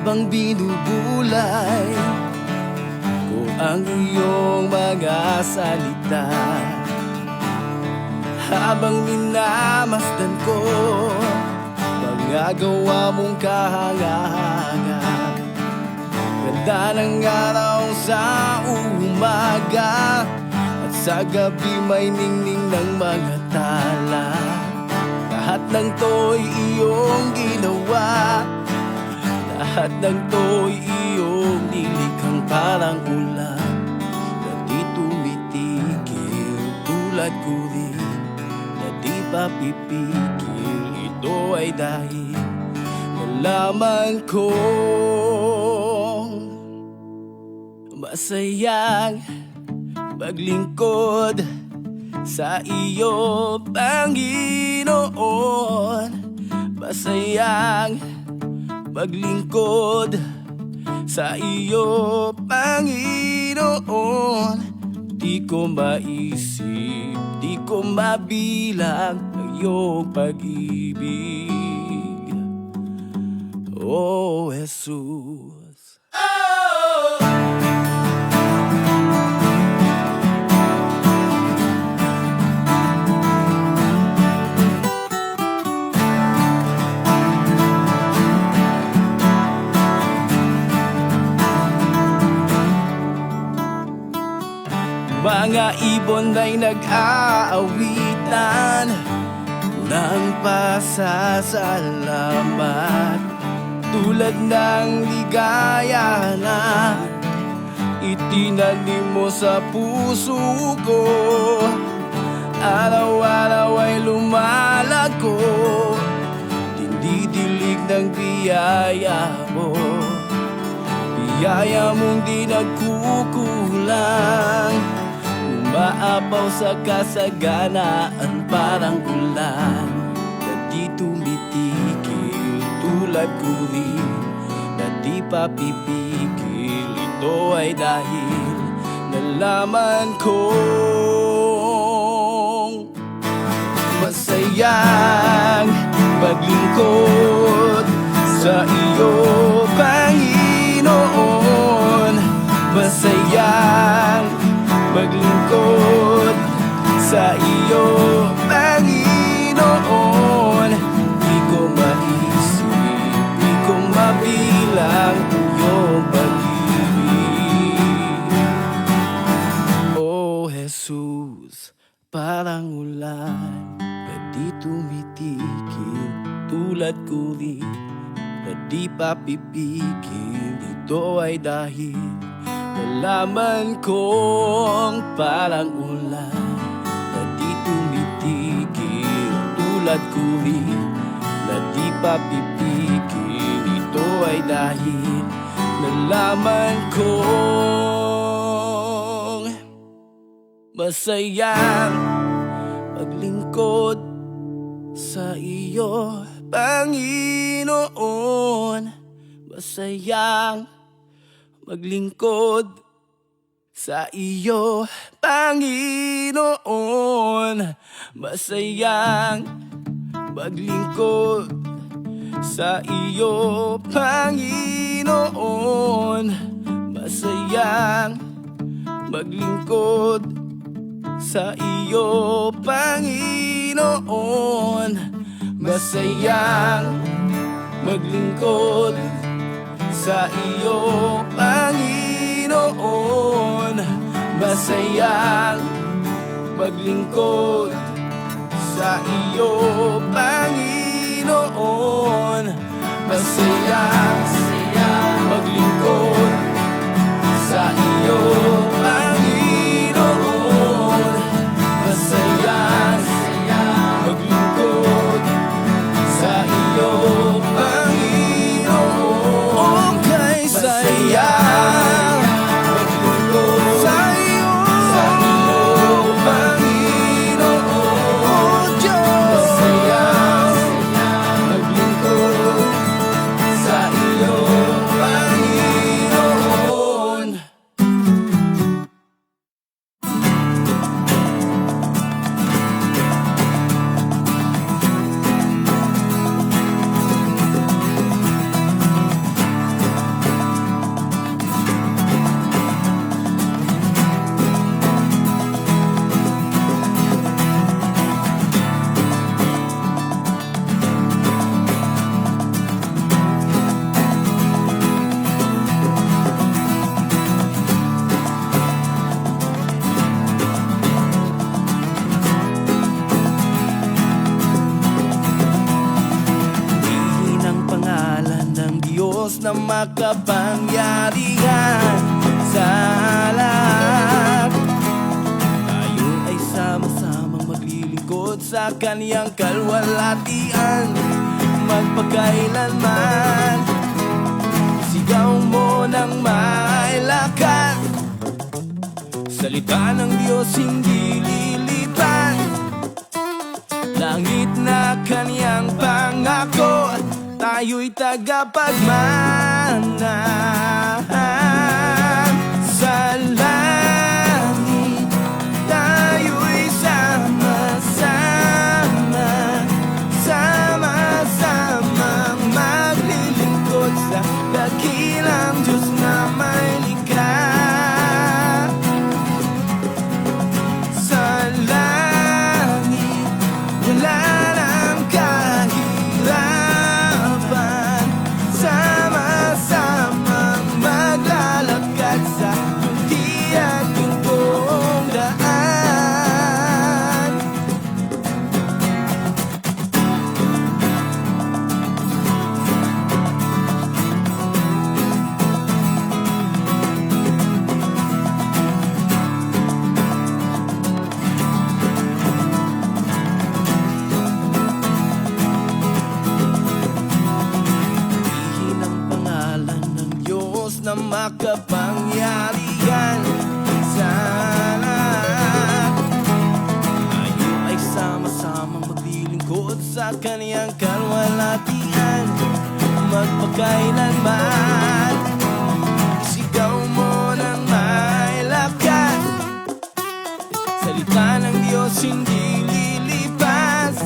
habang binubulay ko ang iyong mga salita, habang minamasdan ko mga gawa mong kahanga-hanga. Ganda ng araw sa umaga at sa gabi may ningning ng mga tala. Lahat ng to'y iyong ginawa, lahat ng to'y iyong nilikhang parang ulan na di tumitigil, tulad ko rin na di pa pipigil. Ito ay dahil nalaman kong masayang maglingkod sa iyo, Panginoon. Masayang maglingkod sa iyo, Panginoon. Di ko maisip, di ko mabilang ang iyong pag-ibig, oh Jesus. Mga ibon ay nag-aawitan ng pasasalamat, tulad ng ligaya na itinanim mo sa puso ko. Araw-araw ay lumalago, dindidilig ng biyaya mo, biyaya mong di nagkukulang, umaapaw sa kasaganaan parang ulan na di tumitigil, tulad ko rin na di pa pipigil. Ito ay dahil nalaman kong masayang maglingkod sa iyo, Panginoon. Masayang maglingkod sa iyo, Panginoon. Di ko maisip, di ko mabilang iyong pag-ibig, oh Jesus. Parang ulan na di tumitigil, tulad ko rin na di pa pipigil. Ito ay dahil nalaman kong parang ulan na di tumitigil, tulad ko rin na di pa pipigil. Ito ay dahil nalaman kong masayang maglingkod sa iyo, Panginoon. Masayang maglingkod sa iyo, Panginoon. Masayang maglingkod sa iyo, Panginoon. Masayang maglingkod sa iyo, Panginoon. Masayang maglingkod sa iyo, Panginoon. Masayang maglingkod sa iyo, Panginoon. Masayang maglingkod sa iyo, Panginoon. Masayang maglingkod sa iyo, Panginoon. Okay, sayang maglingkod sa iyo, Panginoon. Oh Diyos, masayang maglingkod sa iyo. Diyos na makapangyarihan sa lahat. Tayo ay sama-samang maglilingkod sa kaniyang kalwalhatian magpakailanman. Sigaw mo ng mailakas, salita ng Diyos hindi lilipat. Langit na kaniyang pangako, tayo'y tagapagmana. Sa langit, tayo'y sama-sama, sama-sama maglilingkod sa dakilang Diyos na may likha. Sa langit, wala nang kahirapan, sama-samang maglalakad sa munti at gintong daan. Purihin ang pangalan ng Diyos na makapangyarihan sa lahat. Tayo ay sama-samang maglilingkod sa kaniyang kalwalhatian magpakailanman. Isigaw mo ng mailakas, salita ng Diyos hindi lilipas.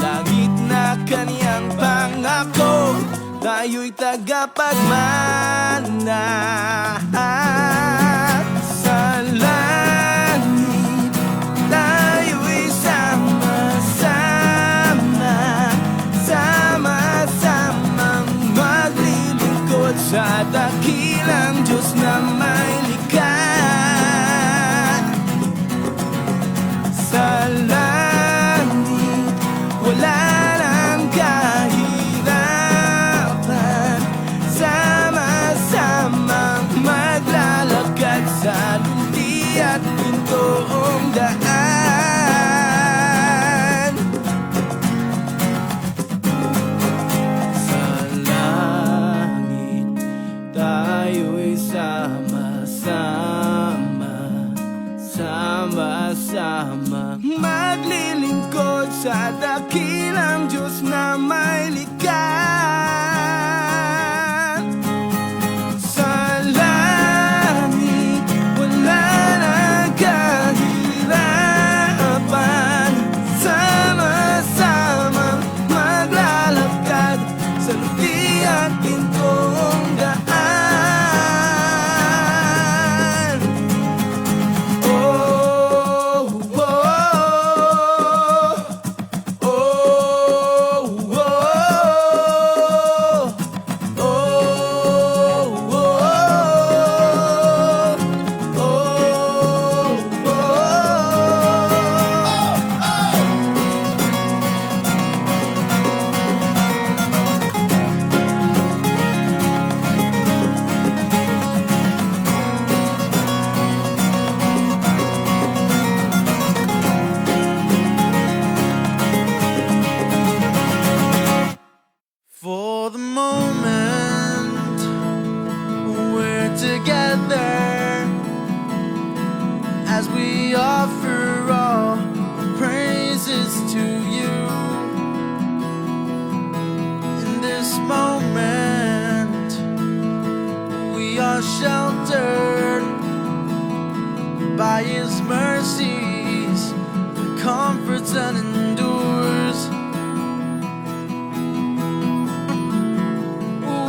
Langit na kaniyang pangako, tayo'y tagapagmana. Sa langit, tayo'y sama-sama, sama-samang maglilingkod sa dakilang Diyos na may likha. Sa langit, wala nang kahirapan, sama-samang maglalakad sa lunti at pintong daan. Sa langit, tayo'y sama-sama, sama-sama maglilingkod sa dakilang Diyos na may likha. Sa langit, wala nang kahirapan, sama-samang maglalakad sa lunti at gintong daan. Oh, oh, oh, oh, for the moment we're together as we offer all praises to you. In this moment we are sheltered by His mercies, comforts and endures.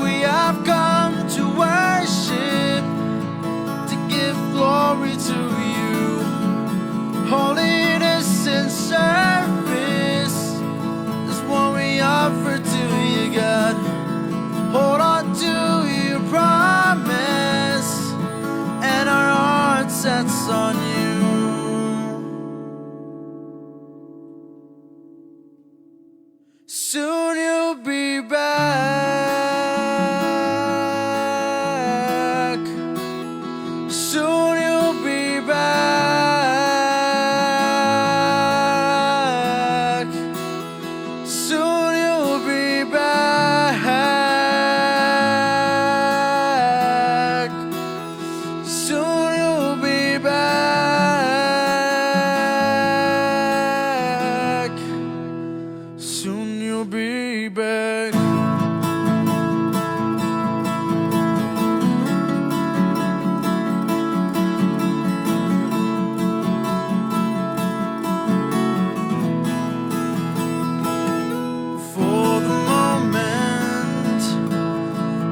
We have come to worship, to give glory to you. Holiness and service is what we offer to you, God. Hold on to your promise, and our heart sets on you. Soon you'll be back. soon you'll be back. For the moment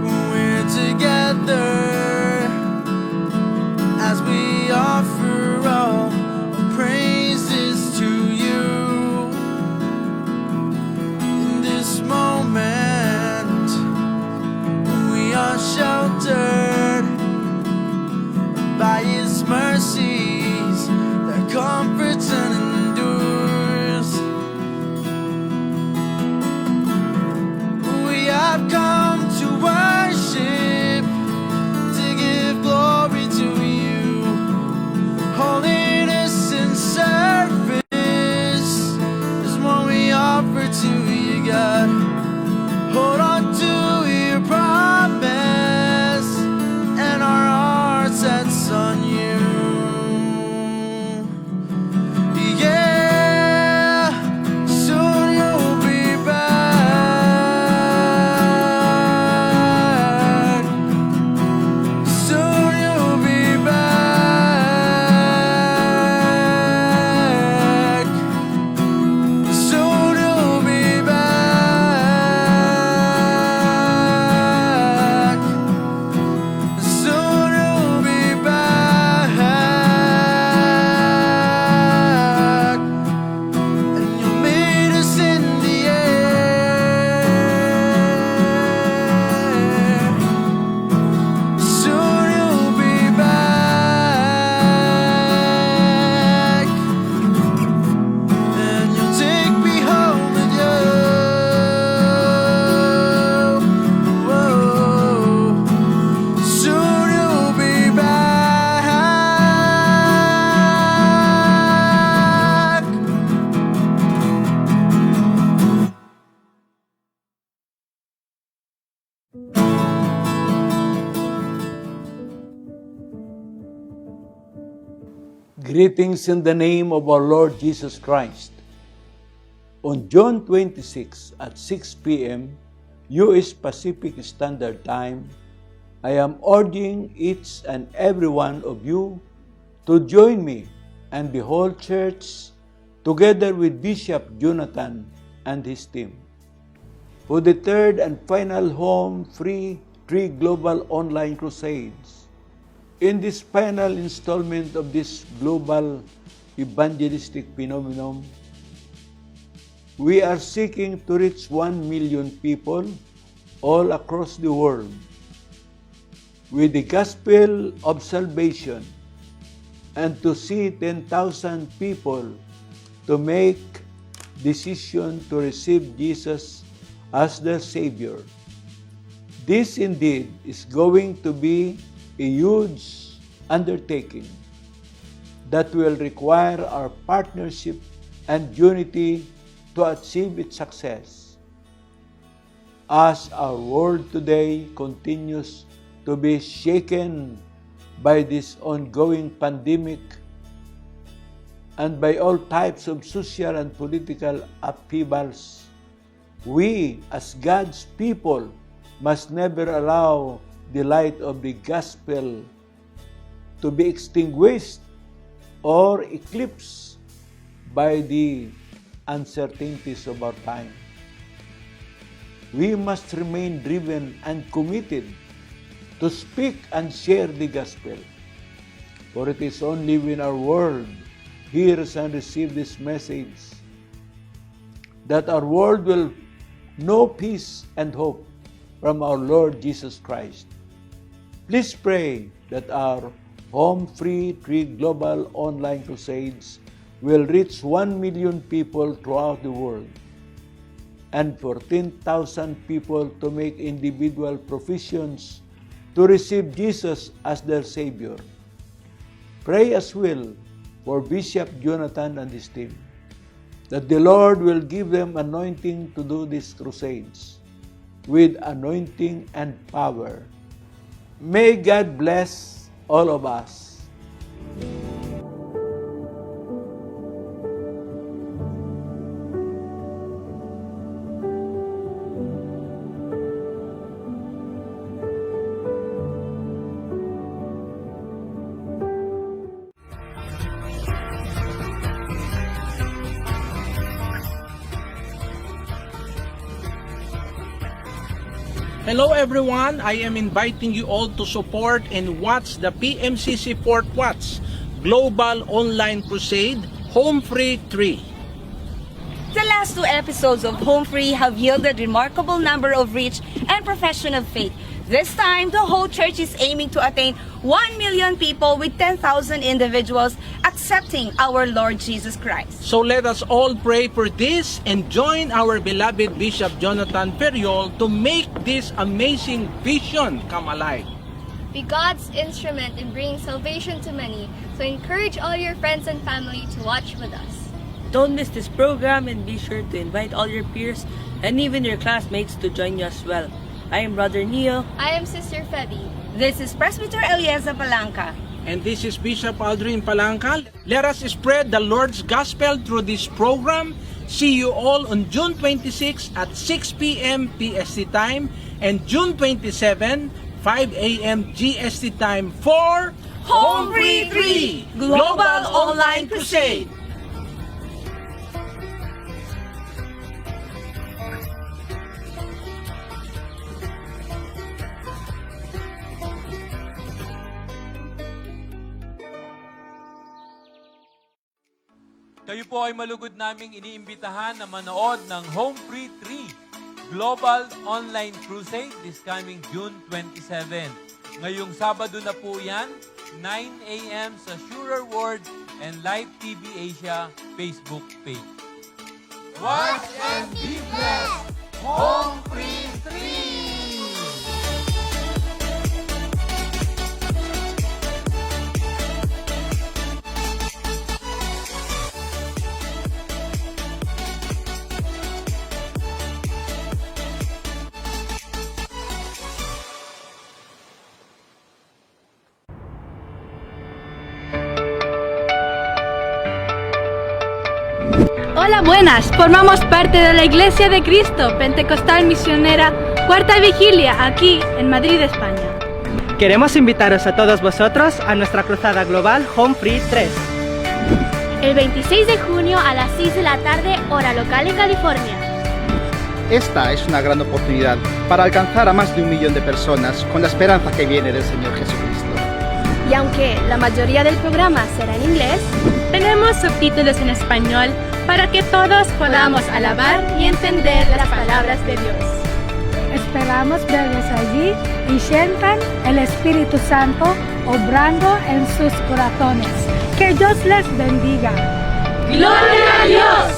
we're together, as we offer all our praises to you. In this moment we are sheltered by His mercies that comforts and endures. We have come to worship, to give glory to you. Holiness and service is what we offer to you, God. Hold on to your promise and our hearts that's on you. Yeah, soon you'll be back. Soon you'll be back. Soon you'll be back. Soon you'll be back. And you'll meet us in the air. Soon you'll be back. And you'll take me home with you. Whoa. Soon you'll be back. Greetings in the name of our Lord Jesus Christ. On June 26 at 6 p.m. U.S. Pacific Standard Time, I am urging each and every one of you to join me and the whole church together with Bishop Jonathan and his team for the third and final Home Free Tree Global Online Crusades. In this final installment of this global evangelistic phenomenon, we are seeking to reach 1 million people all across the world with the gospel of salvation, and to see 10,000 people to make decision to receive Jesus as their Savior. This indeed is going to be a huge undertaking that will require our partnership and unity to achieve its success. As our world today continues to be shaken by this ongoing pandemic and by all types of social and political upheavals, we as God's people must never allow the light of the gospel to be extinguished or eclipsed by the uncertainties of our time. We must remain driven and committed to speak and share the gospel, for it is only when our world hears and receives this message that our world will know peace and hope from our Lord Jesus Christ. Please pray that our Home Free Tree Global Online Crusades will reach 1 million people throughout the world, and for 10,000 people to make individual provisions to receive Jesus as their Savior. Pray as well for Bishop Jonathan and his team, that the Lord will give them anointing to do these crusades with anointing and power. May God bless all of us. Hello everyone, I am inviting you all to support and watch the PMCC Fort Watts Global Online Crusade Home Free 3. The last two episodes of Home Free have yielded remarkable number of rich and profession of faith. This time, the whole church is aiming to attain 1 million people with 10,000 individuals accepting our Lord Jesus Christ. So let us all pray for this and join our beloved Bishop Jonathan Ferriol to make this amazing vision come alive. Be God's instrument in bringing salvation to many, so encourage all your friends and family to watch with us. Don't miss this program and be sure to invite all your peers and even your classmates to join you as well. I am Brother Neo. I am Sister Febby. This is Presbyter Elieza Palanca. And this is Bishop Aldrin Palanca. Let us spread the Lord's Gospel through this program. See you all on June 26 at 6 p.m. PST time and June 27, 5 a.m. GST time for Home Free 3 Global Online Crusade. Kayo po ay malugod naming iniimbitahan na manood ng Home Free 3 Global Online Crusade this coming June 27. Ngayong Sabado na po yan, 9 a.m. sa Surer World and Live TV Asia Facebook page. Watch and be blessed! Home Free 3! Hola, buenas. Formamos parte de la Iglesia de Cristo Pentecostal Misionera Cuarta Vigilia aquí en Madrid, España. Queremos invitaros a todos vosotros a nuestra cruzada global Home Free 3. El 26 de junio a las 6 de la tarde, hora local en California. Esta es una gran oportunidad para alcanzar a más de 1 millón de personas con la esperanza que viene del Señor Jesucristo. Y aunque la mayoría del programa será en inglés, tenemos subtítulos en español para que todos podamos alabar y entender las palabras de Dios. Esperamos verles allí y sientan el Espíritu Santo obrando en sus corazones. Que Dios les bendiga. ¡Gloria a Dios!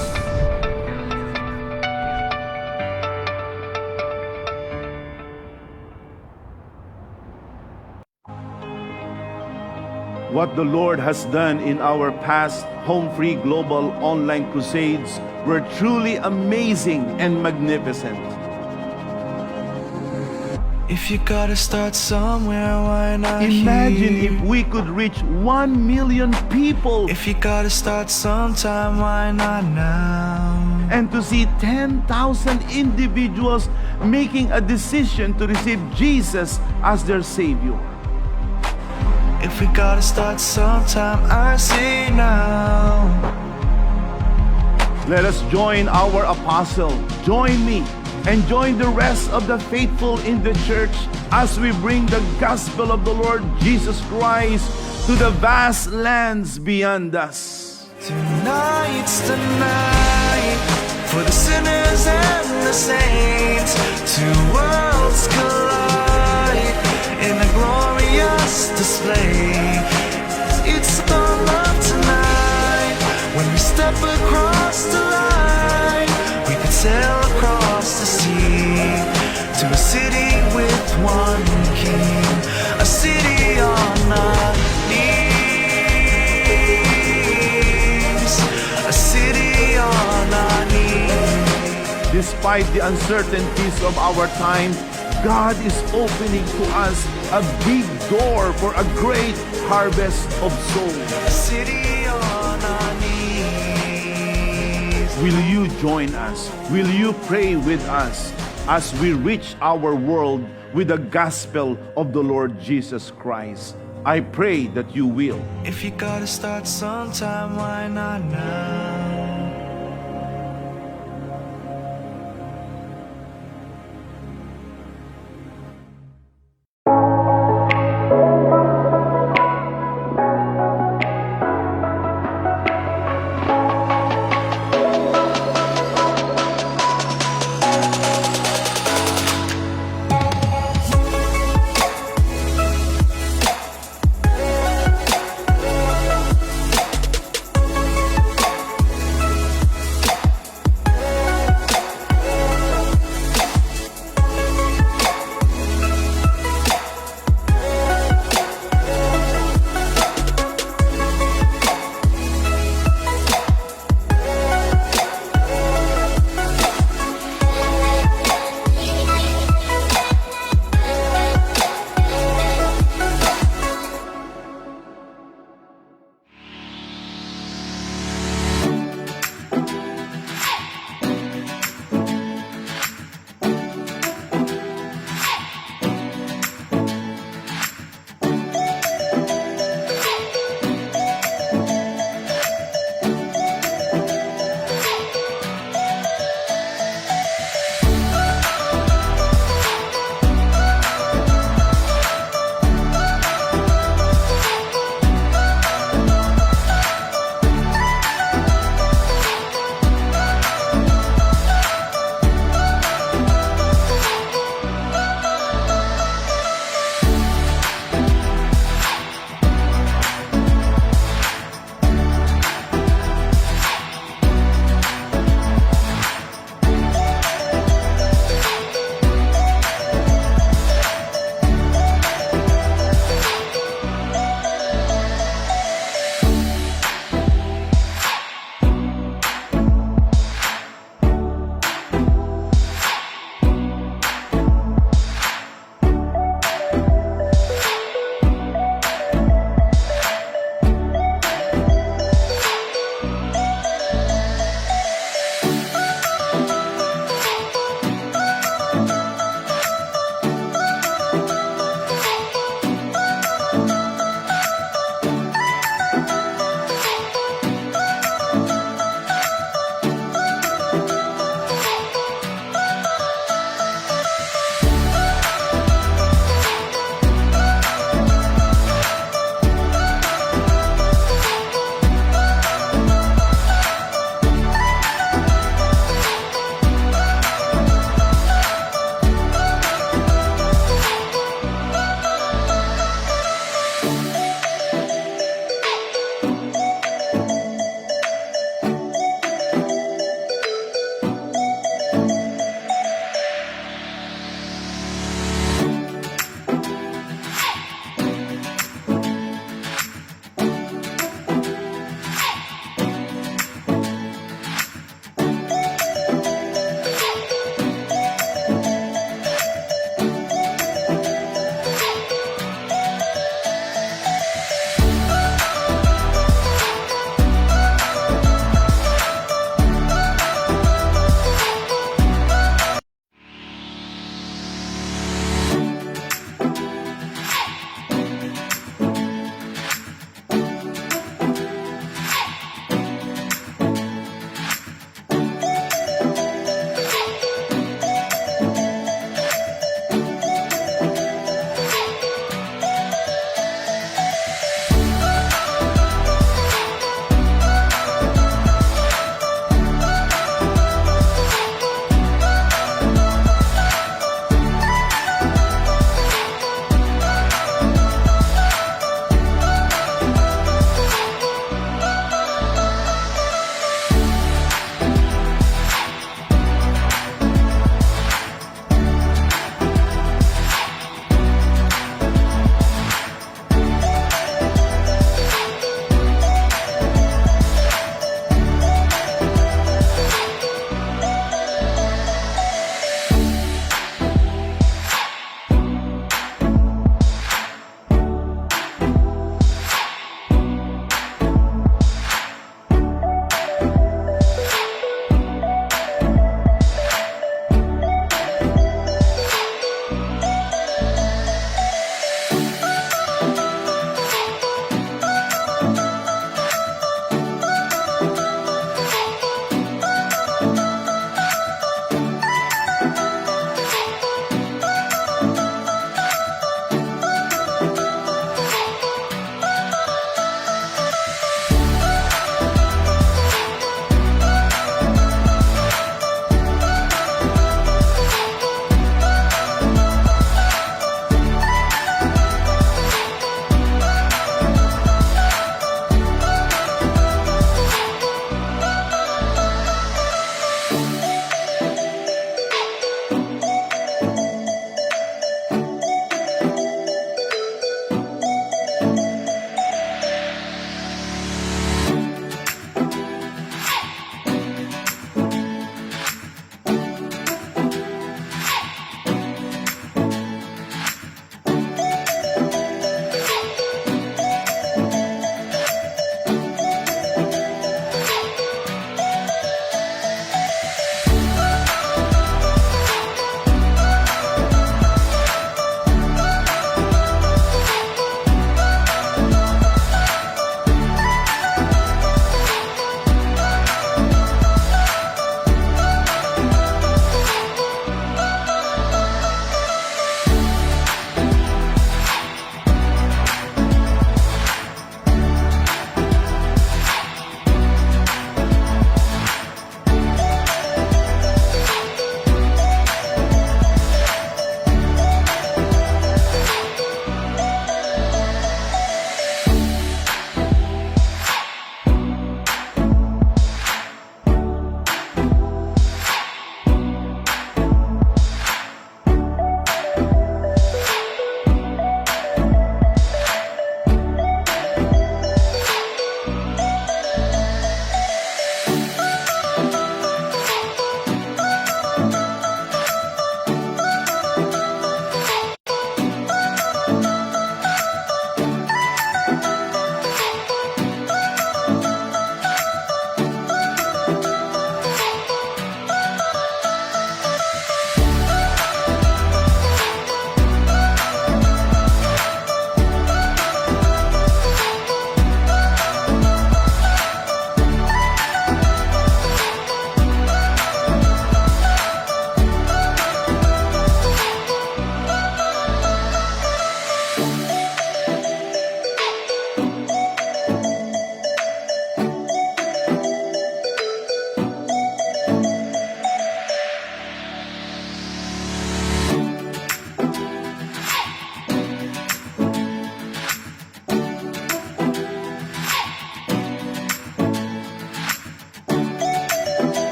What the Lord has done in our past Home Free Global Online Crusades were truly amazing and magnificent. If you gotta start somewhere, why not Imagine here? if we could reach 1 million people. If you gotta start sometime, why not now? And to see 10,000 individuals making a decision to receive Jesus as their Savior. If we gotta start sometime, I say now. Let us join our apostle, join me, and join the rest of the faithful in the church as we bring the gospel of the Lord Jesus Christ to the vast lands beyond us. Tonight's the night for the sinners and the saints. Two worlds collide in a glorious display. It's all love tonight. When we step across the line, we can sail across the sea to a city with one king, a city on our knees, a city on our knees. Despite the uncertainties of our time, God is opening to us a big door for a great harvest of souls. A city on our knees. Will you join us? Will you pray with us as we reach our world with the gospel of the Lord Jesus Christ? I pray that you will. If you gotta start sometime, why not now?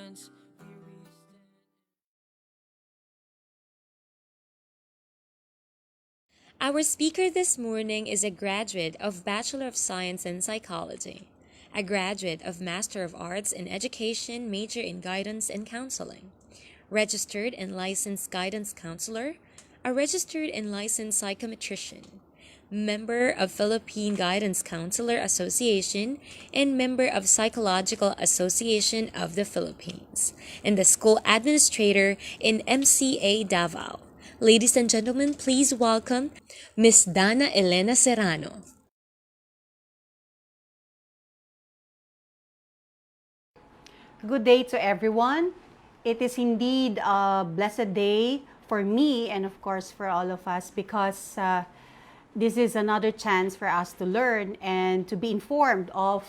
friends, here we stand. Our speaker this morning is a graduate of Bachelor of Science in Psychology, a graduate of Master of Arts in Education, major in Guidance and Counseling, registered and licensed guidance counselor, a registered and licensed psychometrician, member of Philippine Guidance Counselor Association, and member of Psychological Association of the Philippines, and the school administrator in MCA Davao. Ladies and gentlemen, please welcome Miss Dana Elena Serrano. Good day to everyone. It is indeed a blessed day for me and of course for all of us because this is another chance for us to learn and to be informed of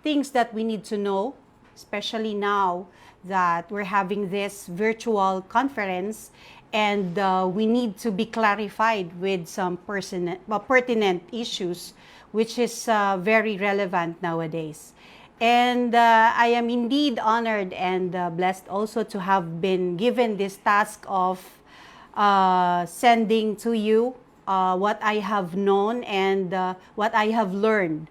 things that we need to know, especially now that we're having this virtual conference and we need to be clarified with some pertinent issues which is very relevant nowadays. And I am indeed honored and blessed also to have been given this task of sending to you what I have known and what I have learned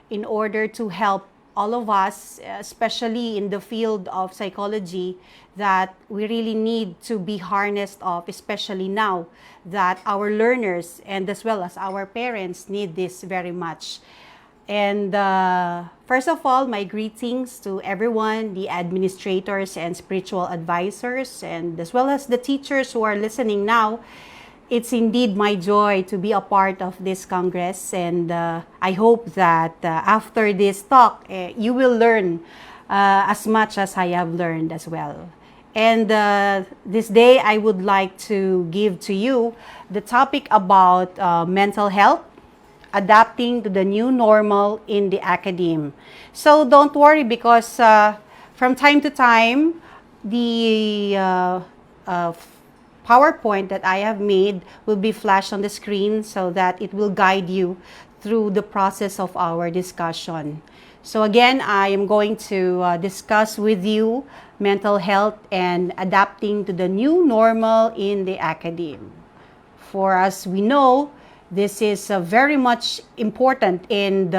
in order to help all of us, especially in the field of psychology, that we really need to be harnessed of, especially now that our learners and as well as our parents need this very much. And first of all, my greetings to everyone, the administrators and spiritual advisors, and as well as the teachers who are listening now. It's indeed my joy to be a part of this Congress, and I hope that after this talk, you will learn as much as I have learned as well. And this day, I would like to give to you the topic about mental health, adapting to the new normal in the academe. So don't worry because from time to time, the PowerPoint that I have made will be flashed on the screen so that it will guide you through the process of our discussion. So again, I am going to discuss with you mental health and adapting to the new normal in the academe. For as we know, this is very much important and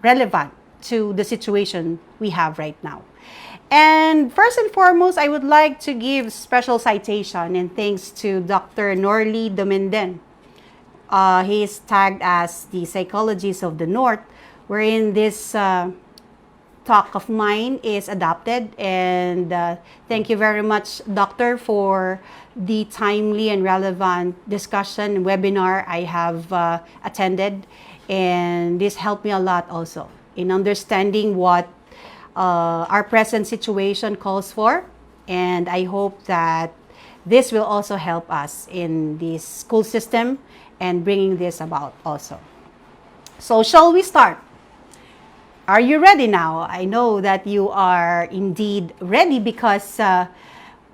relevant to the situation we have right now. And first and foremost, I would like to give special citation and thanks to Dr. Norly Domenden. He is tagged as the Psychologist of the North, wherein this talk of mine is adopted. And thank you very much, Doctor, for the timely and relevant discussion webinar I have attended. And this helped me a lot also in understanding what our present situation calls for, and I hope that this will also help us in this school system and bringing this about also. So shall we start? Are you ready now? I know that you are indeed ready because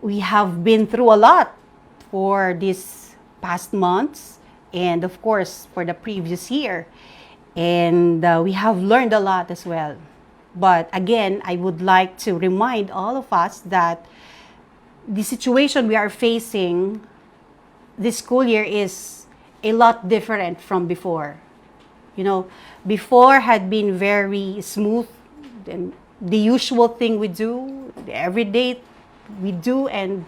we have been through a lot for these past months and of course for the previous year, and we have learned a lot as well. But again, I would like to remind all of us that the situation we are facing this school year is a lot different from before. You know, before had been very smooth, and the usual thing we do, every day we do, and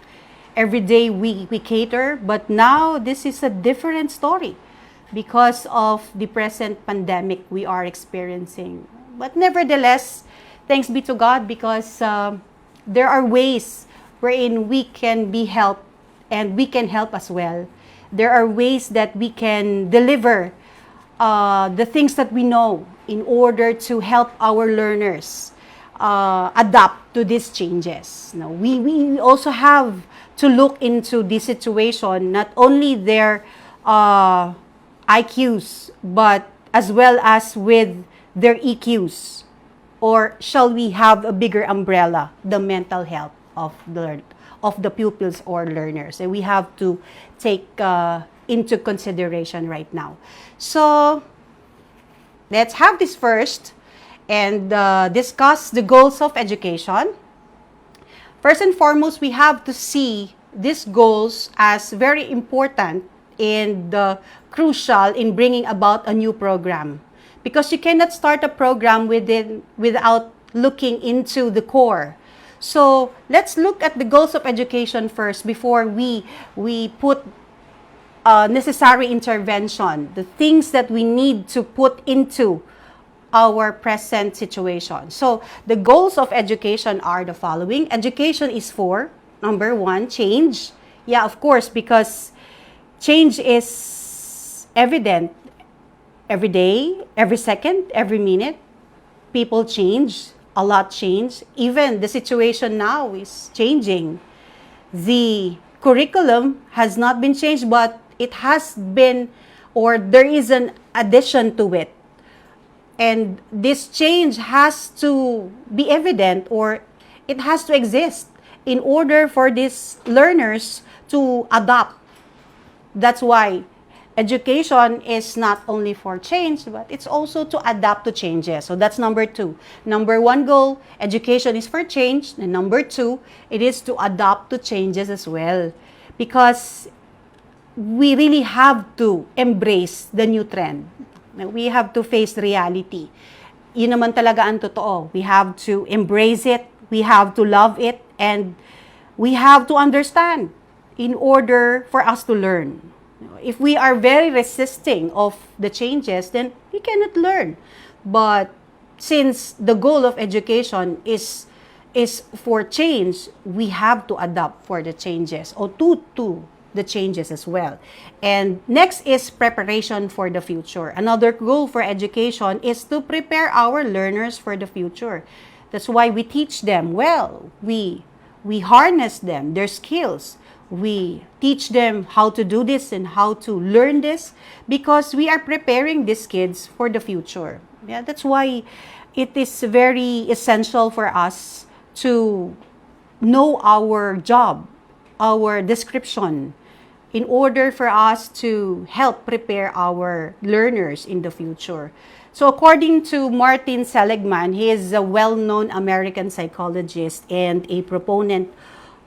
every day we cater. But now this is a different story because of the present pandemic we are experiencing. But nevertheless, thanks be to God because there are ways wherein we can be helped and we can help as well. There are ways that we can deliver the things that we know in order to help our learners adapt to these changes. Now, we also have to look into the situation, not only their IQs, but as well as with their EQs, or shall we have a bigger umbrella, the mental health of the pupils or learners, and we have to take into consideration right now. So let's have this first and discuss the goals of education. First and foremost, we have to see these goals as very important and crucial in bringing about a new program. Because you cannot start a program without looking into the core. So let's look at the goals of education first before we put necessary intervention, the things that we need to put into our present situation. So the goals of education are the following. Education is for, number one, change. Yeah, of course, because change is evident every day, every second, every minute. People change, a lot change. Even the situation now is changing. The curriculum has not been changed, but it has been, or there is an addition to it. And this change has to be evident, or it has to exist in order for these learners to adopt. That's why education is not only for change, but it's also to adapt to changes. So that's number two. Number one goal, education is for change. And number two, it is to adapt to changes as well. Because we really have to embrace the new trend. We have to face reality. Yun naman talaga ang totoo. We have to embrace it, we have to love it, and we have to understand in order for us to learn. If we are very resisting of the changes, then we cannot learn. But since the goal of education is for change, we have to adapt for the changes, or to the changes as well. And next is preparation for the future. Another goal for education is to prepare our learners for the future. That's why we teach them well. We harness them, their skills. We teach them how to do this and how to learn this, because we are preparing these kids for the future. Yeah, that's why it is very essential for us to know our job, our description, in order for us to help prepare our learners in the future. So according to Martin Seligman, he is a well-known American psychologist and a proponent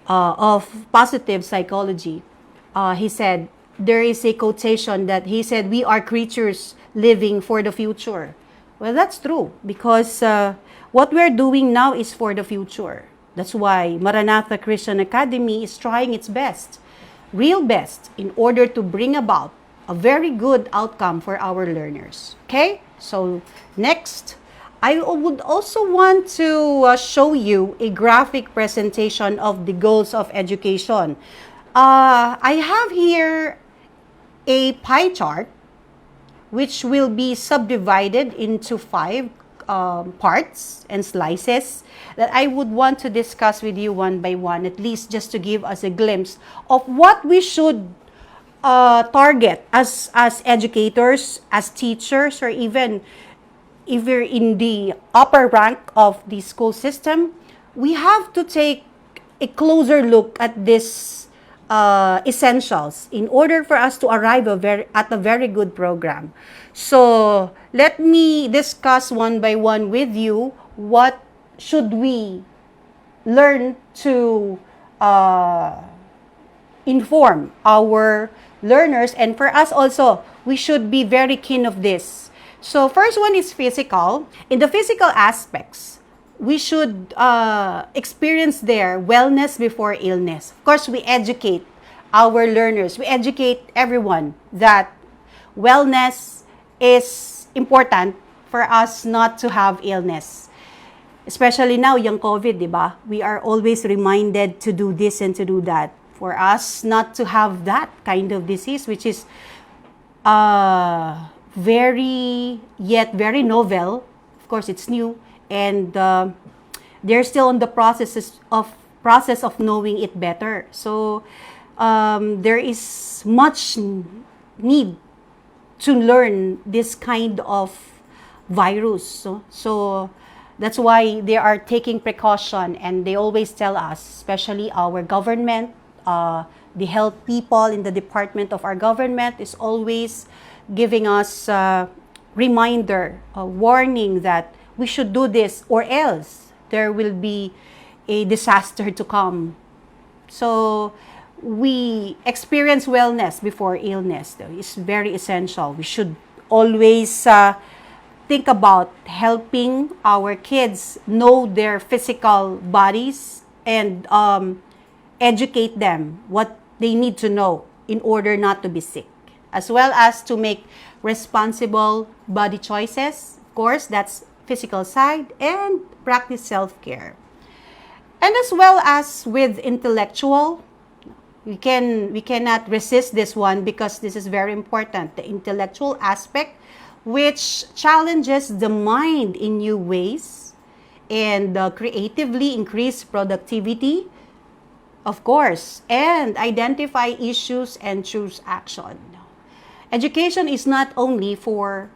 of positive psychology. He said, there is a quotation that he said, we are creatures living for the future. Well, that's true, because what we're doing now is for the future. That's why Maranatha Christian Academy is trying its best, real best, in order to bring about a very good outcome for our learners. Okay? So next, I would also want to show you a graphic presentation of the goals of education. I have here a pie chart which will be subdivided into 5 parts and slices that I would want to discuss with you one by one, at least just to give us a glimpse of what we should target as educators, as teachers, or even if we're in the upper rank of the school system. We have to take a closer look at this essentials in order for us to arrive at a very good program. So let me discuss one by one with you what should we learn to inform our learners, and for us also, we should be very keen of this. So first one is physical. In the physical aspects, we should experience their wellness before illness. Of course, we educate our learners. We educate everyone that wellness is important for us not to have illness. Especially now, yung COVID, di ba? We are always reminded to do this and to do that. For us not to have that kind of disease, which is very novel. Of course, it's new, and they're still in the process of knowing it better. So there is much need to learn this kind of virus. So that's why they are taking precaution, and they always tell us, especially our government, the health people in the department of our government is always giving us a reminder, a warning that we should do this, or else there will be a disaster to come. So we experience wellness before illness. It's very essential. We should always think about helping our kids know their physical bodies and educate them what they need to know in order not to be sick, as well as to make responsible body choices. Of course, that's physical side, and practice self-care. And as well as with intellectual, we cannot resist this one because this is very important. The intellectual aspect, which challenges the mind in new ways and creatively increase productivity, of course, and identify issues and choose action. Education is not only for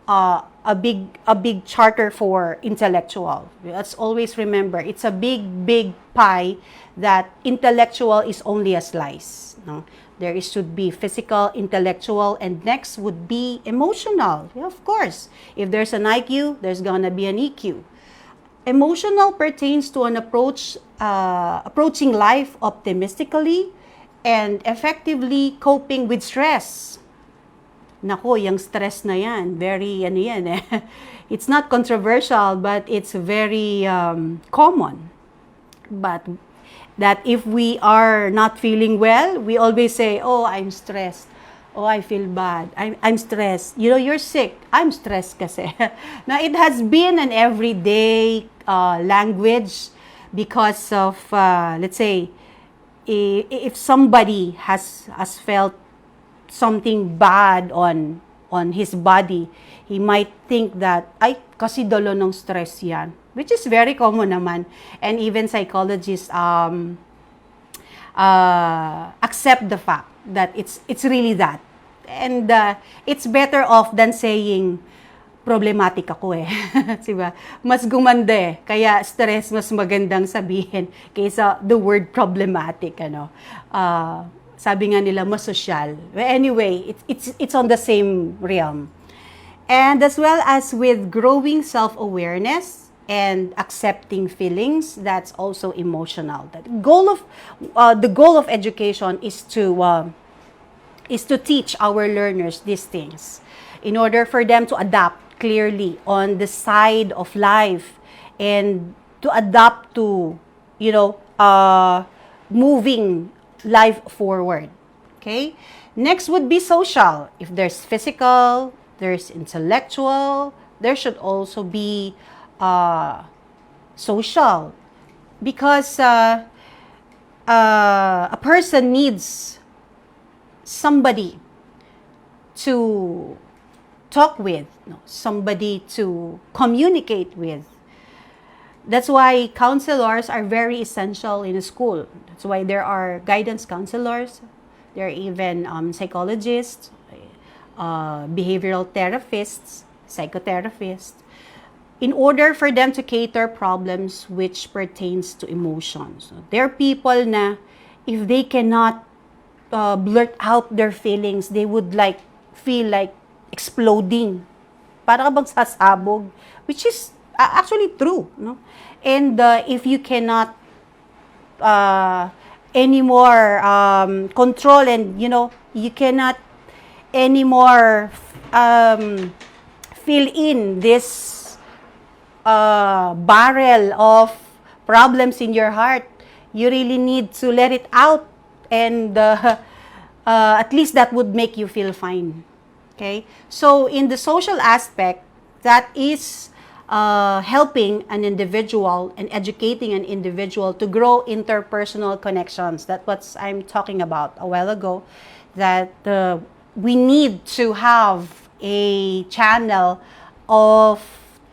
a big charter for intellectual. Let's always remember, it's a big pie that intellectual is only a slice. No? There should be physical, intellectual, and next would be emotional. Yeah, of course, if there's an IQ, there's gonna be an EQ. Emotional pertains to an approaching life optimistically and effectively coping with stress. Nako, yung stress na yan, very, it's not controversial, but it's very common. But that if we are not feeling well, we always say, oh, I'm stressed. Oh, I feel bad. I'm stressed. You know, you're sick. I'm stressed kasi. Now, it has been an everyday language because of, let's say, if somebody has felt something bad on his body, he might think that, ay, kasi dalo ng stress yan. Which is very common naman. And even psychologists accept the fact that it's really that. And it's better off than saying, problematic ako eh. Diba? Mas gumanda eh. Kaya stress mas magandang sabihin kaysa the word problematic. Sabi nga nila, mas social. Anyway, it's on the same realm. And as well as with growing self-awareness and accepting feelings, that's also emotional. The goal of education is to teach our learners these things in order for them to adapt clearly on the side of life and to adapt to, moving life forward. Okay? Next would be social. If there's physical, there's intellectual, there should also be social. Because a person needs somebody to talk with, somebody to communicate with. That's why counselors are very essential in a school. That's why there are guidance counselors, there are even psychologists, behavioral therapists, psychotherapists, in order for them to cater problems which pertains to emotions. There are people na if they cannot blurt out their feelings, they would feel like exploding. Para bang sasabog, which is actually true, no? And if you cannot anymore control, and you cannot anymore fill in this barrel of problems in your heart, you really need to let it out, and at least that would make you feel fine. Okay, so in the social aspect, that is helping an individual and educating an individual to grow interpersonal connections. That's what I'm talking about a while ago, that we need to have a channel of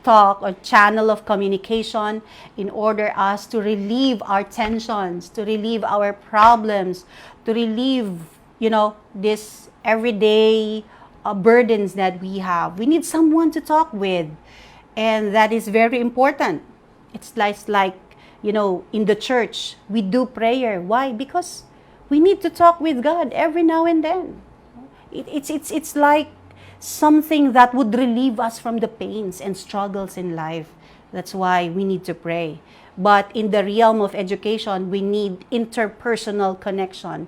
talk or channel of communication in order us to relieve our tensions, to relieve our problems, to relieve, this everyday burdens that we have. We need someone to talk with, and that is very important. It's like in the church, we do prayer. Why? Because we need to talk with God every now and then. It's like something that would relieve us from the pains and struggles in life. That's why we need to pray. But in the realm of education, we need interpersonal connection.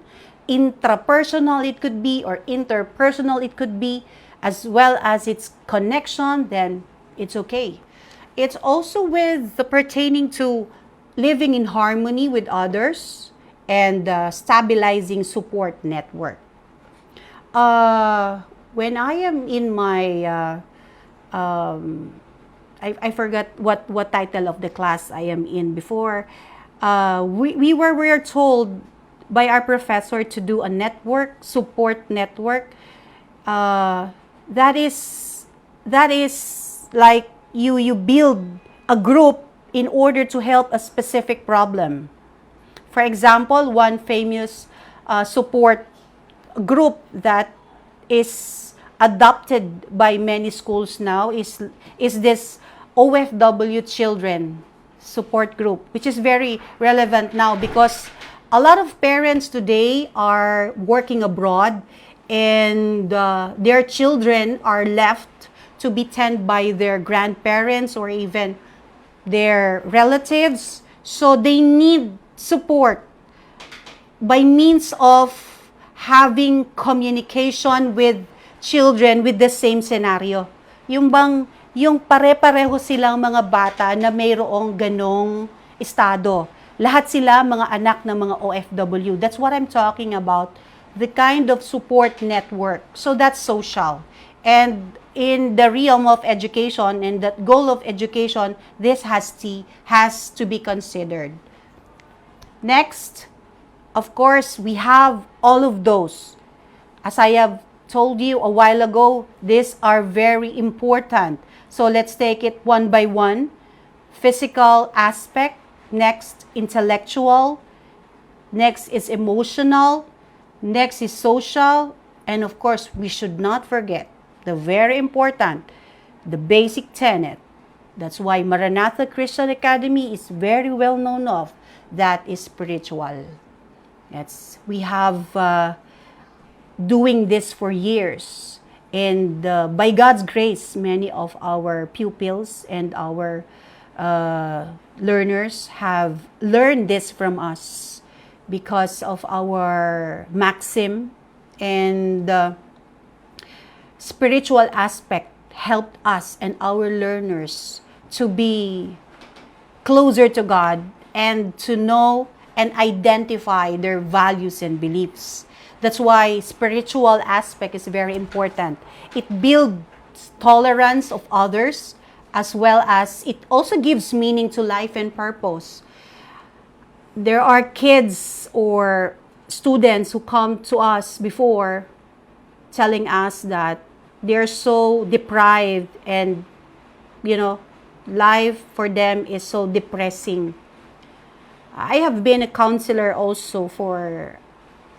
Intrapersonal it could be, or interpersonal it could be, as well as its connection, then it's okay. It's also with the pertaining to living in harmony with others and stabilizing support network. When I am in my, I forgot what title of the class I am in before, we were told by our professor to do a network, support network. That is like you build a group in order to help a specific problem. For example, one famous support group that is adopted by many schools now is this OFW children support group, which is very relevant now because a lot of parents today are working abroad and their children are left to be tended by their grandparents or even their relatives. So they need support by means of having communication with children with the same scenario. Yung pare-pareho silang mga bata na mayroong ganong estado. Lahat sila mga anak ng mga OFW. That's what I'm talking about. The kind of support network. So that's social. And in the realm of education and that goal of education, this has to be considered. Next, of course, we have all of those. As I have told you a while ago, these are very important. So let's take it one by one. Physical aspect, next intellectual, next is emotional, next is social, and of course, we should not forget the very important, the basic tenet. That's why Maranatha Christian Academy is very well known of. That is spiritual. We have doing this for years. And by God's grace, many of our pupils and our learners have learned this from us because of our maxim, and spiritual aspect helped us and our learners to be closer to God and to know and identify their values and beliefs. That's why spiritual aspect is very important. It builds tolerance of others, as well as it also gives meaning to life and purpose. There are kids or students who come to us before telling us that they're so deprived and, life for them is so depressing. I have been a counselor also for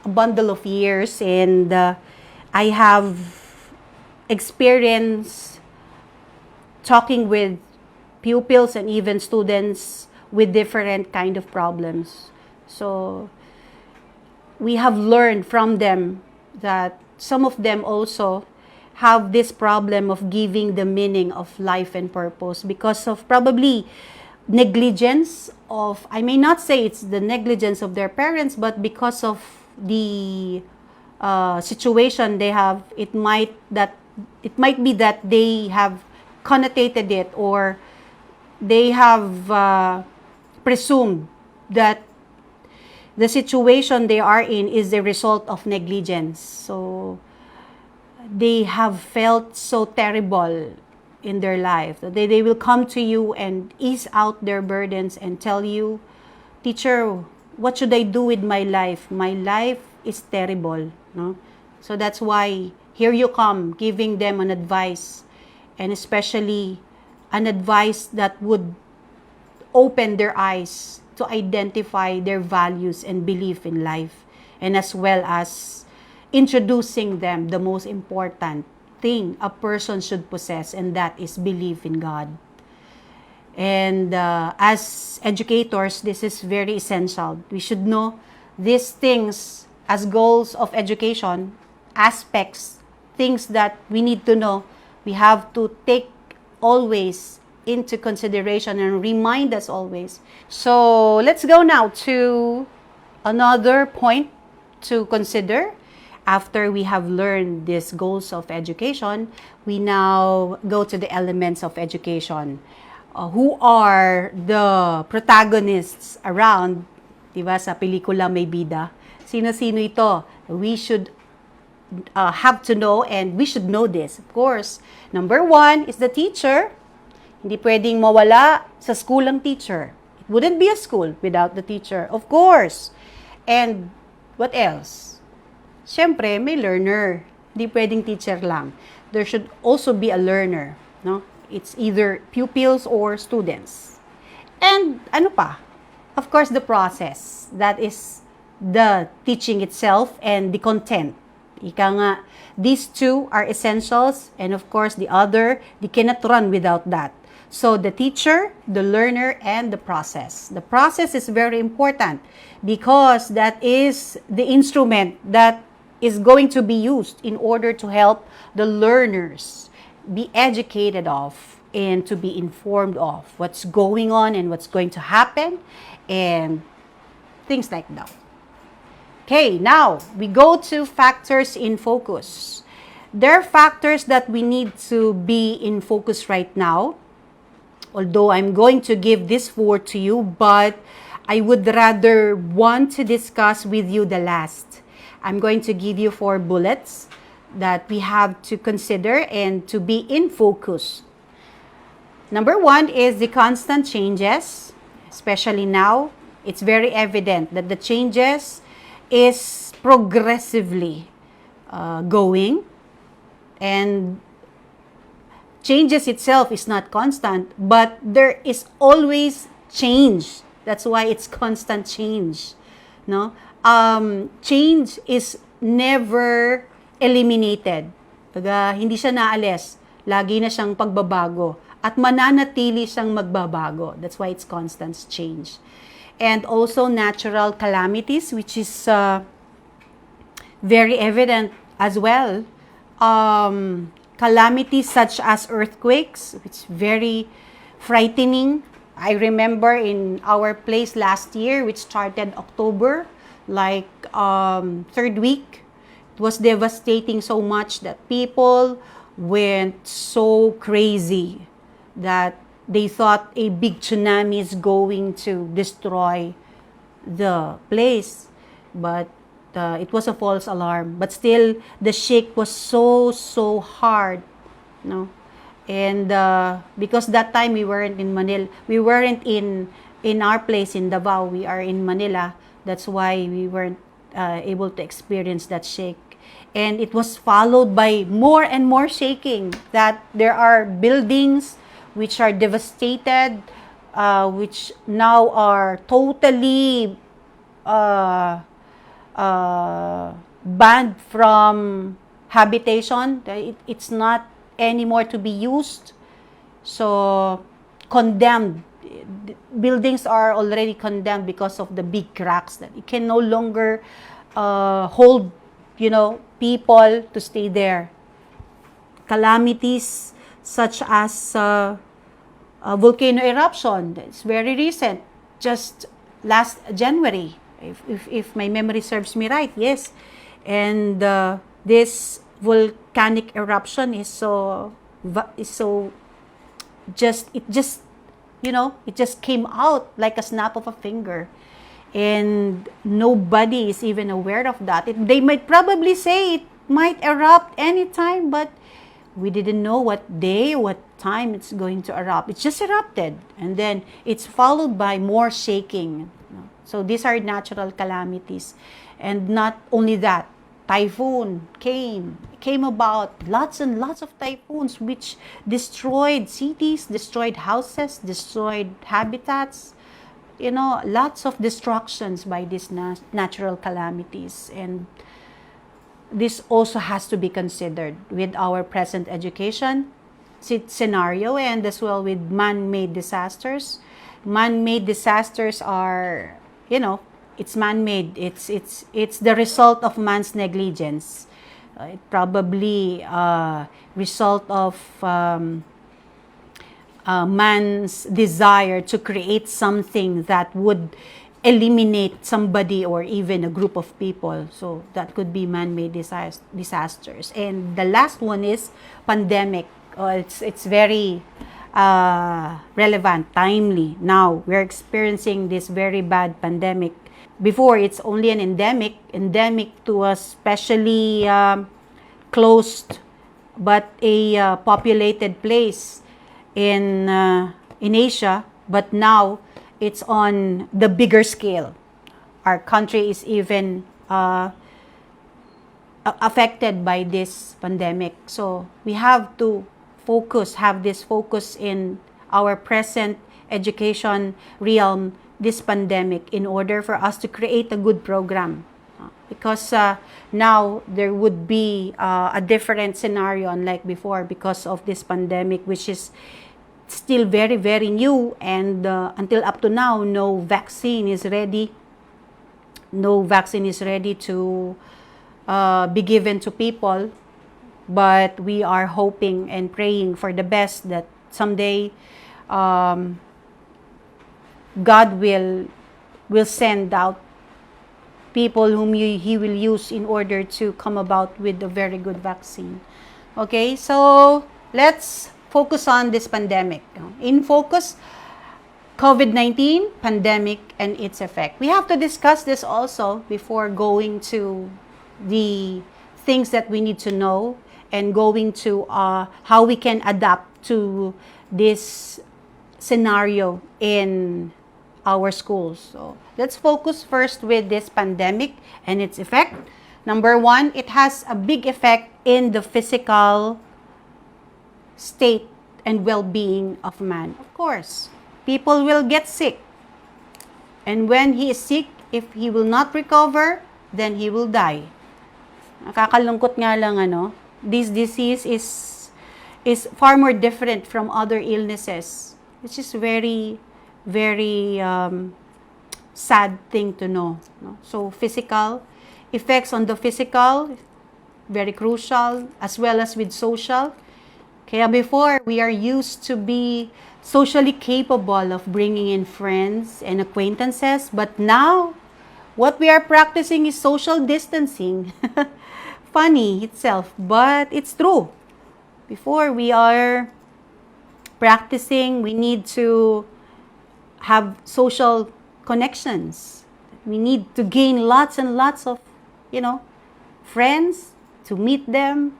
a bundle of years, and I have experience talking with pupils and even students with different kind of problems. So we have learned from them that some of them also have this problem of giving the meaning of life and purpose because of probably negligence of, I may not say it's the negligence of their parents, but because of the situation they have, it might be that they have connotated it, or they have presumed that the situation they are in is the result of negligence. So they have felt so terrible in their life that they will come to you and ease out their burdens and tell you, "Teacher, what should I do with my life? My life is terrible." No? So that's why here you come, giving them an advice, and especially an advice that would open their eyes to identify their values and belief in life, and as well as introducing them the most important thing a person should possess, and that is belief in God. And as educators, this is very essential. We should know these things as goals of education, aspects, things that we need to know. We have to take always into consideration and remind us always. So let's go now to another point to consider. After we have learned these goals of education, we now go to the elements of education. Who are the protagonists around, diba, sa pelikula may bida? Sino-sino ito? We should have to know, and we should know this. Of course, number one is the teacher. Hindi pwedeng mawala sa school ang teacher. It wouldn't be a school without the teacher, of course. And what else? Siyempre, may learner. Hindi pwedeng teacher lang. There should also be a learner, no? It's either pupils or students. And ano pa? Of course, the process. That is the teaching itself and the content. Ika nga, these two are essentials, and of course, the other, they cannot run without that. So, the teacher, the learner, and the process. The process is very important because that is the instrument that is going to be used in order to help the learners be educated of and to be informed of what's going on and what's going to happen and things like that. Okay, now we go to factors in focus. There are factors that we need to be in focus right now. Although I'm going to give this 4 to you, but I would rather want to discuss with you the last. I'm going to give you 4 bullets that we have to consider and to be in focus. Number 1 is the constant changes, especially now. It's very evident that the changes is progressively going, and changes itself is not constant, but there is always change. That's why it's constant change, no? Change is never eliminated. Hindi siya naalis. Lagi na siyang pagbabago. At mananatili siyang magbabago. That's why it's constant change. And also natural calamities, which is very evident as well. Calamities such as earthquakes, which is very frightening. I remember in our place last year, which started October, like 3rd week, it was devastating so much that people went so crazy that they thought a big tsunami is going to destroy the place. But it was a false alarm. But still, the shake was so hard, no? And because that time we weren't in Manila, we weren't in our place in Davao. We are in Manila. That's why we weren't able to experience that shake. And it was followed by more and more shaking. That there are buildings which are devastated, which now are totally banned from habitation. It's not anymore to be used. So, condemned. Buildings are already condemned because of the big cracks that it can no longer hold, people to stay there. Calamities such as volcano eruption. It's very recent, just last January, if my memory serves me right. Yes, and this volcanic eruption it just came out like a snap of a finger, and nobody is even aware of that. They might probably say it might erupt anytime, but we didn't know what day, what time it's going to erupt. It just erupted, and then it's followed by more shaking. So these are natural calamities. And not only that, typhoon came about, lots and lots of typhoons which destroyed cities, destroyed houses, destroyed habitats, lots of destructions by these natural calamities. And this also has to be considered with our present education scenario, and as well with man-made disasters. Man-made disasters are, it's man-made. It's the result of man's negligence. It probably result of man's desire to create something that would eliminate somebody or even a group of people. So that could be man-made disasters. And the last one is pandemic. It's very relevant, timely. Now we're experiencing this very bad pandemic. Before, it's only an endemic to a specially closed but a populated place in Asia. But now it's on the bigger scale. Our country is even affected by this pandemic. So we have to have this focus in our present education realm, this pandemic, in order for us to create a good program. Because now there would be a different scenario unlike before because of this pandemic, which is still very, very new, and until up to now, no vaccine is ready. No vaccine is ready to be given to people. But we are hoping and praying for the best that someday God will send out people whom He will use in order to come about with a very good vaccine. Okay, so let's focus on this pandemic. In focus, COVID-19 pandemic and its effect. We have to discuss this also before going to the things that we need to know and going to how we can adapt to this scenario in our schools. So let's focus first with this pandemic and its effect. Number one, it has a big effect in the physical state and well-being of man. Of course, people will get sick. And when he is sick, if he will not recover, then he will die. Nakakalungkot nga lang, this disease is far more different from other illnesses, which is very, very sad thing to know. So physical effects on the physical, very crucial, as well as with social. Kaya before, we are used to be socially capable of bringing in friends and acquaintances, but now what we are practicing is social distancing. Funny itself, but it's true. Before, we are practicing, we need to have social connections. We need to gain lots and lots of, friends, to meet them,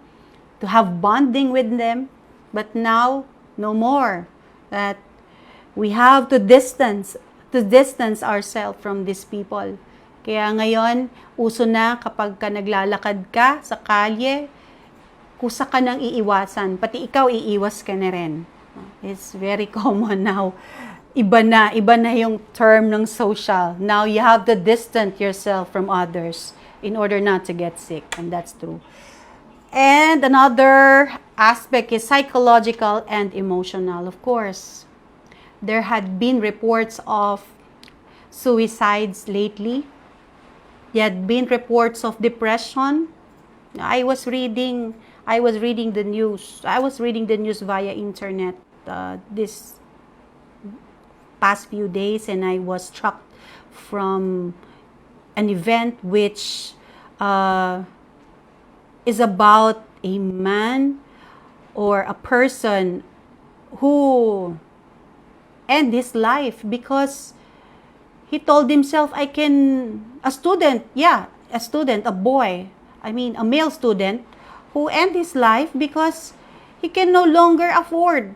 to have bonding with them. But now, no more. That we have to distance ourselves from these people. Kaya ngayon, uso na kapag ka naglalakad ka sa kalye, kusa ka nang iiwasan. Pati ikaw, iiwas ka na rin. It's very common now. Iba na yung term ng social. Now, you have to distance yourself from others in order not to get sick. And that's true. And another aspect is psychological and emotional. Of course, there had been reports of suicides lately. There had been reports of depression. I was reading the news. I was reading the news via internet this past few days, and I was struck from an event which is about a man or a person who end his life because he told himself, a student, a boy, a male student who end his life because he can no longer afford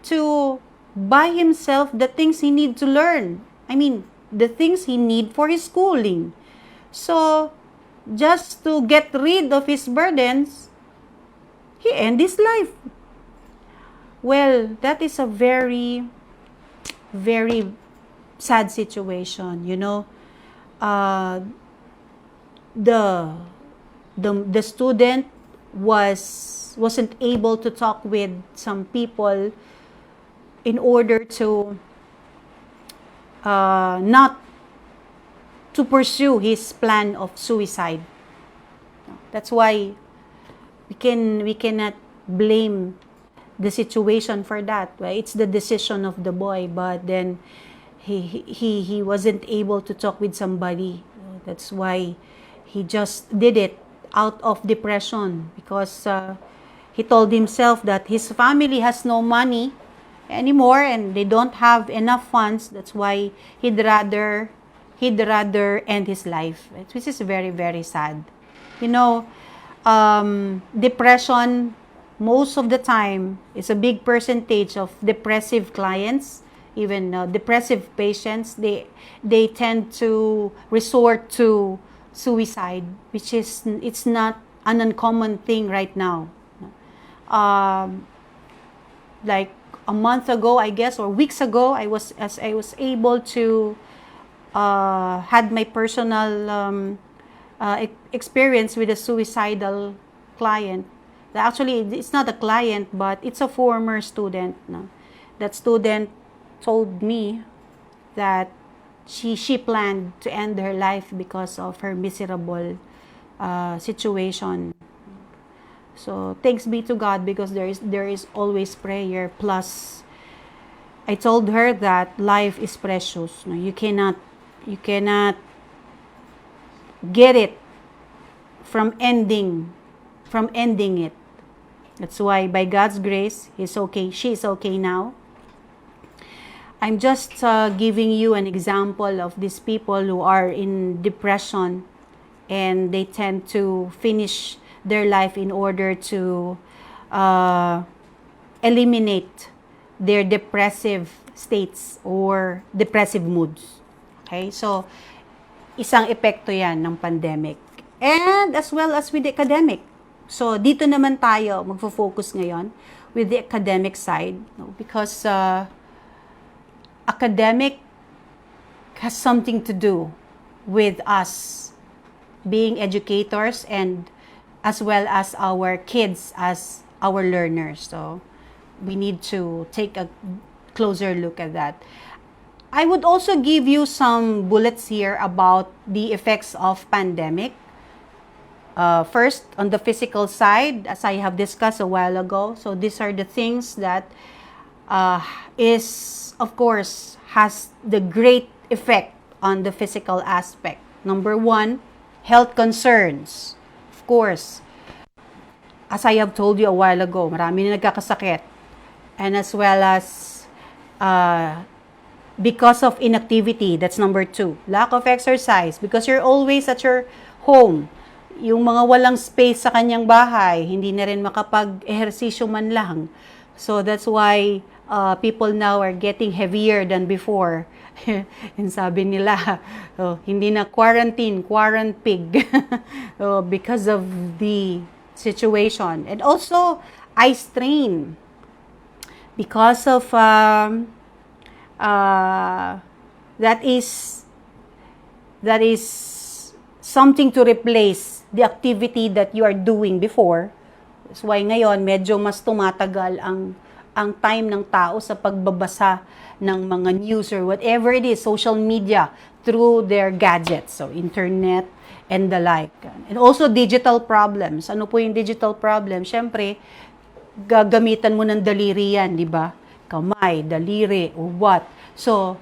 to buy himself the things he need to learn. The things he need for his schooling. So, just to get rid of his burdens, he end his life. Well, that is a very, very sad situation, the student wasn't able to talk with some people in order to not to pursue his plan of suicide. That's why we cannot blame the situation for that. Right? It's the decision of the boy, but then he wasn't able to talk with somebody. That's why he just did it out of depression, because he told himself that his family has no money anymore and they don't have enough funds. That's why he'd rather end his life, which is very, very sad. You know, depression, most of the time, is a big percentage of depressive clients, even depressive patients. They tend to resort to suicide, which is, it's not an uncommon thing right now. Like a month ago, I guess, or weeks ago, I was able to had my personal experience with a suicidal client. Actually, it's not a client, but it's a former student. No? That student told me that she planned to end her life because of her miserable situation. So thanks be to God, because there is always prayer. Plus, I told her that life is precious. No? You cannot get it from ending it. That's why, by God's grace, he's okay. She's okay now. I'm just giving you an example of these people who are in depression, and they tend to finish their life in order to eliminate their depressive states or depressive moods. Okay? So, isang epekto yan ng pandemic. And as well as with the academic. So, dito naman tayo magfo-focus ngayon with the academic side. No? Because academic has something to do with us being educators, and as well as our kids as our learners. So, we need to take a closer look at that. I would also give you some bullets here about the effects of pandemic. First, on the physical side, as I have discussed a while ago. So, these are the things that of course, has the great effect on the physical aspect. Number one, health concerns. Of course, as I have told you a while ago, marami na nagkakasakit. And as well as because of inactivity, that's number two. Lack of exercise, because you're always at your home. Yung mga walang space sa kanyang bahay, hindi na rin makapag-ehersisyo man lang. So that's why people now are getting heavier than before. And sabi nila, hindi na quarantine pig. Because of the situation. And also, eye strain. Because of that is something to replace the activity that you are doing before. That's why ngayon medyo mas tumatagal ang time ng tao sa pagbabasa ng mga news or whatever it is, social media, through their gadgets, so internet and the like. And also digital problems. Ano po yung digital problem? Siyempre, gagamitan mo ng daliri yan, di ba? Kamay, daliri, or what. So,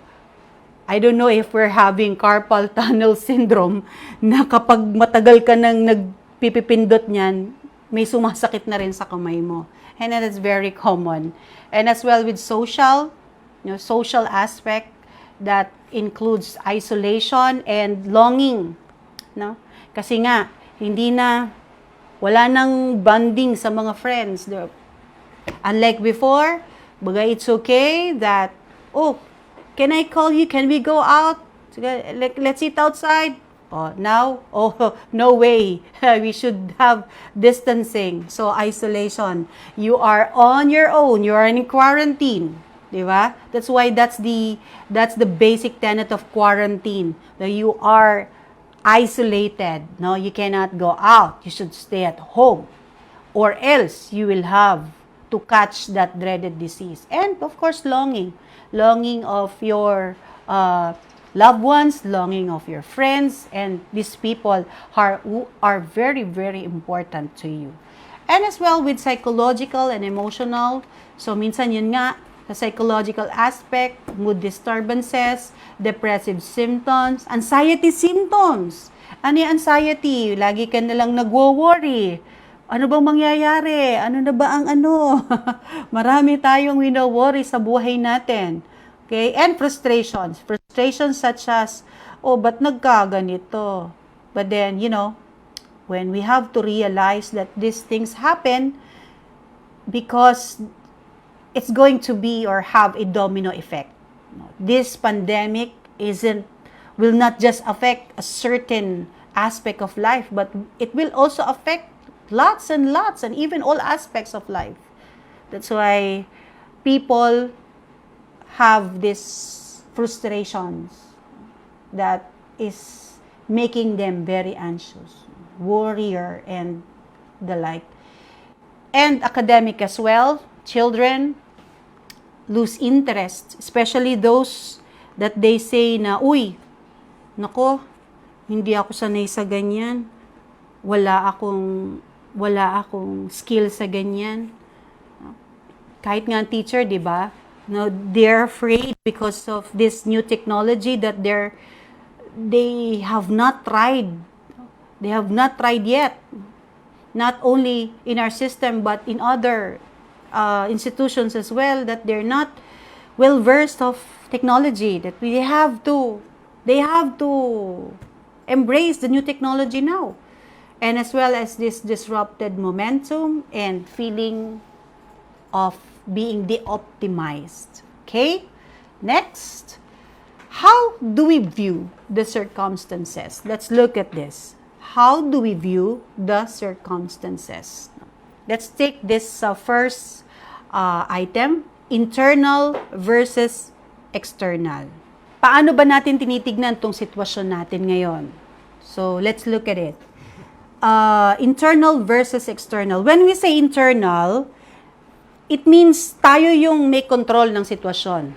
I don't know if we're having carpal tunnel syndrome na kapag matagal ka nang nagpipipindot niyan, may sumasakit na rin sa kamay mo. And that is very common. And as well with social aspect, that includes isolation and longing. No? Kasi nga, wala nang bonding sa mga friends. Unlike before, bagay it's okay that, can I call you? Can we go out? Let's eat outside. Now, no way. We should have distancing. So, isolation. You are on your own. You are in quarantine. Diba? That's why that's the basic tenet of quarantine. That you are isolated. No, you cannot go out. You should stay at home. Or else, you will have to catch that dreaded disease. And, of course, longing. Longing of your loved ones, longing of your friends, and these people who are very, very important to you. And as well with psychological and emotional. So minsan yun nga, sa psychological aspect, mood disturbances, depressive symptoms, anxiety symptoms. Ano yung anxiety? Lagi ka nalang nagwo-worry. Ano bang mangyayari? Ano na ba ang ano? Marami tayong wino-worry sa buhay natin. Okay? And frustrations. Frustrations such as, oh, ba't nagkaganito? But then, when we have to realize that these things happen because it's going to be or have a domino effect. This pandemic will not just affect a certain aspect of life, but it will also affect lots and lots and even all aspects of life. That's why people have these frustrations that is making them very anxious, worrier, and the like. And academic as well, children lose interest, especially those that they say na, uy, nako, hindi ako sanay sa ganyan. Wala akong skill sa ganyan. Kahit nga teacher, di ba? No, they're afraid because of this new technology that they have not tried. They have not tried yet. Not only in our system, but in other institutions as well, that they're not well versed of technology. That they have to embrace the new technology now, and as well as this disrupted momentum and feeling of being de-optimized. Okay, next, how do we view the circumstances? Let's look at this. How do we view the circumstances? Let's take this first item, internal versus external. Paano ba natin tinitignan tong sitwasyon natin ngayon? So, let's look at it. Internal versus external. When we say internal, it means tayo yung may control ng sitwasyon.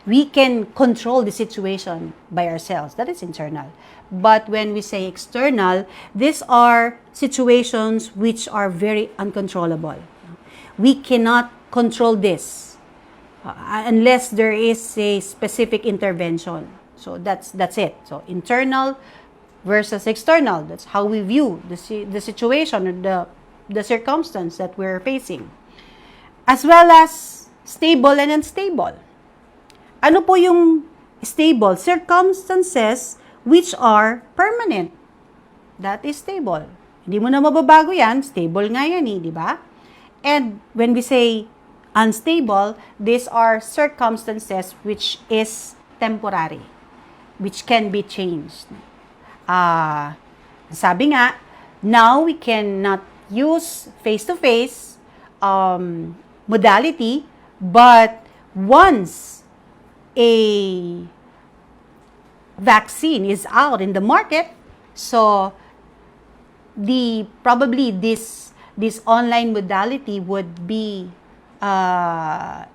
We can control the situation by ourselves. That is internal. But when we say external, these are situations which are very uncontrollable. We cannot control this unless there is a specific intervention. So that's it. So internal versus external. That's how we view the situation or the circumstance that we're facing. As well as stable and unstable. Ano po yung stable? Circumstances which are permanent. That is stable. Hindi mo na mababago yan. Stable nga yan di ba? And when we say unstable, these are circumstances which is temporary, which can be changed. Sabi nga, now we cannot use face-to-face modality, but once a vaccine is out in the market, so probably this online modality would be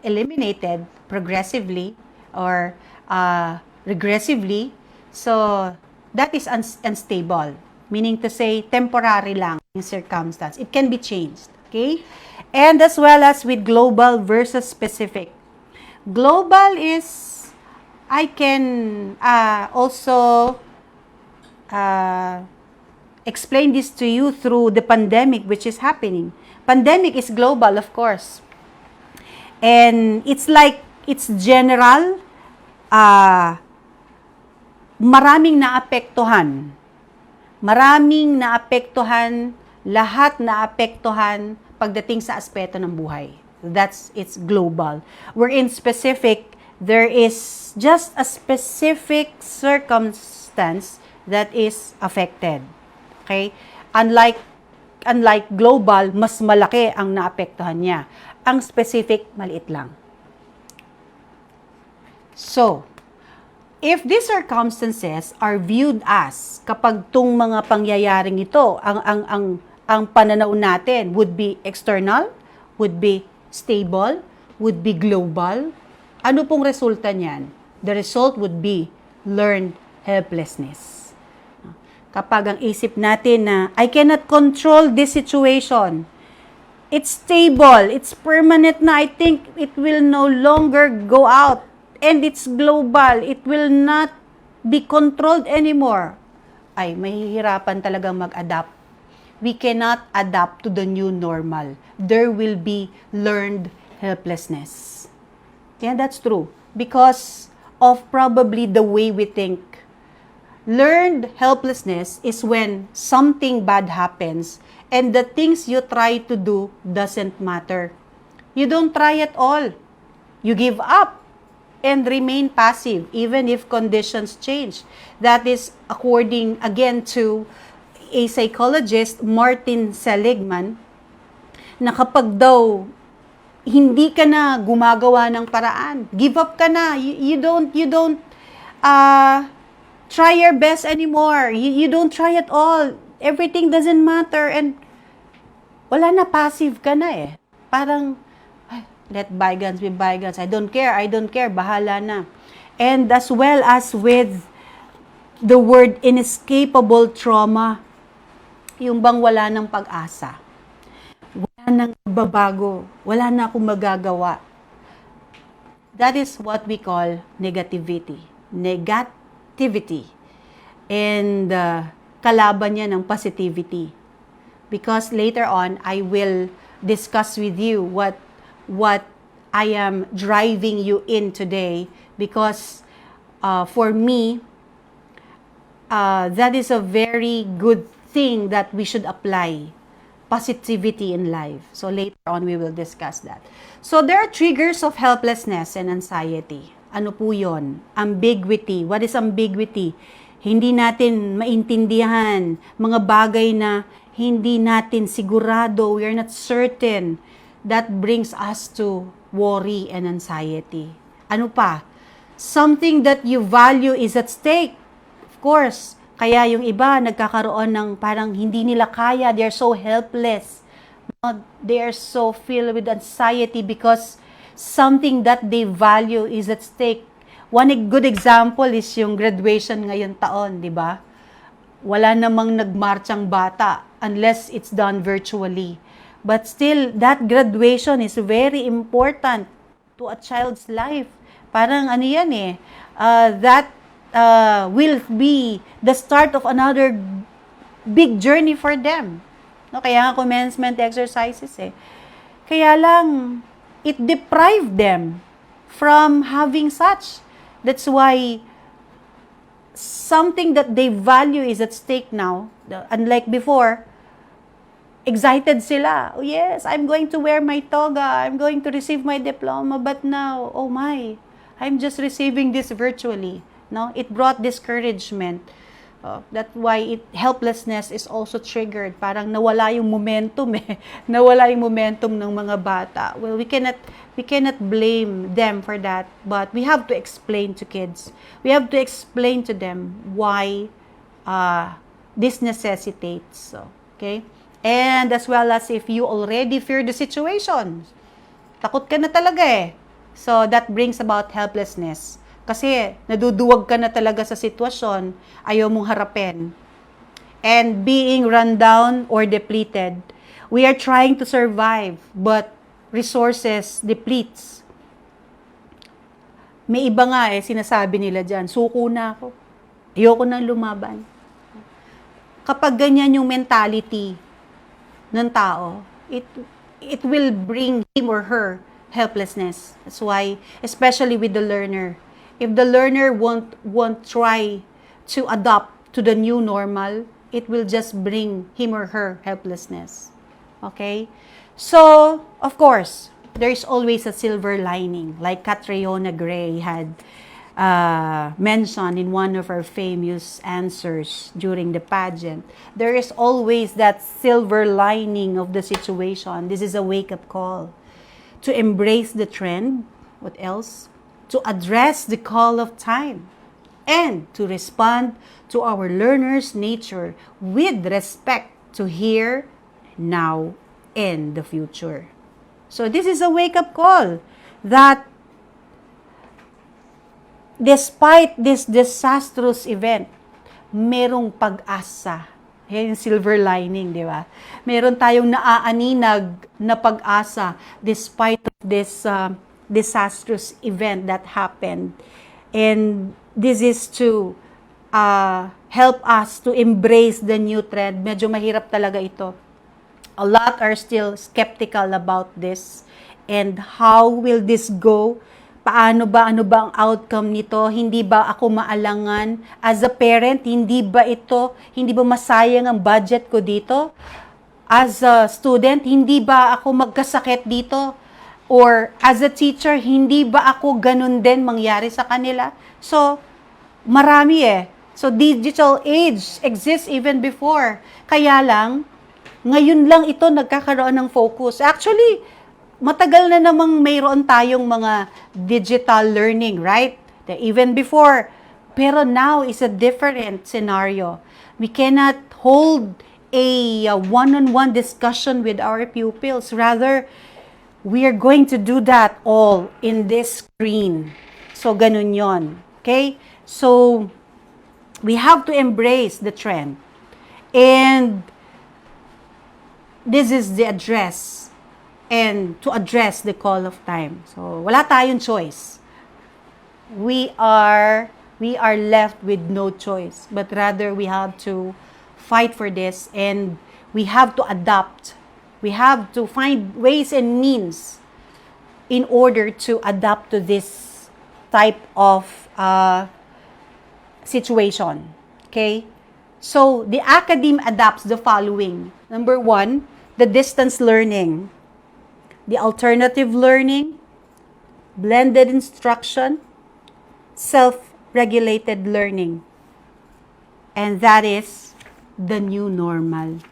eliminated progressively or regressively. So that is unstable, meaning to say temporary lang in circumstance. It can be changed, okay? And as well as with global versus specific. Global is, I can also explain this to you through the pandemic which is happening. Pandemic is global, of course. And it's general. Maraming naapektuhan. Lahat naapektuhan pagdating sa aspeto ng buhay. It's global. Wherein specific, there is just a specific circumstance that is affected. Okay? Unlike global, mas malaki ang naapektuhan niya. Ang specific, maliit lang. So, if these circumstances are viewed as, kapag tong mga pangyayaring ito, ang pananaw natin would be external, would be stable, would be global, ano pong resulta niyan? The result would be learned helplessness. Kapag ang isip natin na, I cannot control this situation. It's stable, it's permanent na. I think it will no longer go out. And it's global. It will not be controlled anymore. Ay, mahihirapan talagang mag-adapt. We cannot adapt to the new normal. There will be learned helplessness. Yeah, that's true. Because of probably the way we think. Learned helplessness is when something bad happens and the things you try to do doesn't matter. You don't try at all. You give up and remain passive even if conditions change. That is according again to a psychologist, Martin Seligman, na kapag daw hindi ka na gumagawa ng paraan, give up ka na, you don't try your best anymore. You don't try at all. Everything doesn't matter and wala na, passive ka na eh. Parang, let bygones be bygones. I don't care, bahala na. And as well as with the word inescapable trauma, yung bang wala ng pag-asa. Wala nang babago. Wala na akong magagawa. That is what we call negativity. And kalaban niya ng positivity. Because later on, I will discuss with you what I am driving you in today. Because for me, that is a very good thing that we should apply. Positivity in life. So later on, we will discuss that. So there are triggers of helplessness and anxiety. Ano po yun? Ambiguity. What is ambiguity? Hindi natin maintindihan mga bagay na hindi natin sigurado, we are not certain. That brings us to worry and anxiety. Ano pa? Something that you value is at stake. Of course, kaya yung iba nagkakaroon ng parang hindi nila kaya, they're so helpless. They are so filled with anxiety because something that they value is at stake. One good example is yung graduation ngayon taon, di ba? Wala namang nagmarchang bata unless it's done virtually. But still, that graduation is very important to a child's life. Parang ano yan eh, that will be the start of another big journey for them. No, kaya nga commencement exercises eh. Kaya lang, it deprived them from having such. That's why something that they value is at stake now. Unlike before, excited sila. Oh yes, I'm going to wear my toga. I'm going to receive my diploma. But now, oh my, I'm just receiving this virtually. No, it brought discouragement. That's why helplessness is also triggered. Parang nawala yung momentum eh. Nawala yung momentum ng mga bata. Well, we cannot blame them for that, but we have to explain to kids. We have to explain to them why this necessitates. Okay? And as well as if you already fear the situation. Takot ka na talaga eh. So that brings about helplessness. Kasi naduduwag ka na talaga sa sitwasyon, ayaw mong harapin. And being run down or depleted, we are trying to survive, but resources depletes. May iba nga eh, sinasabi nila dyan, suko na ako. Ayoko nang lumaban. Kapag ganyan yung mentality ng tao, it will bring him or her helplessness. That's why, especially with the learner, if the learner won't try to adapt to the new normal, it will just bring him or her helplessness. Okay? So, of course, there is always a silver lining, like Catriona Gray had mentioned in one of her famous answers during the pageant. There is always that silver lining of the situation. This is a wake-up call to embrace the trend. What else? To address the call of time and to respond to our learners' nature with respect to here, now, and the future. So this is a wake-up call that despite this disastrous event, merong pag-asa. Yan yung silver lining, di ba? Meron tayong naaaninag na pag-asa despite of this disastrous event that happened. And this is to help us to embrace the new trend. Medyo mahirap talaga ito. A lot are still skeptical about this. And how will this go? Ano ba ang outcome nito? Hindi ba ako maalangan? As a parent, hindi ba masayang ang budget ko dito? As a student, hindi ba ako magkasakit dito? Or as a teacher, hindi ba ako ganun din mangyari sa kanila? So, marami So, digital age exists even before. Kaya lang, ngayon lang ito nagkakaroon ng focus. Actually, matagal na namang mayroon tayong mga digital learning, right? Even before. Pero now is a different scenario. We cannot hold a one-on-one discussion with our pupils. Rather, we are going to do that all in this screen. So, ganun yon. Okay? So, we have to embrace the trend. And this is the address. And to address the call of time. So, wala tayong choice. We are left with no choice. But rather, we have to fight for this. And we have to adapt. We have to find ways and means in order to adapt to this type of situation. Okay? So, the academe adapts the following. Number 1, the distance learning. The alternative learning, blended instruction, self-regulated learning. And that is the new normal.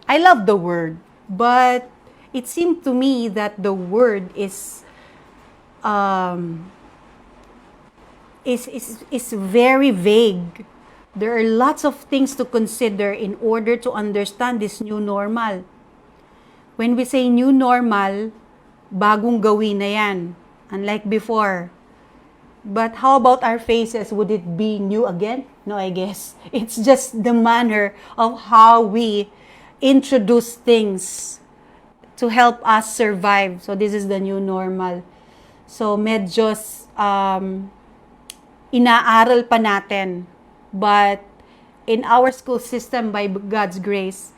I love the word, but it seemed to me that the word is very vague. There are lots of things to consider in order to understand this new normal. When we say new normal, bagong gawin na yan. Unlike before. But how about our faces? Would it be new again? No, I guess. It's just the manner of how we introduce things to help us survive. So this is the new normal. So medyo inaaral pa natin. But in our school system, by God's grace,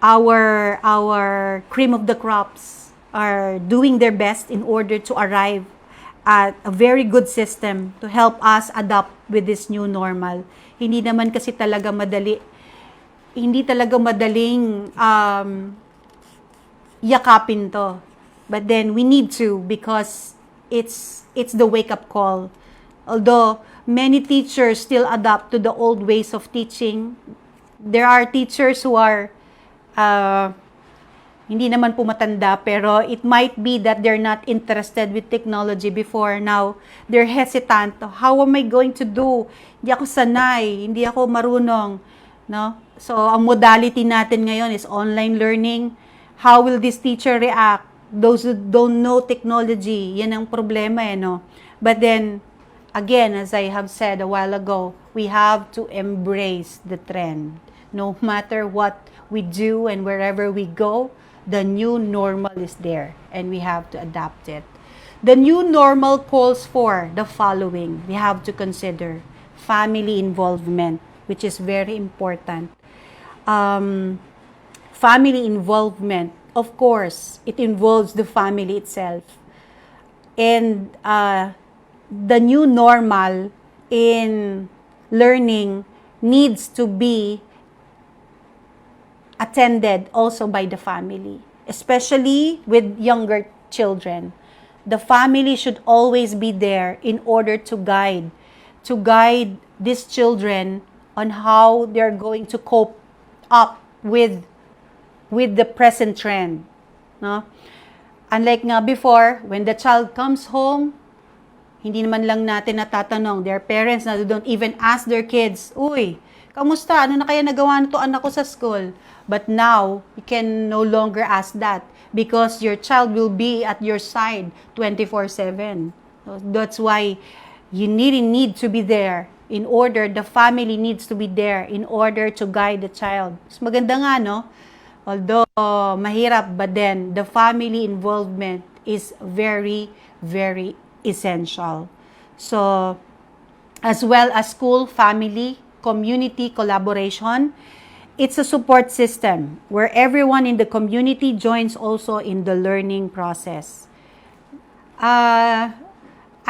our cream of the crops are doing their best in order to arrive at a very good system to help us adapt with this new normal. Hindi naman kasi talaga madali. Hindi talaga madaling yakapin to. But then we need to, because it's the wake-up call. Although many teachers still adapt to the old ways of teaching, there are teachers who are hindi naman po matanda, pero it might be that they're not interested with technology before. Now, they're hesitant. How am I going to do? Hindi ako sanay, hindi ako marunong. No? So, ang modality natin ngayon is online learning. How will this teacher react? Those who don't know technology, yan ang problema no? But then, again, as I have said a while ago, we have to embrace the trend. No matter what we do and wherever we go, the new normal is there and we have to adapt it. The new normal calls for the following. We have to consider family involvement, which is very important. Family involvement, of course, it involves the family itself. And the new normal in learning needs to be attended also by the family, especially with younger children. The family should always be there in order to guide these children on how they're going to cope up with the present trend. No? Unlike nga before, when the child comes home, hindi naman lang natin natatanong. Their parents na don't even ask their kids, "Uy, kamusta? Ano na kaya nagawa nito anak ko sa school?" But now, you can no longer ask that because your child will be at your side 24/7. So that's why You need to be there in order, the family needs to be there in order to guide the child. Mas maganda nga, no? Although mahirap, but then the family involvement is very, very essential. So, as well as school, family, community collaboration, it's a support system where everyone in the community joins also in the learning process.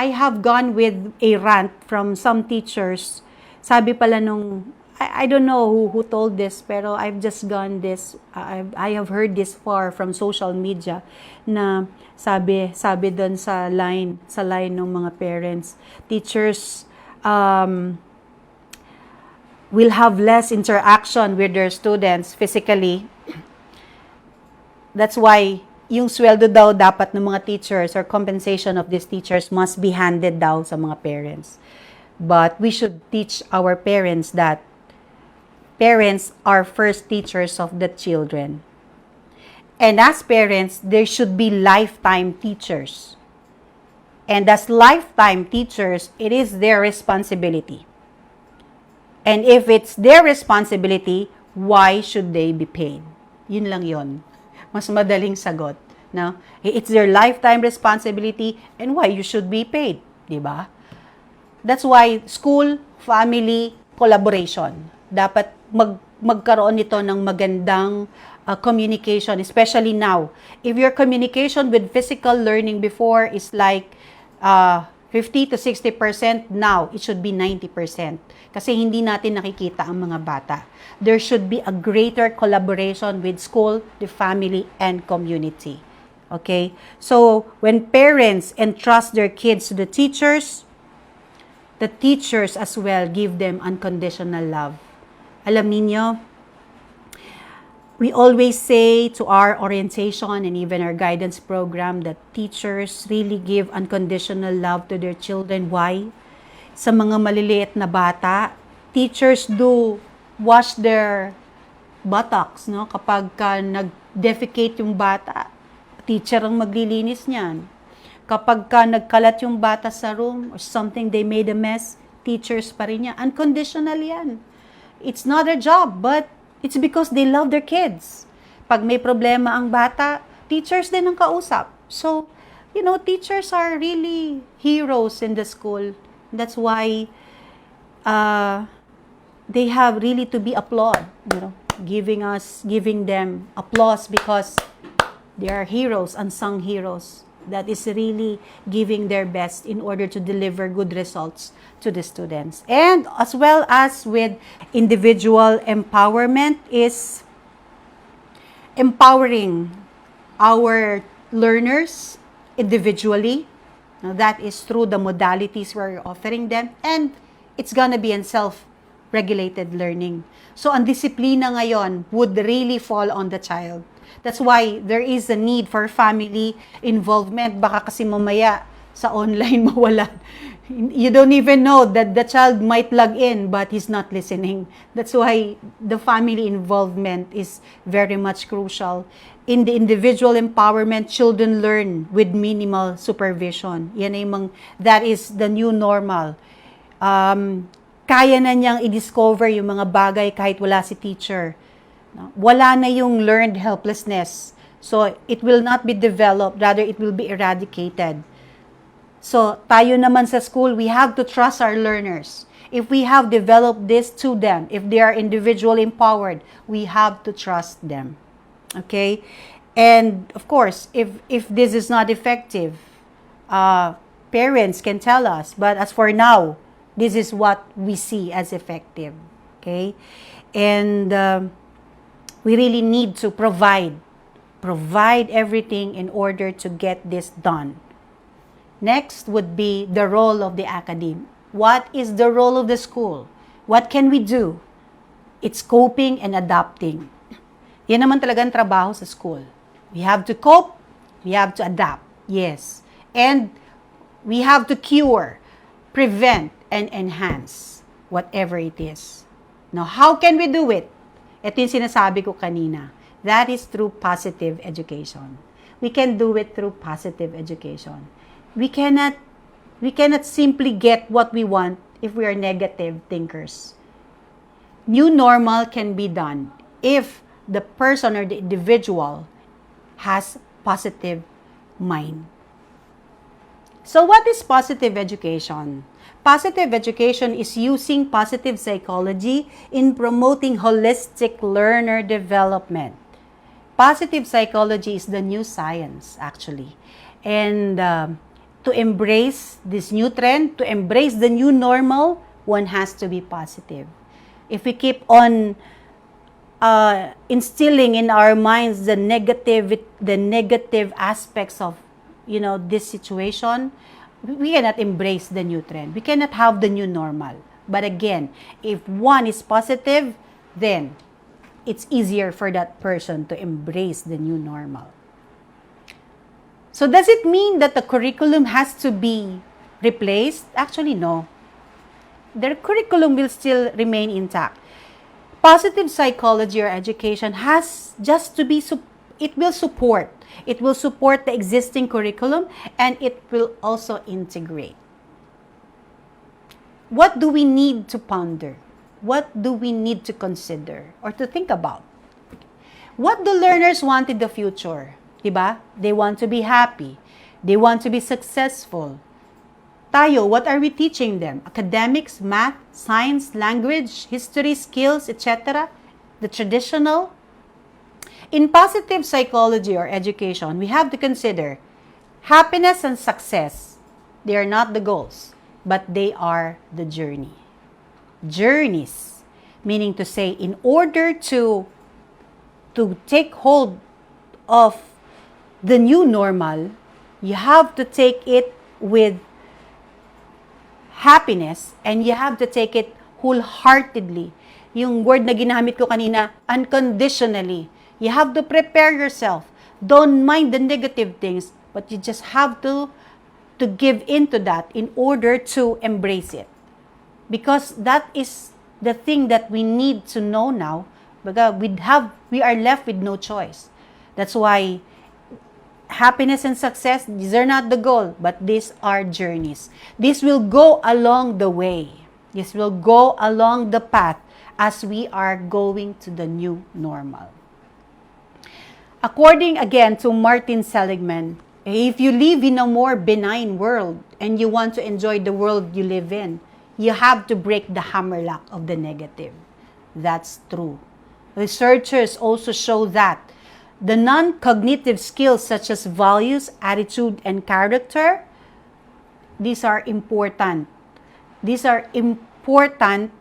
I have gone with a rant from some teachers. Sabi pala nung, I don't know who told this, pero I've just gone this, I have heard this far from social media, na sabi doon sa line ng mga parents, teachers will have less interaction with their students physically. That's why yung sweldo daw dapat ng mga teachers or compensation of these teachers must be handed daw sa mga parents. But we should teach our parents that parents are first teachers of the children. And as parents, there should be lifetime teachers. And as lifetime teachers, it is their responsibility. And if it's their responsibility, why should they be paid? Yun lang yun. Mas madaling sagot. No? It's their lifetime responsibility and why you should be paid. Diba? That's why school, family, collaboration. Dapat magkaroon nito ng magandang communication, especially now. If your communication with physical learning before is like 50 to 60%, now it should be 90%. Kasi hindi natin nakikita ang mga bata. There should be a greater collaboration with school, the family, and community. Okay? So, when parents entrust their kids to the teachers as well give them unconditional love. Alam niyo, we always say to our orientation and even our guidance program that teachers really give unconditional love to their children. Why? Sa mga maliliit na bata, teachers do wash their buttocks, no? Kapag nag-defecate yung bata, teacher ang maglilinis niyan. Kapag nagkalat yung bata sa room or something, they made a mess, teachers pa rin yan. Unconditional yan. It's not their job, but it's because they love their kids. Pag may problema ang bata, teachers din ang kausap. So, you know, teachers are really heroes in the school. That's why they have really to be applauded, you know, giving them applause because they are heroes, unsung heroes that is really giving their best in order to deliver good results to the students. And as well as with individual empowerment is empowering our learners individually. Now, that is through the modalities we're offering them, and it's gonna be in self-regulated learning. So, ang disiplina ngayon would really fall on the child. That's why there is a need for family involvement. Baka kasi mamaya sa online mawalan. You don't even know that the child might log in, but he's not listening. That's why the family involvement is very much crucial. In the individual empowerment, children learn with minimal supervision. That is the new normal. Kaya na niyang i-discover yung mga bagay kahit wala si teacher. Wala na yung learned helplessness. So, it will not be developed, rather it will be eradicated. So, tayo naman sa school, we have to trust our learners. If we have developed this to them, if they are individually empowered, we have to trust them. Okay? And, of course, if this is not effective, parents can tell us. But as for now, this is what we see as effective. Okay? And we really need to provide everything in order to get this done. Next would be the role of the academe. What is the role of the school? What can we do? It's coping and adapting. Yan naman talagang trabaho sa school. We have to cope, we have to adapt, yes. And we have to cure, prevent, and enhance whatever it is. Now, how can we do it? Ito yung sinasabi ko kanina. That is through positive education. We can do it through positive education. We cannot We cannot simply get what we want if we are negative thinkers. New normal can be done if the person or the individual has positive mind. So what is positive education? Positive education is using positive psychology in promoting holistic learner development. Positive psychology is the new science, actually. And to embrace this new trend, to embrace the new normal, one has to be positive. If we keep on instilling in our minds the negative aspects of, this situation, we cannot embrace the new trend. We cannot have the new normal. But again, if one is positive, then it's easier for that person to embrace the new normal. So does it mean that the curriculum has to be replaced? Actually, no. The curriculum will still remain intact. Positive psychology or education has just to be, it will support the existing curriculum, and it will also integrate. What do we need to ponder? What do we need to consider or to think about? What do learners want in the future? Diba? They want to be happy. They want to be successful. Tayo, what are we teaching them? Academics, math, science, language, history, skills, etc. The traditional. In positive psychology or education, we have to consider happiness and success. They are not the goals, but they are the journey. Journeys, meaning to say, in order to take hold of the new normal, you have to take it with happiness, and you have to take it wholeheartedly. Yung word na ginamit ko kanina, unconditionally. You have to prepare yourself. Don't mind the negative things, but you just have to give into that in order to embrace it. Because that is the thing that we need to know now, because we are left with no choice. That's why happiness and success, these are not the goal, but these are journeys. This will go along the way. This will go along the path as we are going to the new normal. According again to Martin Seligman, if you live in a more benign world and you want to enjoy the world you live in, you have to break the hammerlock of the negative. That's true. Researchers also show that the non-cognitive skills such as values, attitude, and character, these are important. These are important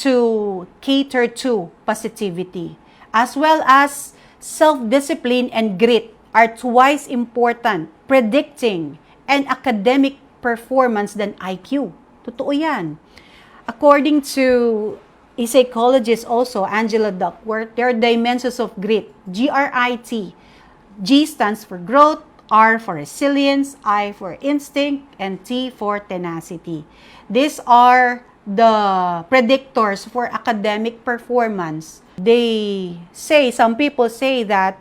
to cater to positivity, as well as self-discipline and grit are twice important predicting an academic performance than IQ. Totoo yan. According to a psychologist also, Angela Duckworth, there are dimensions of grit. G-R-I-T. G stands for growth, R for resilience, I for instinct, and T for tenacity. These are the predictors for academic performance. Some people say that,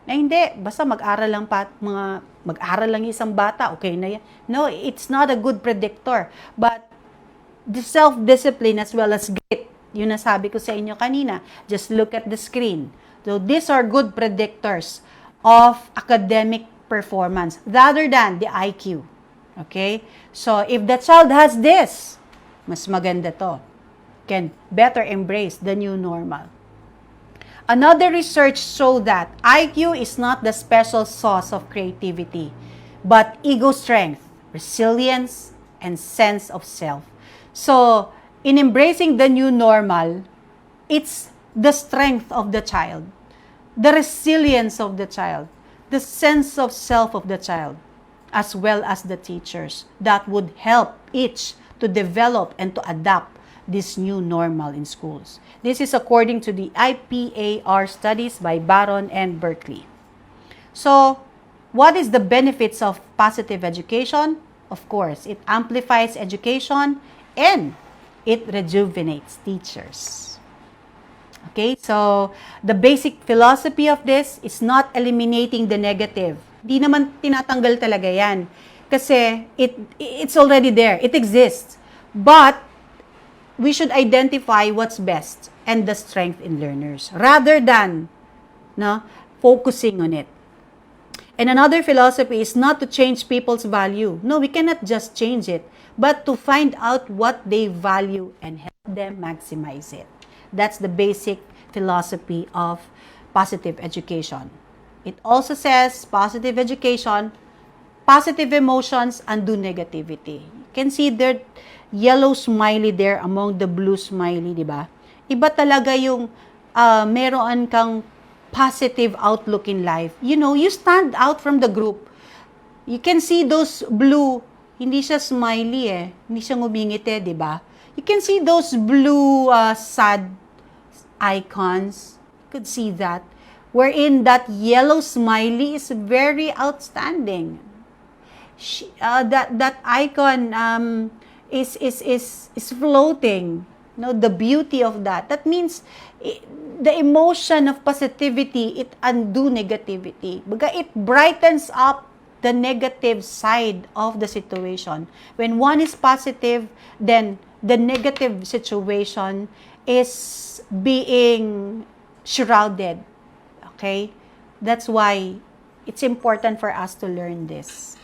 hindi, basta mag-aral lang isang bata, okay na yan. No, it's not a good predictor. But the self-discipline as well as grit, yun nasabi ko sa inyo kanina, just look at the screen. So these are good predictors of academic performance rather than the IQ. Okay? So if the child has this, mas maganda to. Can better embrace the new normal. Another research showed that IQ is not the special sauce of creativity, but ego strength, resilience, and sense of self. So, in embracing the new normal, it's the strength of the child, the resilience of the child, the sense of self of the child, as well as the teachers that would help each to develop and to adapt this new normal in schools. This is according to the IPAR studies by Barron and Berkeley. So, what is the benefits of positive education? Of course, it amplifies education and it rejuvenates teachers. Okay, so the basic philosophy of this is not eliminating the negative. Di naman tinatanggal talaga yan. Kasi it's already there. It exists. But we should identify what's best and the strength in learners rather than focusing on it. And another philosophy is not to change people's value. No, we cannot just change it, but to find out what they value and help them maximize it. That's the basic philosophy of positive education. It also says positive education, positive emotions undo negativity. You can see the yellow smiley there among the blue smiley, di ba? Iba talaga yung meron kang positive outlook in life. You know, you stand out from the group. You can see those blue, hindi siya smiley hindi siya ngumingiti, di ba? You can see those blue sad icons. You could see that. Wherein that yellow smiley is very outstanding. That icon is floating. The beauty of that. That means the emotion of positivity, it undo negativity. It brightens up the negative side of the situation. When one is positive, then the negative situation is being shrouded. Okay? That's why it's important for us to learn this.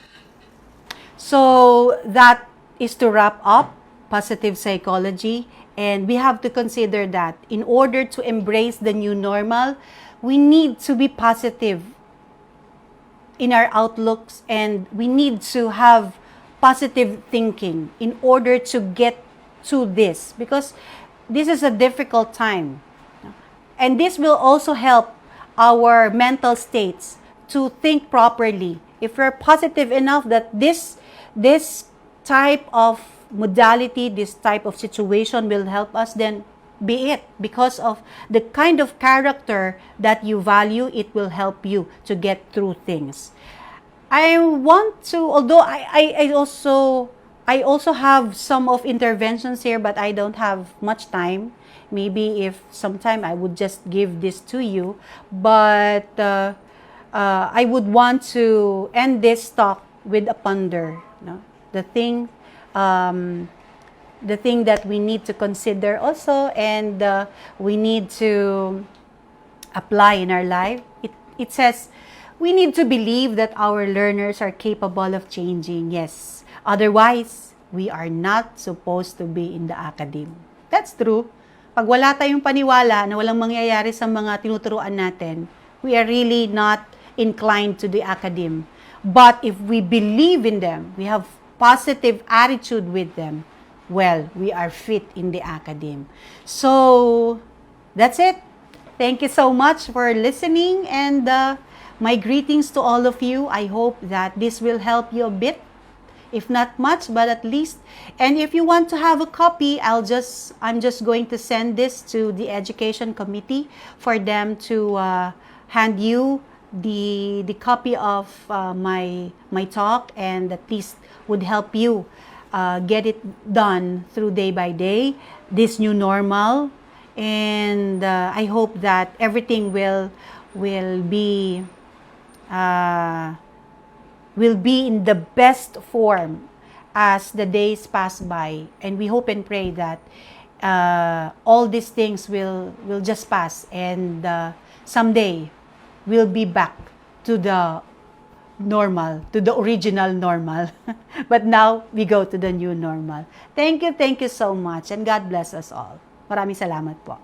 So that is to wrap up positive psychology. And we have to consider that in order to embrace the new normal, we need to be positive in our outlooks and we need to have positive thinking in order to get to this, because this is a difficult time. And this will also help our mental states to think properly. If we're positive enough that this type of modality, this type of situation will help us, then be it. Because of the kind of character that you value, it will help you to get through things. I want to, although I also have some of interventions here, but I don't have much time. Maybe if sometime I would just give this to you. But I would want to end this talk with a ponder. The thing that we need to consider also, and we need to apply in our life. It says, we need to believe that our learners are capable of changing. Yes. Otherwise, we are not supposed to be in the academe. That's true. Pag wala tayong paniwala na walang mangyayari sa mga tinuturuan natin, we are really not inclined to the academe. But if we believe in them, we have positive attitude with them, well, we are fit in the academe. So, that's it. Thank you so much for listening, and my greetings to all of you. I hope that this will help you a bit, if not much, but at least. And if you want to have a copy, I'm just going to send this to the education committee for them to hand you the copy of my talk, and at least would help you get it done through day by day, this new normal. And I hope that everything will be in the best form as the days pass by. And we hope and pray that all these things will just pass, and someday we'll be back to the normal, to the original normal. But now we go to the new normal. Thank you so much, and God bless us all. Maraming salamat po.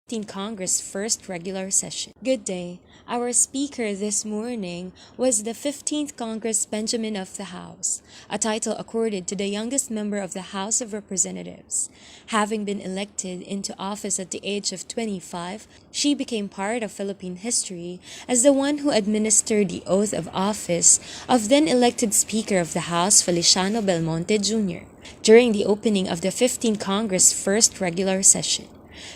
15th Congress first regular session. Good day. Our speaker this morning was the 15th Congress Benjamin of the House, a title accorded to the youngest member of the House of Representatives. Having been elected into office at the age of 25, she became part of Philippine history as the one who administered the oath of office of then-elected Speaker of the House Feliciano Belmonte Jr. during the opening of the 15th Congress first regular session.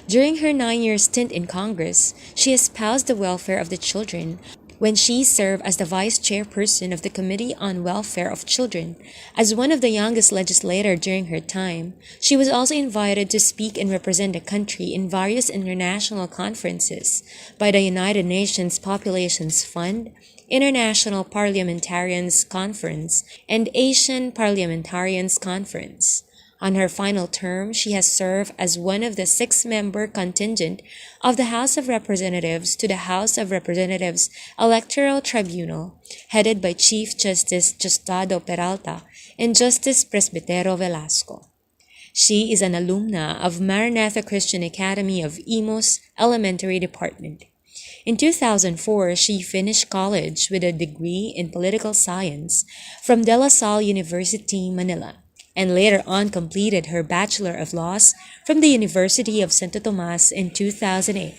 During her 9-year stint in Congress, she espoused the welfare of the children when she served as the vice chairperson of the Committee on Welfare of Children. As one of the youngest legislators during her time, she was also invited to speak and represent the country in various international conferences by the United Nations Populations Fund, International Parliamentarians Conference, and Asian Parliamentarians Conference. On her final term, she has served as one of the 6-member contingent of the House of Representatives to the House of Representatives Electoral Tribunal, headed by Chief Justice Justado Peralta and Justice Presbitero Velasco. She is an alumna of Maranatha Christian Academy of Imos Elementary Department. In 2004, she finished college with a degree in political science from De La Salle University, Manila, and later on completed her Bachelor of Laws from the University of Santo Tomas in 2008.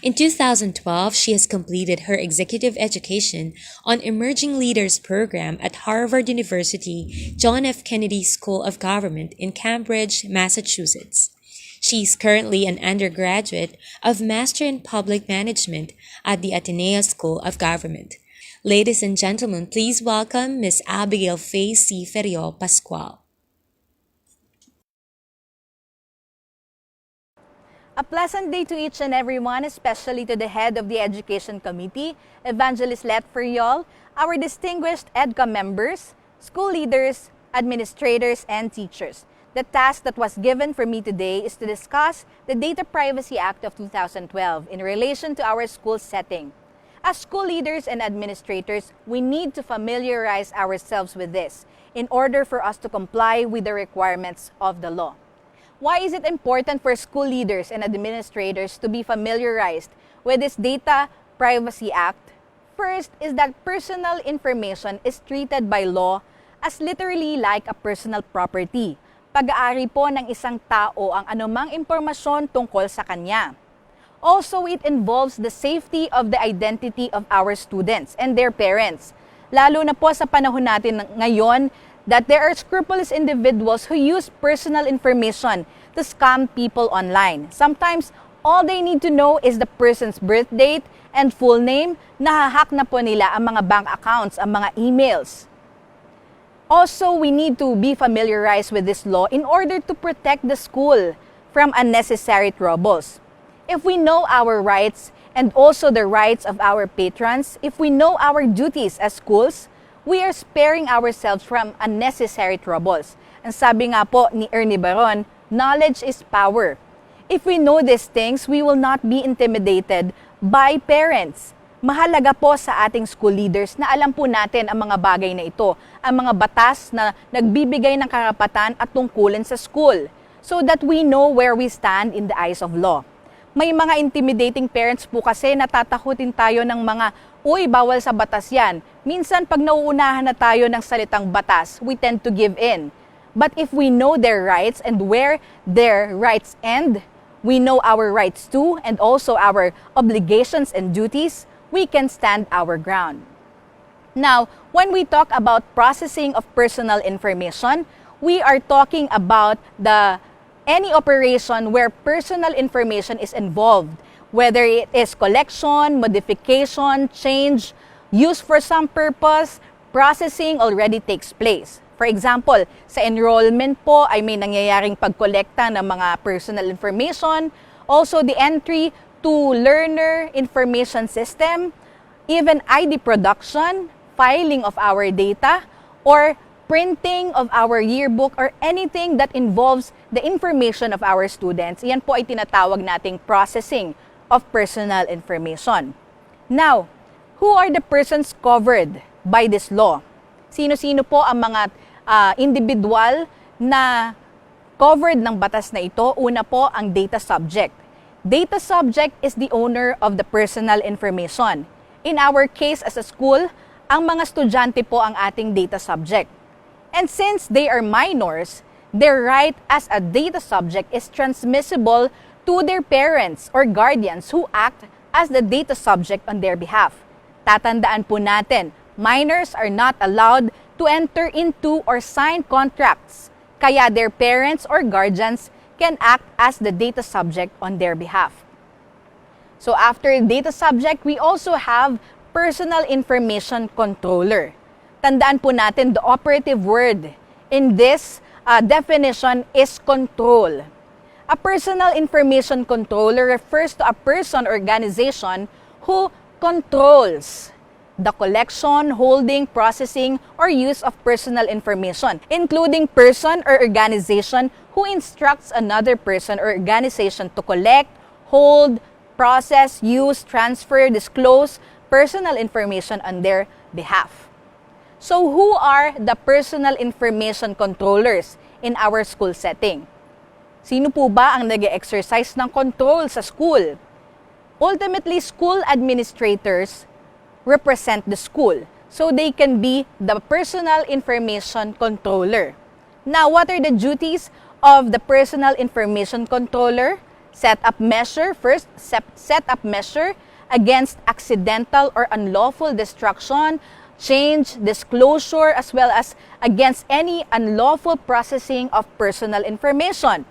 In 2012, she has completed her executive education on Emerging Leaders program at Harvard University John F. Kennedy School of Government in Cambridge, Massachusetts. She is currently an undergraduate of Master in Public Management at the Ateneo School of Government. Ladies and gentlemen, please welcome Ms. Abigail Faye C. Ferriol Pascual. A pleasant day to each and everyone, especially to the head of the Education Committee, Evangelist Let Ferriol, our distinguished EDCA members, school leaders, administrators, and teachers. The task that was given for me today is to discuss the Data Privacy Act of 2012 in relation to our school setting. As school leaders and administrators, we need to familiarize ourselves with this in order for us to comply with the requirements of the law. Why is it important for school leaders and administrators to be familiarized with this Data Privacy Act? First is that personal information is treated by law as literally like a personal property. Pag-aari po ng isang tao ang anumang impormasyon tungkol sa kanya. Also, it involves the safety of the identity of our students and their parents. Lalo na po sa panahon natin ngayon that there are scrupulous individuals who use personal information to scam people online. Sometimes, all they need to know is the person's birth date and full name. Nahahack na po nila ang mga bank accounts, ang mga emails. Also, we need to be familiarized with this law in order to protect the school from unnecessary troubles. If we know our rights and also the rights of our patrons, if we know our duties as schools, we are sparing ourselves from unnecessary troubles. Ang sabi nga po ni Ernie Baron, knowledge is power. If we know these things, we will not be intimidated by parents. Mahalaga po sa ating school leaders na alam po natin ang mga bagay na ito, ang mga batas na nagbibigay ng karapatan at tungkulin sa school, so that we know where we stand in the eyes of law. May mga intimidating parents po kasi natatakutin tayo ng mga, uy, bawal sa batas yan. Minsan pag nauunahan na tayo ng salitang batas, we tend to give in. But if we know their rights and where their rights end, we know our rights too and also our obligations and duties, we can stand our ground. Now, when we talk about processing of personal information, we are talking about any operation where personal information is involved, whether it is collection, modification, change, use for some purpose, processing already takes place. For example, sa enrollment po ay may nangyayaring pagkolekta ng mga personal information, also the entry to learner information system, even ID production, filing of our data, or printing of our yearbook or anything that involves the information of our students. Yan po ay tinatawag nating processing of personal information. Now, who are the persons covered by this law? Sino-sino po ang mga individual na covered ng batas na ito? Una po ang data subject. Data subject is the owner of the personal information. In our case as a school, ang mga estudyante po ang ating data subject. And since they are minors, their right as a data subject is transmissible to their parents or guardians who act as the data subject on their behalf. Tatandaan po natin, minors are not allowed to enter into or sign contracts, kaya their parents or guardians can act as the data subject on their behalf. So after data subject, we also have personal information controller. Tandaan po natin, the operative word in this definition is control. A personal information controller refers to a person or organization who controls the collection, holding, processing, or use of personal information, including person or organization who instructs another person or organization to collect, hold, process, use, transfer, disclose personal information on their behalf. So who are the personal information controllers in our school setting? Sino po ba ang nag-exercise ng control sa school? Ultimately, school administrators represent the school. So they can be the personal information controller. Now, what are the duties of the personal information controller? Set up measure, first, set up measure against accidental or unlawful destruction, change, disclosure, as well as against any unlawful processing of personal information.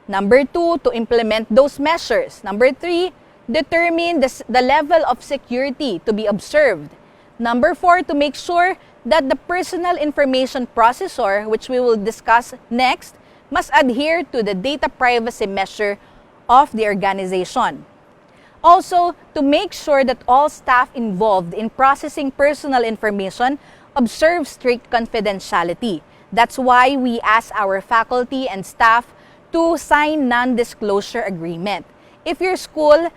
Number 2, to implement those measures. Number 3, determine the level of security to be observed. Number 4, to make sure that the personal information processor, which we will discuss next, must adhere to the data privacy measure of the organization. Also, to make sure that all staff involved in processing personal information observe strict confidentiality. That's why we ask our faculty and staff to sign non-disclosure agreement. If your school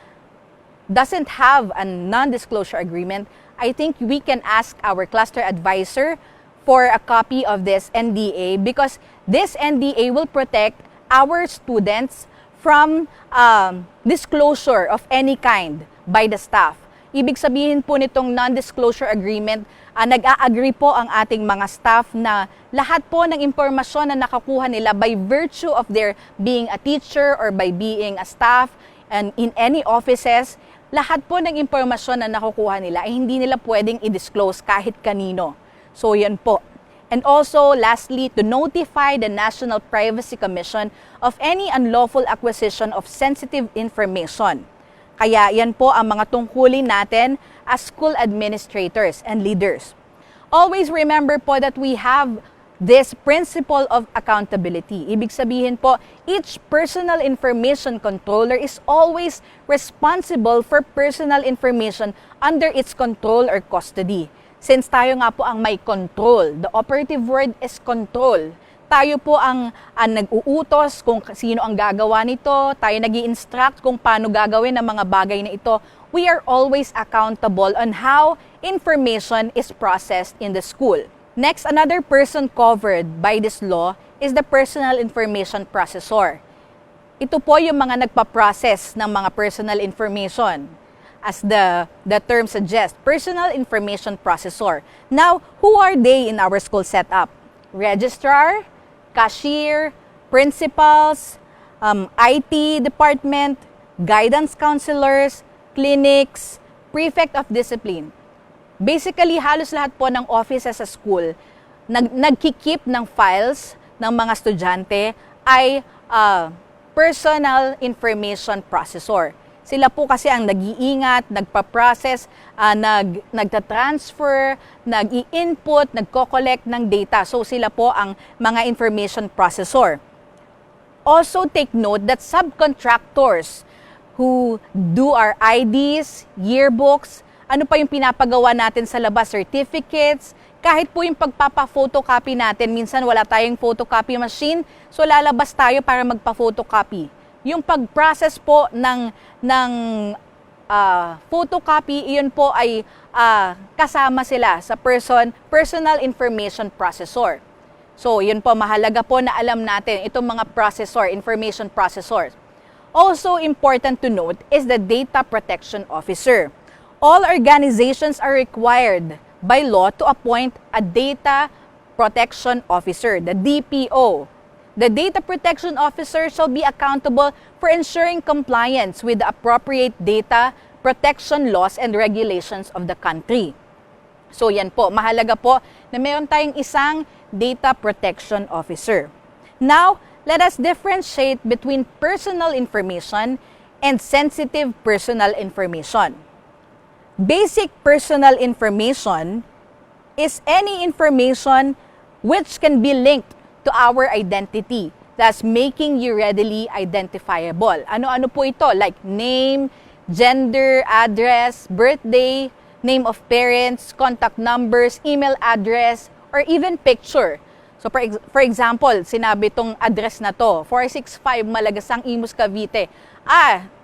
doesn't have a non-disclosure agreement, I think we can ask our cluster advisor for a copy of this NDA because this NDA will protect our students from disclosure of any kind by the staff. Ibig sabihin po nitong non-disclosure agreement, nag-a-agree po ang ating mga staff na lahat po ng impormasyon na nakakuha nila by virtue of their being a teacher or by being a staff and in any offices, lahat po ng impormasyon na nakukuha nila ay hindi nila pwedeng i-disclose kahit kanino. So yan po. And also, lastly, to notify the National Privacy Commission of any unlawful acquisition of sensitive information. Kaya yan po ang mga tungkulin natin as school administrators and leaders. Always remember po that we have this principle of accountability. Ibig sabihin po, each personal information controller is always responsible for personal information under its control or custody. Since tayo nga po ang may control, the operative word is control. Tayo po ang nag-uutos kung sino ang gagawa nito, tayo nag-i-instruct kung paano gagawin ang mga bagay na ito. We are always accountable on how information is processed in the school. Next, another person covered by this law is the personal information processor. Ito po yung mga nagpa-process ng mga personal information. As the term suggests, personal information processor. Now, who are they in our school setup? Registrar, cashier, principals, IT department, guidance counselors, clinics, prefect of discipline. Basically, halos lahat po ng offices sa school, nagkikip ng files ng mga estudyante ay personal information processor. Sila po kasi ang nag-iingat, nagpa-process, nagta-transfer, nag-i-input, nagko-collect ng data. So sila po ang mga information processor. Also take note that subcontractors who do our IDs, yearbooks, ano pa yung pinapagawa natin sa labas, certificates, kahit po yung pagpapa-photocopy natin, minsan wala tayong photocopy machine, so lalabas tayo para magpa-photocopy. Yung pag-process po ng photocopy, iyon po ay kasama sila sa personal information processor. So, yun po, mahalaga po na alam natin itong mga processor, information processors. Also important to note is the Data Protection Officer. All organizations are required by law to appoint a Data Protection Officer, the DPO. The Data Protection Officer shall be accountable for ensuring compliance with the appropriate data protection laws and regulations of the country. So yan po, mahalaga po na mayroon tayong isang Data Protection Officer. Now, let us differentiate between personal information and sensitive personal information. Basic personal information is any information which can be linked to our identity, thus making you readily identifiable. Ano-ano po ito? Like name, gender, address, birthday, name of parents, contact numbers, email address, or even picture. So for example, sinabi itong address na to, 465 Malagasang Imus, Cavite.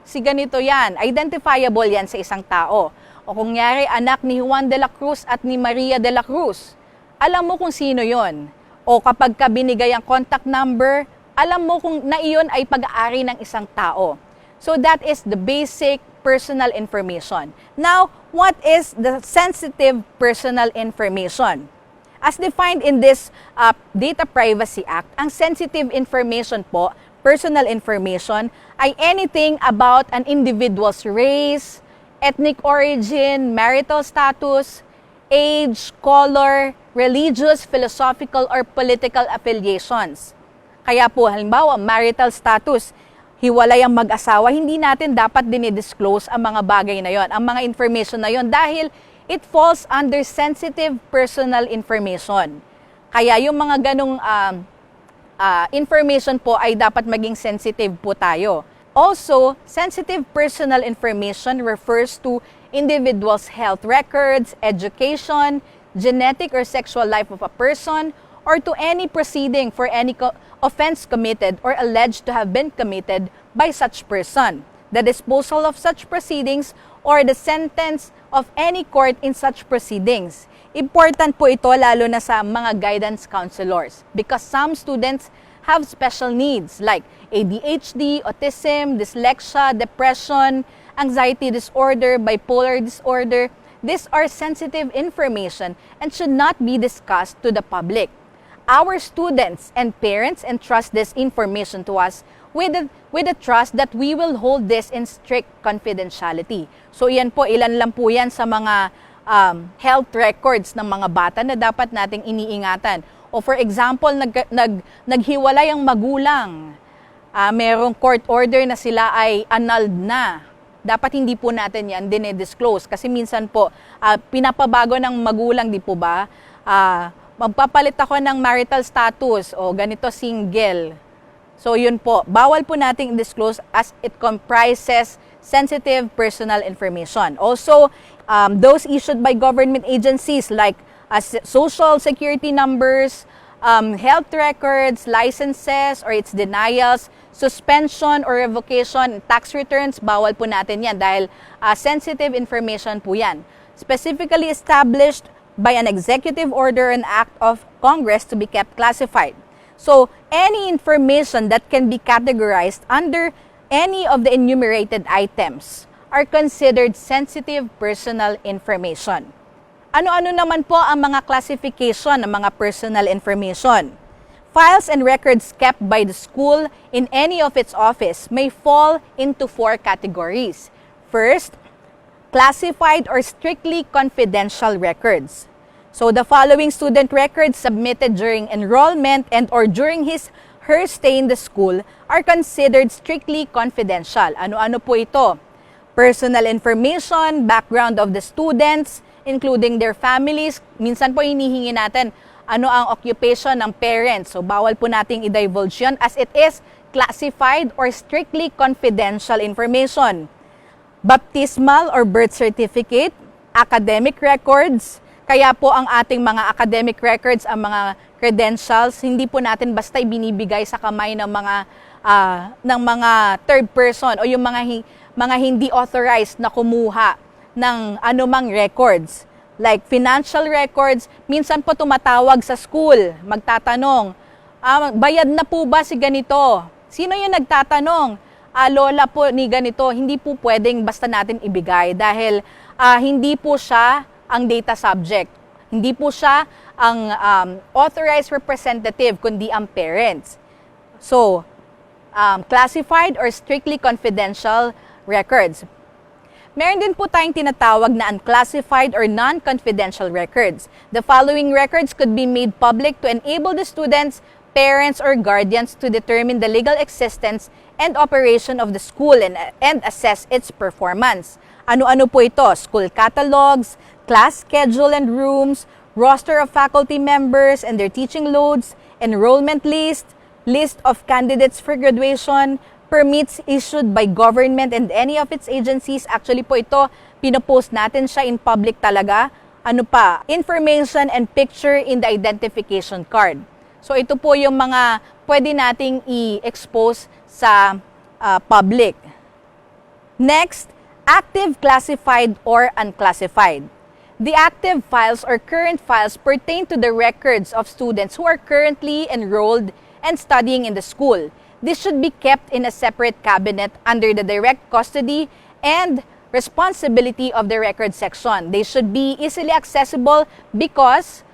Si ganito yan, identifiable yan sa isang tao. O kung nyari, anak ni Juan de la Cruz at ni Maria de la Cruz, alam mo kung sino yon. O kapag ka binigay ang contact number, alam mo kung na iyon ay pag-aari ng isang tao. So that is the basic personal information. Now, what is the sensitive personal information? As defined in this Data Privacy Act, ang sensitive information po, personal information, ay anything about an individual's race, ethnic origin, marital status, age, color, religious, philosophical, or political affiliations. Kaya po, halimbawa, marital status, hiwalay ang mag-asawa, hindi natin dapat dinidisclose ang mga bagay na yon, ang mga information na yon, dahil it falls under sensitive personal information. Kaya yung mga ganong information po ay dapat maging sensitive po tayo. Also, sensitive personal information refers to individuals' health records, education, genetic or sexual life of a person, or to any proceeding for any offense committed or alleged to have been committed by such person, the disposal of such proceedings, or the sentence of any court in such proceedings. Important po ito lalo na sa mga guidance counselors because some students have special needs like ADHD, autism, dyslexia, depression, anxiety disorder, bipolar disorder. These are sensitive information and should not be discussed to the public. Our students and parents entrust this information to us with the trust that we will hold this in strict confidentiality. So iyan po, ilan lang po yan sa mga health records ng mga bata na dapat nating iniingatan. O for example, naghiwalay ang magulang. Merong court order na sila ay annulled na. Dapat hindi po natin yan dinidisclose kasi minsan po pinapabago ng magulang, di po ba? Magpapalit ako ng marital status o ganito single. So yun po, bawal po nating disclose as it comprises sensitive personal information. Also, those issued by government agencies like social security numbers, health records, licenses or its denials, suspension or revocation, tax returns, bawal po natin yan dahil sensitive information po yan. Specifically established by an executive order and act of Congress to be kept classified. So, any information that can be categorized under any of the enumerated items are considered sensitive personal information. Ano-ano naman po ang mga classification ng mga personal information? Files and records kept by the school in any of its office may fall into 4 categories. First, classified or strictly confidential records. So the following student records submitted during enrollment and or during her stay in the school are considered strictly confidential. Ano-ano po ito? Personal information, background of the students, including their families. Minsan po hinihingi natin ano ang occupation ng parents. So bawal po nating i-divulge yun as it is classified or strictly confidential information. Baptismal or birth certificate, academic records. Kaya po ang ating mga academic records, ang mga credentials, hindi po natin basta ibinibigay sa kamay ng mga third person o yung mga hindi authorized na kumuha ng anumang records. Like financial records, minsan po tumatawag sa school, magtatanong, bayad na po ba si ganito? Sino yung nagtatanong? lola po ni ganito, hindi po pwedeng basta natin ibigay dahil hindi po siya ang data subject. Hindi po siya ang authorized representative, kundi ang parents. So, classified or strictly confidential records. Meron din po tayong tinatawag na unclassified or non-confidential records. The following records could be made public to enable the students, parents, or guardians to determine the legal existence and operation of the school and assess its performance. Ano-ano po ito? School catalogs, class schedule and rooms, roster of faculty members and their teaching loads, enrollment list, list of candidates for graduation, permits issued by government and any of its agencies. Actually po ito, pinopost natin siya in public talaga. Ano pa? Information and picture in the identification card. So ito po yung mga pwede nating i-expose sa public. Next, active, classified, or unclassified. The active files or current files pertain to the records of students who are currently enrolled and studying in the school. This should be kept in a separate cabinet under the direct custody and responsibility of the record section. They should be easily accessible because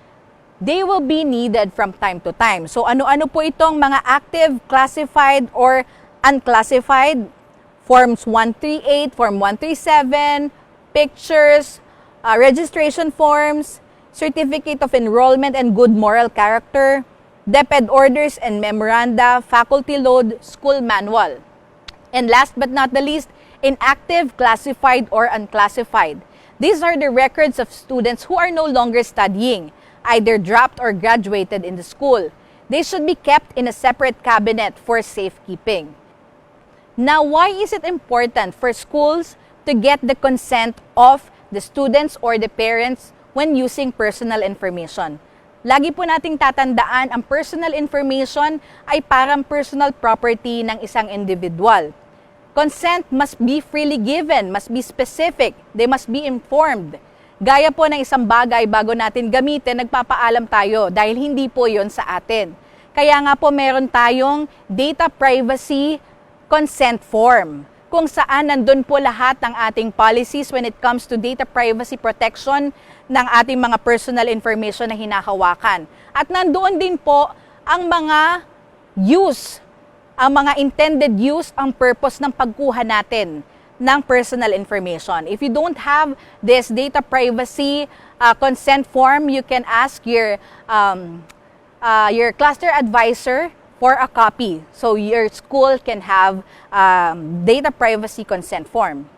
they will be needed from time to time. So ano-ano po itong mga active, classified, or unclassified? Forms 138, Form 137, pictures, registration forms, certificate of enrollment and good moral character, DepEd orders and memoranda, faculty load, school manual. And last but not the least, inactive, classified, or unclassified. These are the records of students who are no longer studying, either dropped or graduated in the school. They should be kept in a separate cabinet for safekeeping. Now, why is it important for schools to get the consent of the students or the parents when using personal information? Lagi po nating tatandaan, ang personal information ay parang personal property ng isang individual. Consent must be freely given, must be specific, they must be informed. Gaya po ng isang bagay bago natin gamitin, nagpapaalam tayo dahil hindi po yon sa atin. Kaya nga po meron tayong data privacy consent form, kung saan nandun po lahat ng ating policies when it comes to data privacy protection ng ating mga personal information na hinahawakan. At nandoon din po ang mga use, ang mga intended use, ang purpose ng pagkuha natin ng personal information. If you don't have this data privacy consent form, you can ask your cluster advisor for a copy. So your school can have data privacy consent form.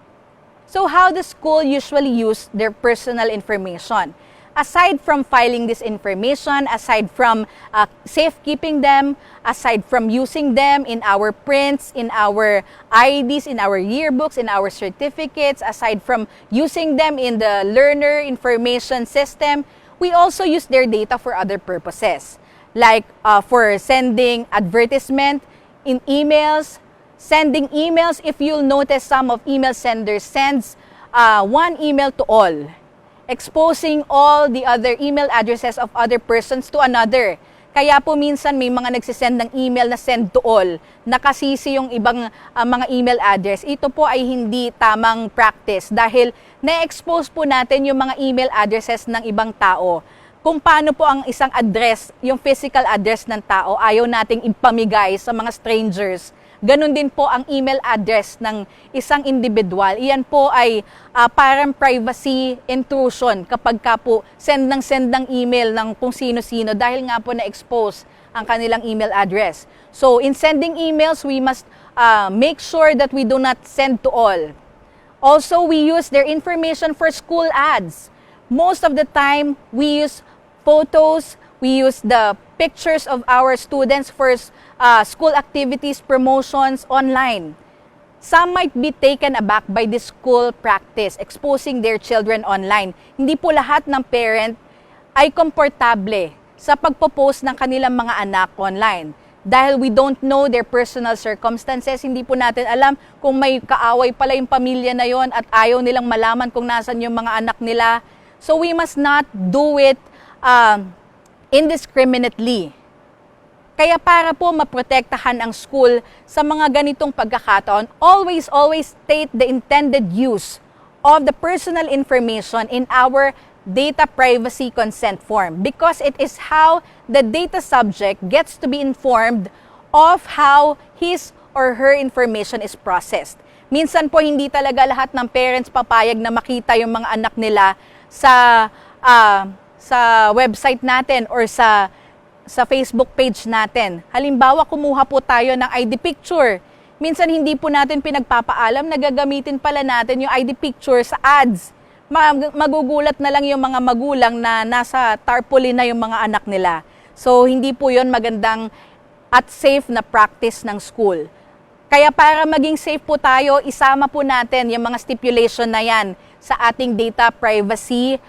So how does school usually use their personal information? Aside from filing this information, aside from safekeeping them, aside from using them in our prints, in our IDs, in our yearbooks, in our certificates, aside from using them in the learner information system, we also use their data for other purposes. Like for sending advertisement in emails, sending emails. If you'll notice, some of email senders sends one email to all, exposing all the other email addresses of other persons to another. Kaya po minsan may mga nagsisend ng email na send to all, nakasisi yung ibang mga email address. Ito po ay hindi tamang practice dahil na-expose po natin yung mga email addresses ng ibang tao. Kung paano po ang isang address, yung physical address ng tao, ayaw nating ipamigay sa mga strangers. Ganon din po ang email address ng isang individual. Iyan po ay parang privacy intrusion kapag ka po send ng email ng kung sino-sino dahil nga po na-expose ang kanilang email address. So in sending emails, we must make sure that we do not send to all. Also, we use their information for school ads. Most of the time, we use photos, we use the pictures of our students for school activities, promotions online. Some might be taken aback by this school practice, exposing their children online. Hindi po lahat ng parent ay komportable sa pagpo-post ng kanilang mga anak online. Dahil we don't know their personal circumstances, hindi po natin alam kung may kaaway pala yung pamilya na yon at ayaw nilang malaman kung nasan yung mga anak nila. So we must not do it indiscriminately. Kaya para po maprotektahan ang school sa mga ganitong pagkakataon, always state the intended use of the personal information in our data privacy consent form because it is how the data subject gets to be informed of how his or her information is processed. Minsan po hindi talaga lahat ng parents papayag na makita yung mga anak nila sa website natin or sa Facebook page natin. Halimbawa, kumuha po tayo ng ID picture. Minsan hindi po natin pinagpapaalam na gagamitin pala natin yung ID picture sa ads. Magugulat na lang yung mga magulang na nasa tarpaulin na yung mga anak nila. So, hindi po yon magandang at safe na practice ng school. Kaya para maging safe po tayo, isama po natin yung mga stipulation na yan sa ating data privacy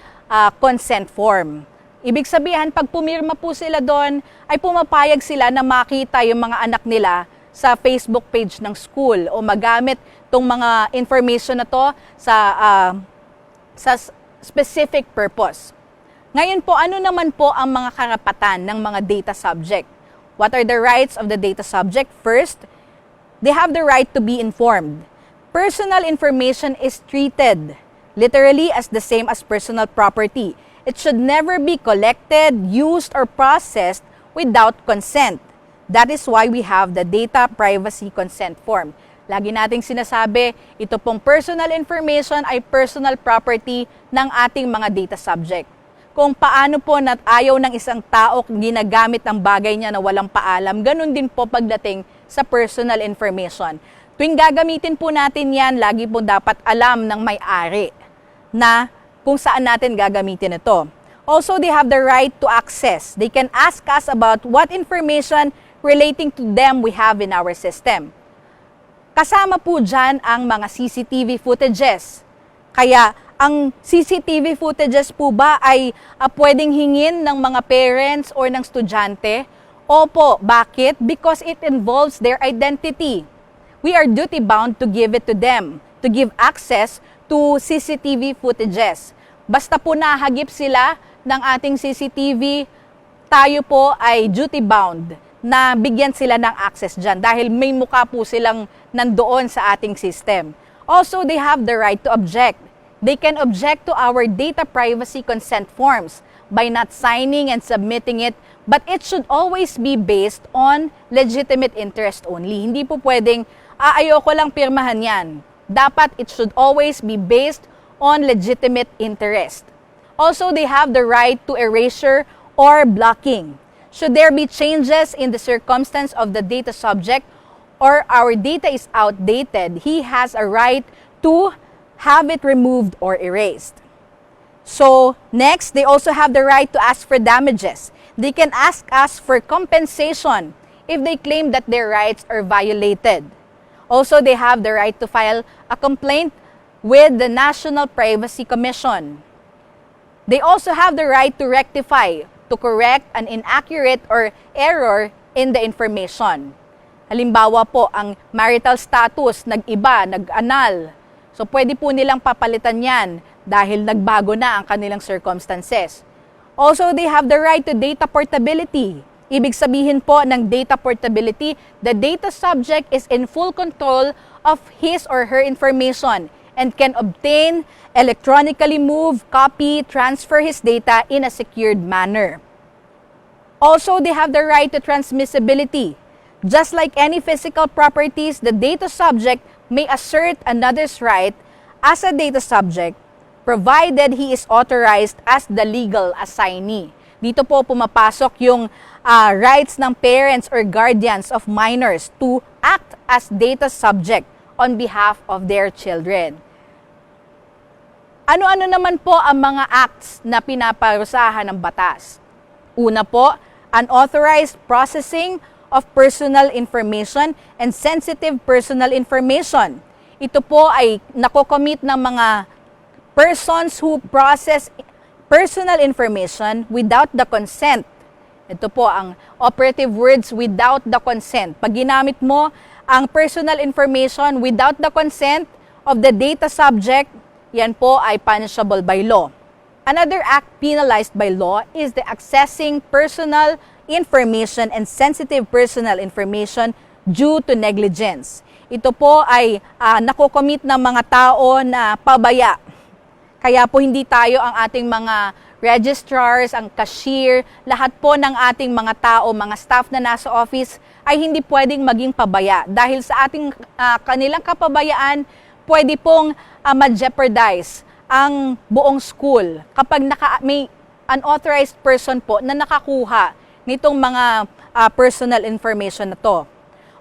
consent form. Ibig sabihin, pag pumirma po sila doon, ay pumapayag sila na makita yung mga anak nila sa Facebook page ng school o magamit tong mga information na to sa specific purpose. Ngayon po, ano naman po ang mga karapatan ng mga data subject? What are the rights of the data subject? First, they have the right to be informed. Personal information is treated literally as the same as personal property. It should never be collected, used, or processed without consent. That is why we have the data privacy consent form. Lagi nating sinasabi, ito pong personal information ay personal property ng ating mga data subject. Kung paano po na ayaw ng isang tao ginagamit ang bagay niya na walang paalam, ganun din po pagdating sa personal information. Tuwing gagamitin po natin yan, lagi po dapat alam ng may-ari na kung saan natin gagamitin ito. Also, they have the right to access. They can ask us about what information relating to them we have in our system. Kasama po dyan ang mga CCTV footages. Kaya, ang CCTV footages po ba ay pwedeng hingin ng mga parents or ng estudyante? Opo, bakit? Because it involves their identity. We are duty-bound to give it to them, to give access to CCTV footages. Basta po nahagip sila ng ating CCTV, tayo po ay duty-bound na bigyan sila ng access dyan dahil may mukha po silang nandoon sa ating system. Also, they have the right to object. They can object to our data privacy consent forms by not signing and submitting it, but it should always be based on legitimate interest only. Hindi po pwedeng, ayoko lang pirmahan yan. Dapat it should always be based on legitimate interest. Also, they have the right to erasure or blocking. Should there be changes in the circumstance of the data subject or our data is outdated, he has a right to have it removed or erased. So, next, they also have the right to ask for damages. They can ask us for compensation if they claim that their rights are violated. Also, they have the right to file a complaint with the National Privacy Commission. They also have the right to rectify, to correct an inaccurate or error in the information. Halimbawa po, ang marital status, nag-iba, nag-anal. So, pwede po nilang papalitan yan dahil nagbago na ang kanilang circumstances. Also, they have the right to data portability. Ibig sabihin po ng data portability, the data subject is in full control of his or her information and can obtain, electronically move, copy, transfer his data in a secured manner. Also, they have the right to transmissibility. Just like any physical properties, the data subject may assert another's right as a data subject provided he is authorized as the legal assignee. Dito po pumapasok yung rights ng parents or guardians of minors to act as data subject on behalf of their children. Ano-ano naman po ang mga acts na pinaparusahan ng batas? Una po, unauthorized processing of personal information and sensitive personal information. Ito po ay nakocommit ng mga persons who process personal information without the consent. Ito po ang operative words, without the consent. Pag ginamit mo ang personal information without the consent of the data subject, yan po ay punishable by law. Another act penalized by law is the accessing personal information and sensitive personal information due to negligence. Ito po ay nakocommit ng mga tao na pabaya. Kaya po hindi tayo ang ating mga registrars, ang cashier, lahat po ng ating mga tao, mga staff na nasa office ay hindi pwedeng maging pabaya. Dahil sa ating kanilang kapabayaan, pwede pong ma-jeopardize ang buong school kapag may unauthorized person po na nakakuha nitong mga personal information na to.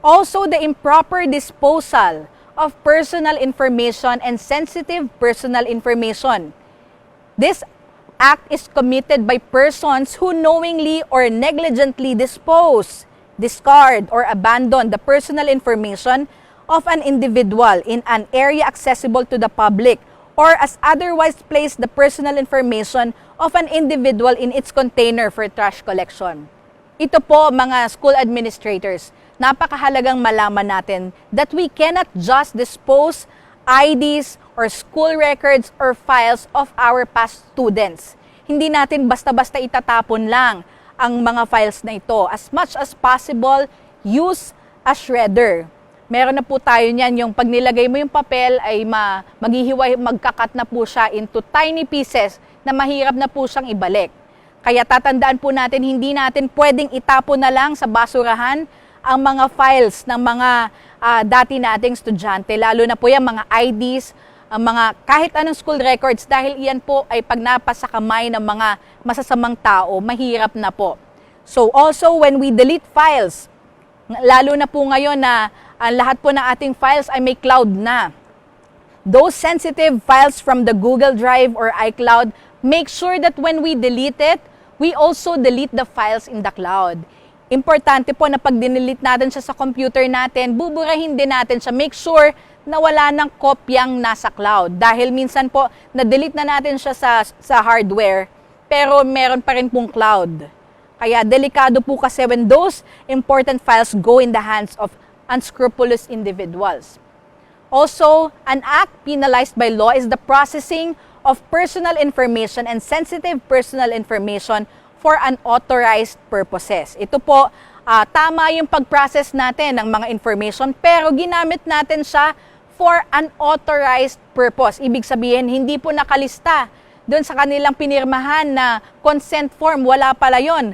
Also, the improper disposal of personal information and sensitive personal information. This act is committed by persons who knowingly or negligently dispose, discard, or abandon the personal information of an individual in an area accessible to the public, or as otherwise place the personal information of an individual in its container for trash collection. Ito po, mga school administrators, napakahalagang malaman natin that we cannot just dispose IDs or school records or files of our past students. Hindi natin basta-basta itatapon lang ang mga files na ito. As much as possible, use a shredder. Meron na po tayo niyan, yung pag nilagay mo yung papel ay magkakat na po siya into tiny pieces na mahirap na po siyang ibalik. Kaya tatandaan po natin, hindi natin pwedeng itapon na lang sa basurahan ang mga files ng mga dati nating estudyante, lalo na po yung mga IDs, ang mga kahit anong school records, dahil iyan po ay pag napasa kamay ng mga masasamang tao, mahirap na po. So also when we delete files, lalo na po ngayon na lahat po ng ating files ay may cloud na. Those sensitive files from the Google Drive or iCloud, make sure that when we delete it, we also delete the files in the cloud. Importante po na pag dinelete natin siya sa computer natin, buburahin din natin siya. Make sure na wala ng kopyang nasa cloud. Dahil minsan po, na-delete na natin siya sa hardware, pero meron pa rin pong cloud. Kaya delikado po kasi when those important files go in the hands of unscrupulous individuals. Also, an act penalized by law is the processing of personal information and sensitive personal information for unauthorized purposes. Ito po, tama yung pag-process natin ng mga information, pero ginamit natin siya for unauthorized purpose. Ibig sabihin, hindi po nakalista doon sa kanilang pinirmahan na consent form, wala pala yon.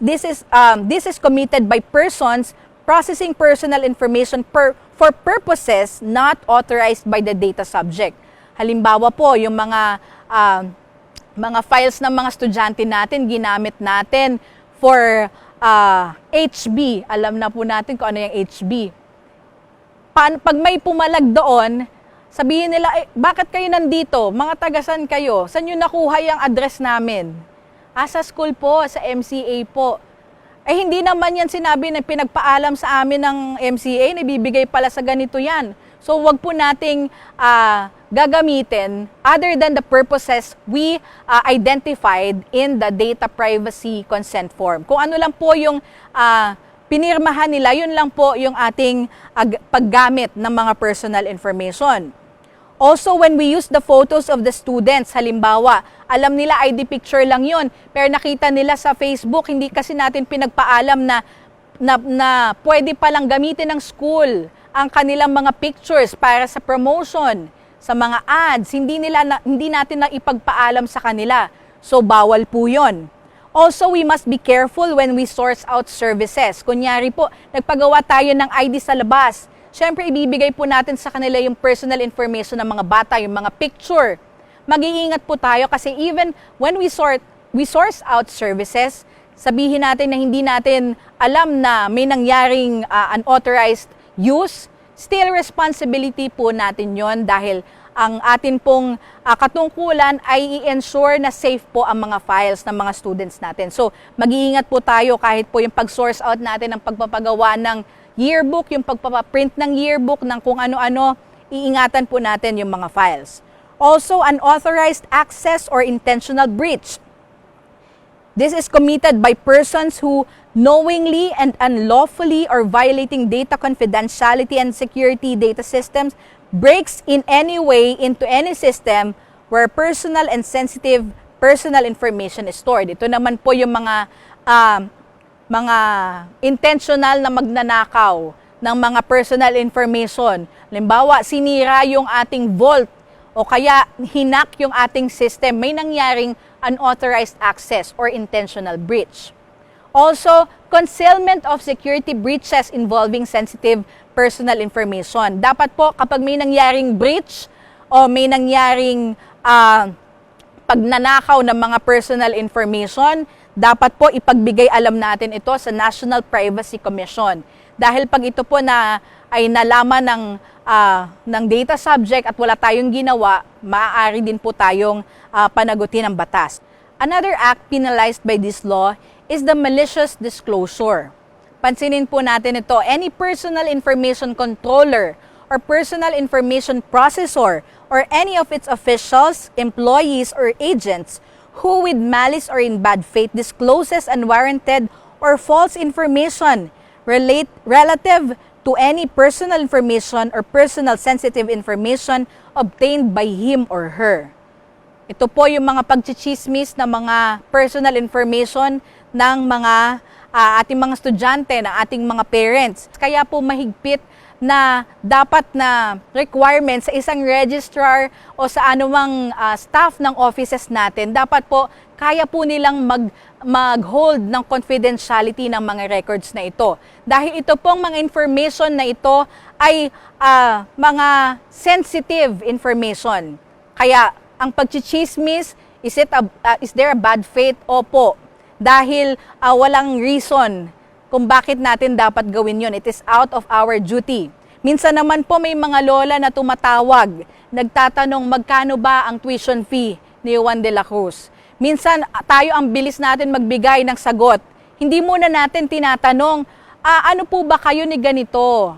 This is committed by persons processing personal information for purposes not authorized by the data subject. Halimbawa po, yung mga files ng mga estudyante natin, ginamit natin for HB. Alam na po natin kung ano yung HB. Pag may pumalag doon, sabihin nila, bakit kayo nandito? Mga tagasan kayo? Saan nyo nakuha yung address namin? Sa school po, sa MCA po. Hindi naman yan sinabi na pinagpaalam sa amin ng MCA, na ibibigay pala sa ganito yan. So wag po nating gagamitin other than the purposes we identified in the data privacy consent form. Kung ano lang po yung pinirmahan nila, yun lang po yung ating paggamit ng mga personal information. Also, when we use the photos of the students, halimbawa, alam nila ID picture lang yun, pero nakita nila sa Facebook, hindi kasi natin pinagpaalam na pwede palang gamitin ng school ang kanilang mga pictures para sa promotion, sa mga ads, hindi natin na ipagpaalam sa kanila. So, bawal po yun. Also, we must be careful when we source out services. Kunyari po, nagpagawa tayo ng ID sa labas. Siyempre, ibibigay po natin sa kanila yung personal information ng mga bata, yung mga picture. Mag-iingat po tayo kasi even when we source out services, sabihin natin na hindi natin alam na may nangyaring unauthorized use, still responsibility po natin yon dahil ang atin pong katungkulan ay i-ensure na safe po ang mga files ng mga students natin. So, mag-iingat po tayo kahit po yung pag-source out natin ng pagpapagawa ng yearbook, yung pagpapaprint ng yearbook, ng kung ano-ano, iingatan po natin yung mga files. Also, unauthorized access or intentional breach. This is committed by persons who knowingly and unlawfully or violating data confidentiality and security data systems breaks in any way into any system where personal and sensitive personal information is stored. Ito naman po yung mga mga intentional na magnanakaw ng mga personal information. Halimbawa, sinira yung ating vault o kaya hinak yung ating system, may nangyaring unauthorized access or intentional breach. Also, concealment of security breaches involving sensitive personal information. Dapat po kapag may nangyaring breach o may nangyaring pagnanakaw ng mga personal information, dapat po ipagbigay alam natin ito sa National Privacy Commission. Dahil pag ito po ay nalaman ng data subject at wala tayong ginawa, maaari din po tayong panagutin ng batas. Another act penalized by this law is the malicious disclosure. Pansinin po natin ito, any personal information controller or personal information processor or any of its officials, employees, or agents who with malice or in bad faith discloses unwarranted or false information relative to any personal information or personal sensitive information obtained by him or her. Ito po yung mga pagchichismis na mga personal information ng mga ating mga estudyante, ng ating mga parents. Kaya po mahigpit na dapat na requirement sa isang registrar o sa anumang staff ng offices natin, dapat po kaya po nilang mag-hold ng confidentiality ng mga records na ito. Dahil ito pong mga information na ito ay mga sensitive information. Kaya ang pagchichismis, is there a bad faith? Opo. Dahil walang reason kung bakit natin dapat gawin yon. It is out of our duty. Minsan naman po may mga lola na tumatawag, nagtatanong magkano ba ang tuition fee ni Juan de la Cruz. Minsan tayo ang bilis natin magbigay ng sagot. Hindi muna natin tinatanong, ano po ba kayo ni ganito?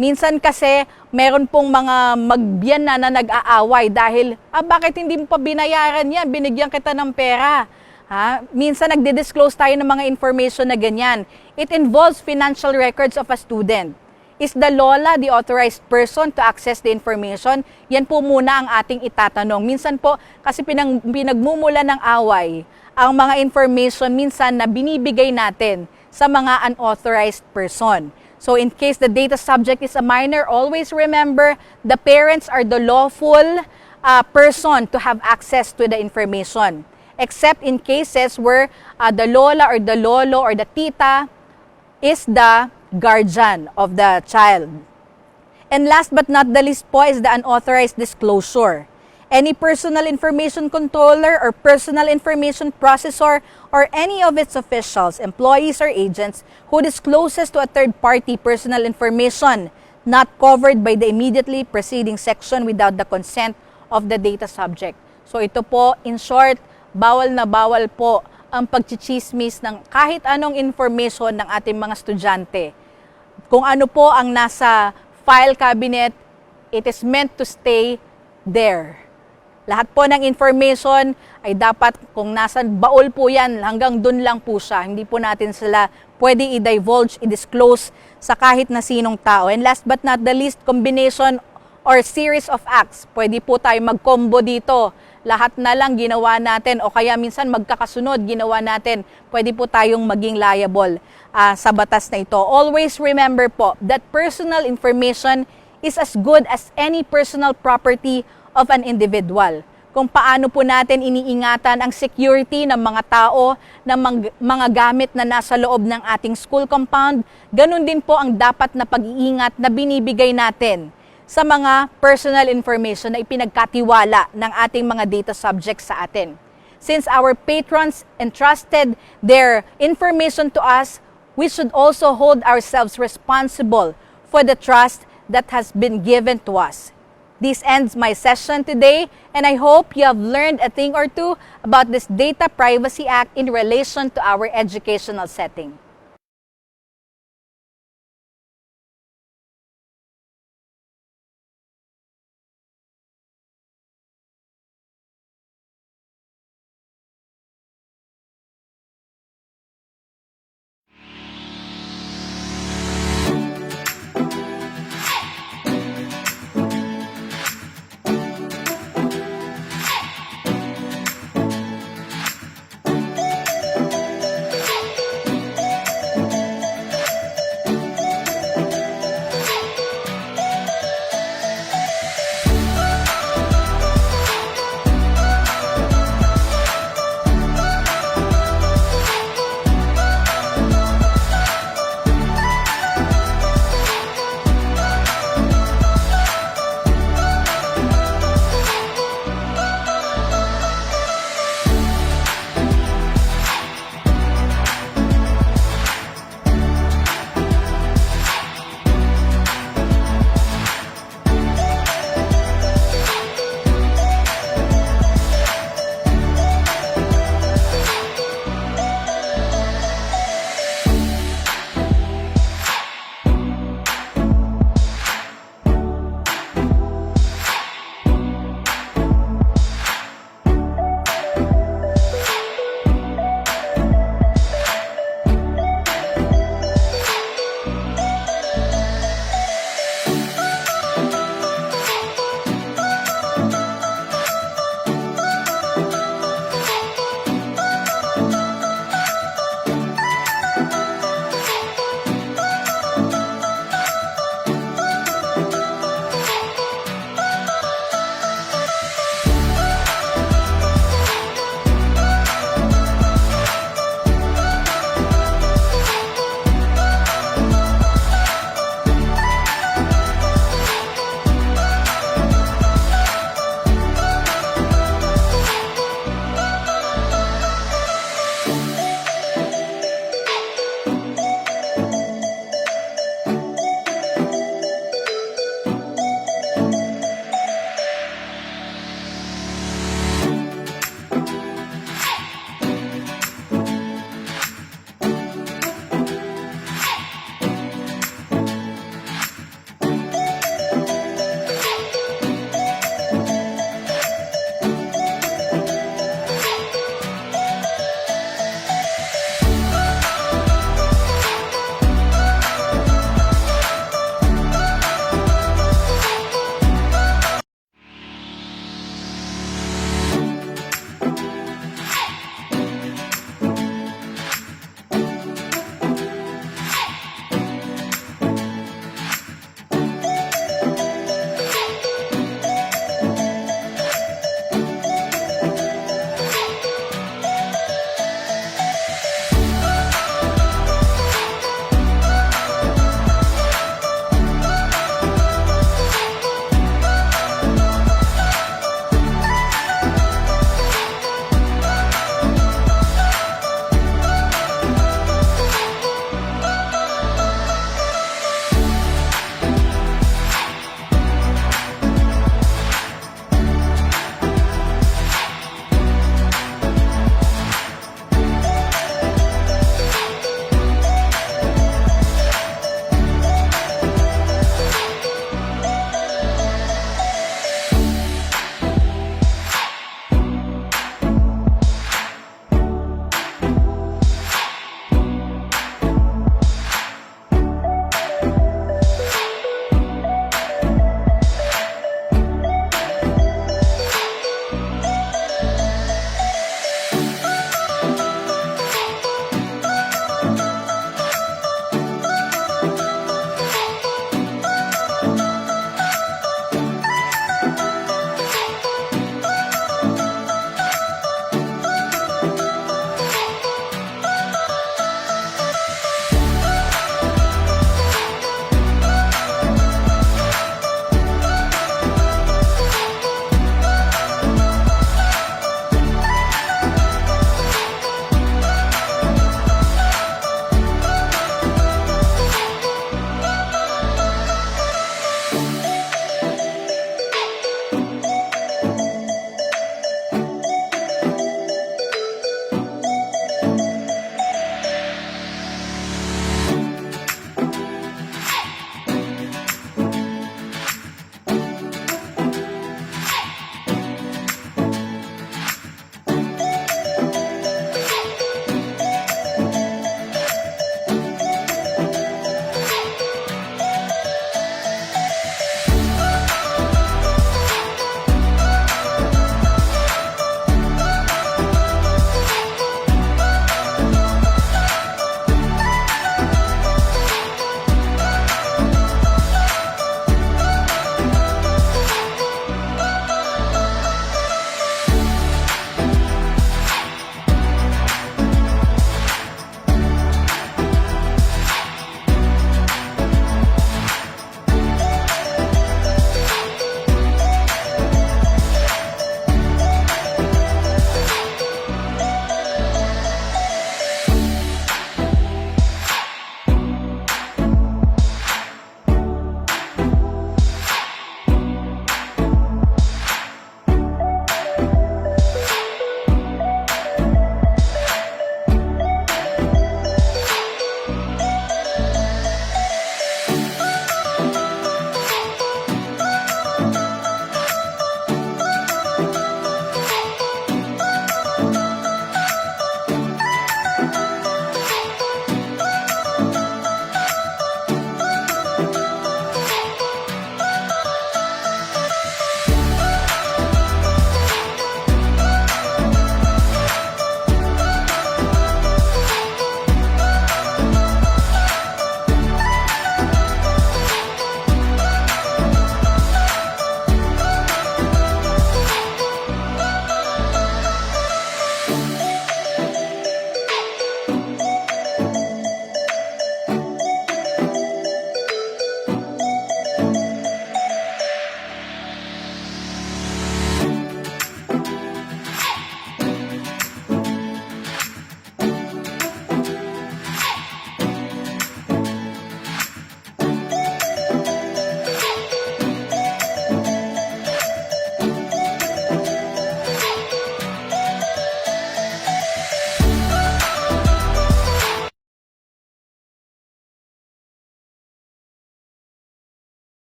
Minsan kasi meron pong mga magbiyan na nag-aaway dahil, bakit hindi mo pa binayaran yan? Binigyan kita ng pera. Minsan nagdi-disclose tayo ng mga information na ganyan. It involves financial records of a student. Is the lola the authorized person to access the information? Yan po muna ang ating itatanong. Minsan po, kasi pinagmumula ng away, ang mga information minsan na binibigay natin sa mga unauthorized person. So in case the data subject is a minor, always remember the parents are the lawful person to have access to the information. Except in cases where the lola or the lolo or the tita is the guardian of the child. And last but not the least po is the unauthorized disclosure. Any personal information controller or personal information processor or any of its officials, employees, or agents who discloses to a third party personal information not covered by the immediately preceding section without the consent of the data subject. So ito po, in short, bawal na bawal po ang pagchichismis ng kahit anong information ng ating mga estudyante. Kung ano po ang nasa file cabinet, it is meant to stay there. Lahat po ng information ay dapat kung nasan baul po yan, hanggang dun lang po siya. Hindi po natin sila pwede i-divulge, i-disclose sa kahit na sinong tao. And last but not the least, combination or series of acts. Pwede po tayo mag-combo dito. Lahat na lang ginawa natin o kaya minsan magkakasunod ginawa natin. Pwede po tayong maging liable sa batas na ito. Always remember po that personal information is as good as any personal property of an individual. Kung paano po natin iniingatan ang security ng mga tao, ng mga gamit na nasa loob ng ating school compound, ganun din po ang dapat na pag-iingat na binibigay natin sa mga personal information na ipinagkatiwala ng ating mga data subjects sa atin. Since our patrons entrusted their information to us, we should also hold ourselves responsible for the trust that has been given to us. This ends my session today, and I hope you have learned a thing or two about this Data Privacy Act in relation to our educational setting.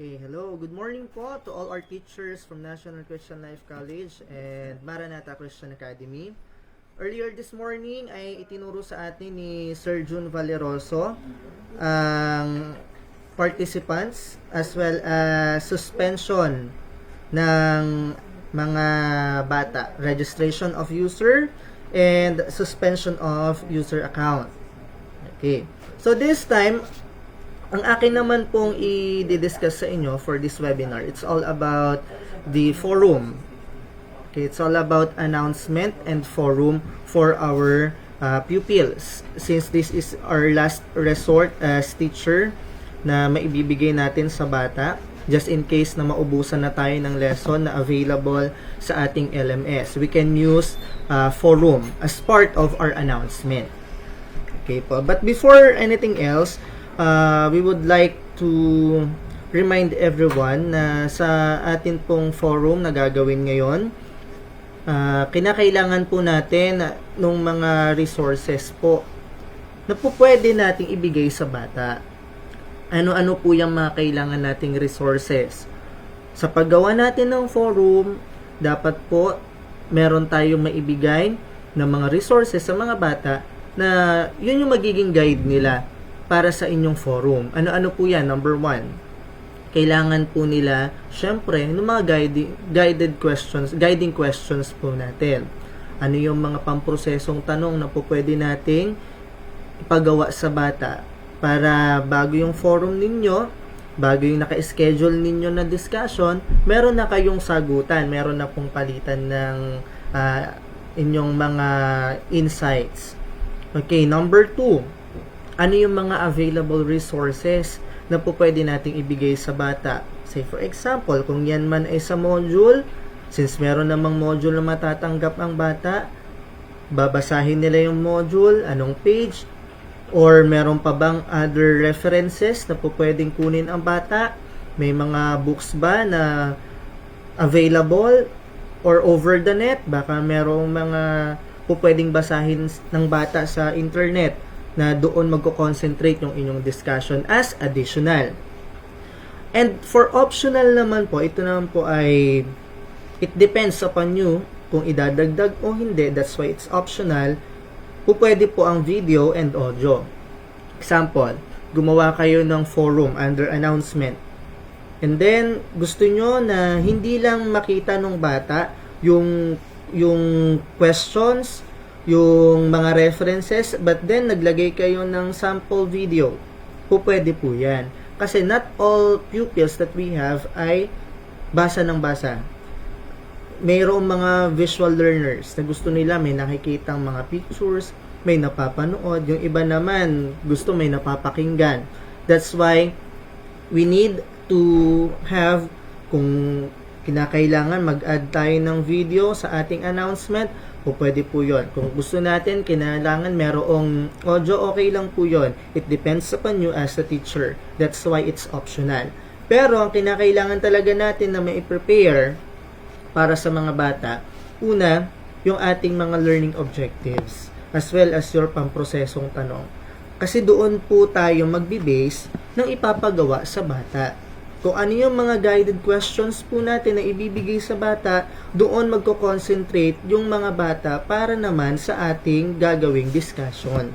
Okay, hello. Good morning po to all our teachers from National Christian Life College and Maranatha Christian Academy. Earlier this morning ay itinuro sa atin ni Sir June Valeroso ang participants as well as suspension ng mga bata, registration of user and suspension of user account. Okay. So this time, ang akin naman pong i-discuss sa inyo for this webinar, it's all about the forum. Okay, it's all about announcement and forum for our pupils. Since this is our last resort as teacher na maibibigay natin sa bata, just in case na maubusan na tayo ng lesson na available sa ating LMS. We can use forum as part of our announcement. Okay po. But before anything else, we would like to remind everyone na sa atin pong forum na gagawin ngayon, kinakailangan po natin ng mga resources po na po pwede nating ibigay sa bata. Ano-ano po yung mga kailangan nating resources? Sa paggawa natin ng forum, dapat po meron tayong maibigay ng mga resources sa mga bata na yun yung magiging guide nila para sa inyong forum. Ano-ano po yan? Number 1, kailangan po nila, syempre, ng mga guiding questions po natin. Ano yung mga pamprosesong tanong na po pwede nating ipagawa sa bata para bago yung forum ninyo, bago yung naka-schedule ninyo na discussion, meron na kayong sagutan, meron na pong palitan ng inyong mga insights. Okay, number 2, ano yung mga available resources na po pwede nating ibigay sa bata? Say for example, kung yan man ay sa module, since meron namang module na matatanggap ang bata, babasahin nila yung module, anong page, or meron pa bang other references na po pwedeng kunin ang bata? May mga books ba na available or over the net? Baka merong mga po pwedeng basahin ng bata sa internet na doon magko-concentrate yung inyong discussion as additional. And for optional naman po, ito naman po ay it depends upon you kung idadagdag o hindi. That's why it's optional. Pwede po ang video and audio. Example, gumawa kayo ng forum under announcement. And then, gusto nyo na hindi lang makita ng bata yung questions, yung mga references, but then naglagay kayo ng sample video. Pwede po yan. Kasi not all pupils that we have ay basa ng basa. Mayroong mga visual learners na gusto nila may nakikitang mga pictures, may napapanood, yung iba naman gusto may napapakinggan. That's why we need to have, kung kinakailangan mag-add tayo ng video sa ating announcement, pwede po yun. Kung gusto natin, kinailangan merong audio, okay lang po yun. It depends upon you as a teacher. That's why it's optional. Pero ang kinakailangan talaga natin na mai-prepare para sa mga bata, una, yung ating mga learning objectives as well as your pamprosesong tanong. Kasi doon po tayo magbe-base ng ipapagawa sa bata. Kung ano yung mga guided questions po natin na ibibigay sa bata, doon magko-concentrate yung mga bata para naman sa ating gagawing discussion.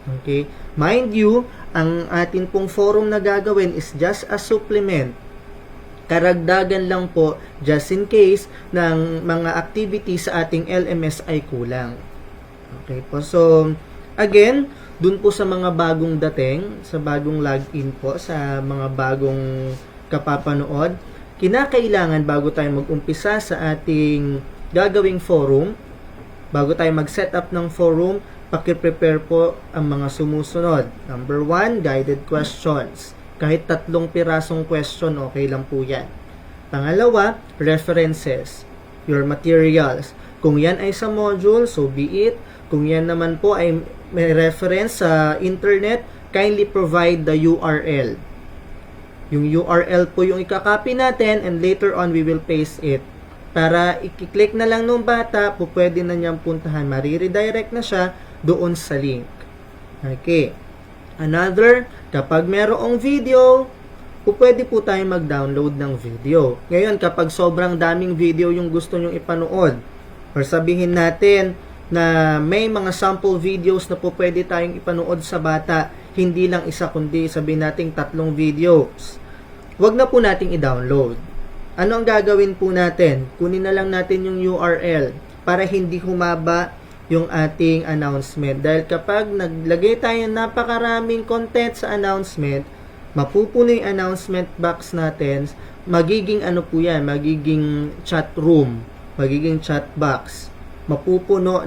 Okay? Mind you, ang atin pong forum na gagawin is just a supplement. Karagdagan lang po just in case ng mga activities sa ating LMS ay kulang. Okay po. So, again, dun po sa mga bagong dating, sa bagong login po, sa mga bagong kapapanood, kinakailangan bago tayo mag-umpisa sa ating gagawing forum, bago tayo mag-set up ng forum, paki-prepare po ang mga sumusunod. Number 1, guided questions. Kahit 3 pirasong question, okay lang po yan. Pangalawa, references. Your materials. Kung yan ay sa module, so be it. Kung yan naman po ay may reference sa internet, kindly provide the URL. Yung URL po yung ikakopy natin and later on we will paste it. Para i-click na lang ng bata, po pwede na niyang puntahan. Mariredirect na siya doon sa link. Okay. Another, kapag merong video, pwede po tayo mag-download ng video. Ngayon, kapag sobrang daming video yung gusto nyong ipanood, or sabihin natin na may mga sample videos na po pwede tayong ipanood sa bata, hindi lang isa kundi sabihin natin 3 videos, wag na po nating i-download. Ano ang gagawin po natin? Kunin na lang natin yung URL para hindi humaba yung ating announcement. Dahil kapag naglagay tayo ng napakaraming content sa announcement, mapupuno yung announcement box natin, magiging ano po yan, magiging chat room, magiging chat box. Mapupuno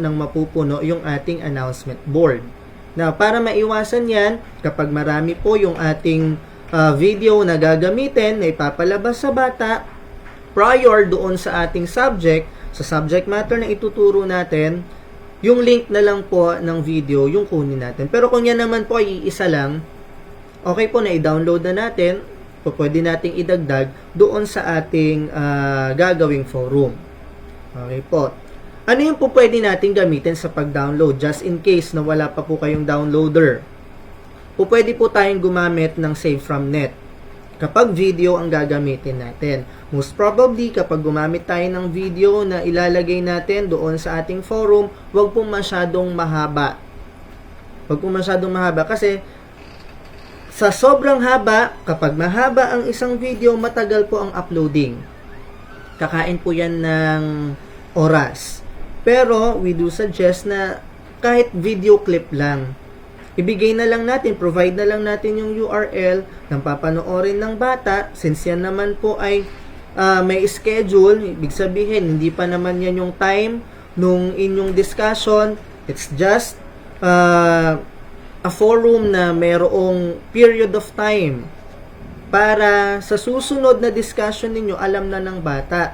yung ating announcement board. Now, para maiwasan yan, kapag marami po yung ating video na gagamitin, na ipapalabas sa bata, prior doon sa ating subject, sa subject matter na ituturo natin, yung link na lang po ng video yung kunin natin. Pero kung yan naman po ay iisa lang, okay po na i-download na natin, pwede nating idagdag doon sa ating gagawing forum. Okay po. Ano yung po pwede natin gamitin sa pag-download just in case na wala pa po kayong downloader? Pwede po tayong gumamit ng Save from Net kapag video ang gagamitin natin. Most probably, kapag gumamit tayo ng video na ilalagay natin doon sa ating forum, wag po masyadong mahaba. Wag po masyadong mahaba kasi sa sobrang haba, kapag mahaba ang isang video, matagal po ang uploading. Kakain po yan ng oras. Pero, we do suggest na kahit video clip lang, ibigay na lang natin, provide na lang natin yung URL ng papanoorin ng bata. Since yan naman po ay may schedule, ibig sabihin, hindi pa naman yan yung time nung inyong discussion. It's just a forum na mayroong period of time para sa susunod na discussion ninyo, alam na ng bata.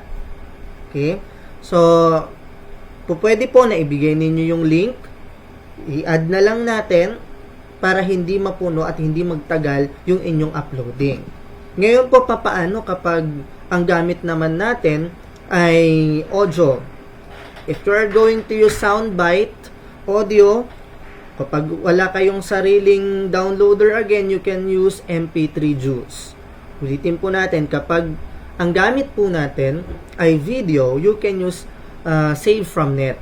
Okay? So, pwede po na ibigay ninyo yung link, i-add na lang natin para hindi mapuno at hindi magtagal yung inyong uploading. Ngayon po, papaano kapag ang gamit naman natin ay audio? If you are going to use soundbite audio, kapag wala kayong sariling downloader, again, you can use MP3 Juice. Ulitin po natin, kapag ang gamit po natin ay video, you can use Save from Net.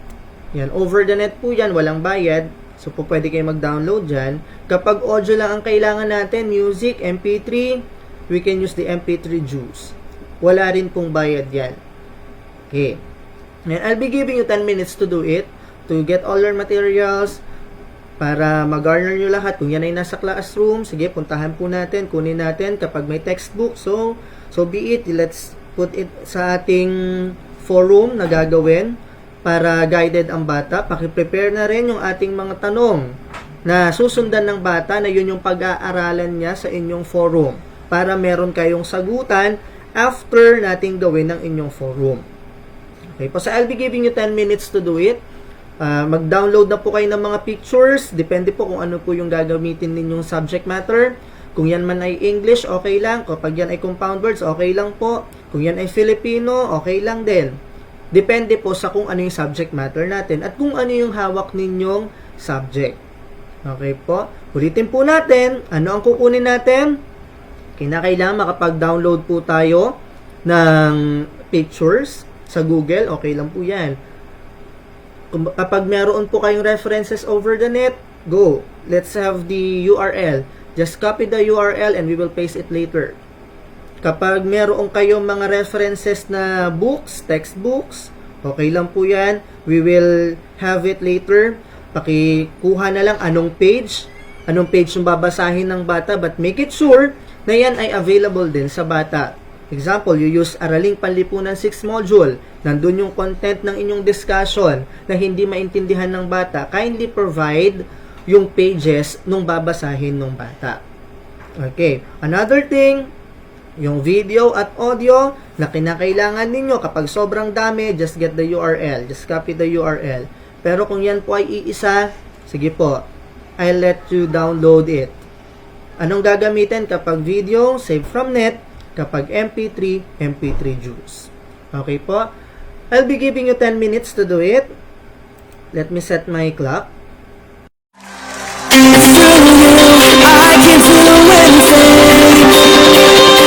Yan, over the net po yan, walang bayad. So, pwede kayo mag-download dyan. Kapag audio lang ang kailangan natin, music, MP3, we can use the MP3 Juice. Wala rin pong bayad yan. Okay. And I'll be giving you 10 minutes to do it, to get all your materials, para mag-garner nyo lahat. Kung yan ay nasa classroom, sige, puntahan po natin, kunin natin. Kapag may textbook, so be it. Let's put it sa ating forum na gagawin para guided ang bata. Paki-prepare na rin yung ating mga tanong na susundan ng bata, na yun yung pag-aaralan niya sa inyong forum, para meron kayong sagutan after nating gawin ng inyong forum. Okay po, so I'll be giving you 10 minutes to do it. Mag-download na po kayo ng mga pictures, depende po kung ano po yung gagamitin ninyong subject matter. Kung yan man ay English, okay lang. Kapag yan ay compound words, okay lang po. Kung yan ay Filipino, okay lang din. Depende po sa kung ano yung subject matter natin at kung ano yung hawak ninyong subject. Okay po? Ulitin po natin, ano ang kukunin natin? Kinakailangan makapag-download po tayo ng pictures sa Google, okay lang po yan. Kapag meron po kayong references over the net, go. Let's have the URL. Just copy the URL and we will paste it later. Kapag meron kayong mga references na books, textbooks, okay lang po yan. We will have it later. Pakikuha na lang anong page yung babasahin ng bata, but make it sure na yan ay available din sa bata. Example, you use Araling Panlipunan 6 module. Nandun yung content ng inyong discussion na hindi maintindihan ng bata. Kindly provide yung pages nung babasahin ng bata. Okay. Another thing, yung video at audio na kinakailangan ninyo, kapag sobrang dami, just get the URL. Just copy the URL. Pero kung yan po ay iisa, sige po, I'll let you download it. Anong gagamitin kapag video? Save from net. Kapag MP3, MP3 Juice. Okay po? I'll be giving you 10 minutes to do it. Let me set my clock. I can do anything.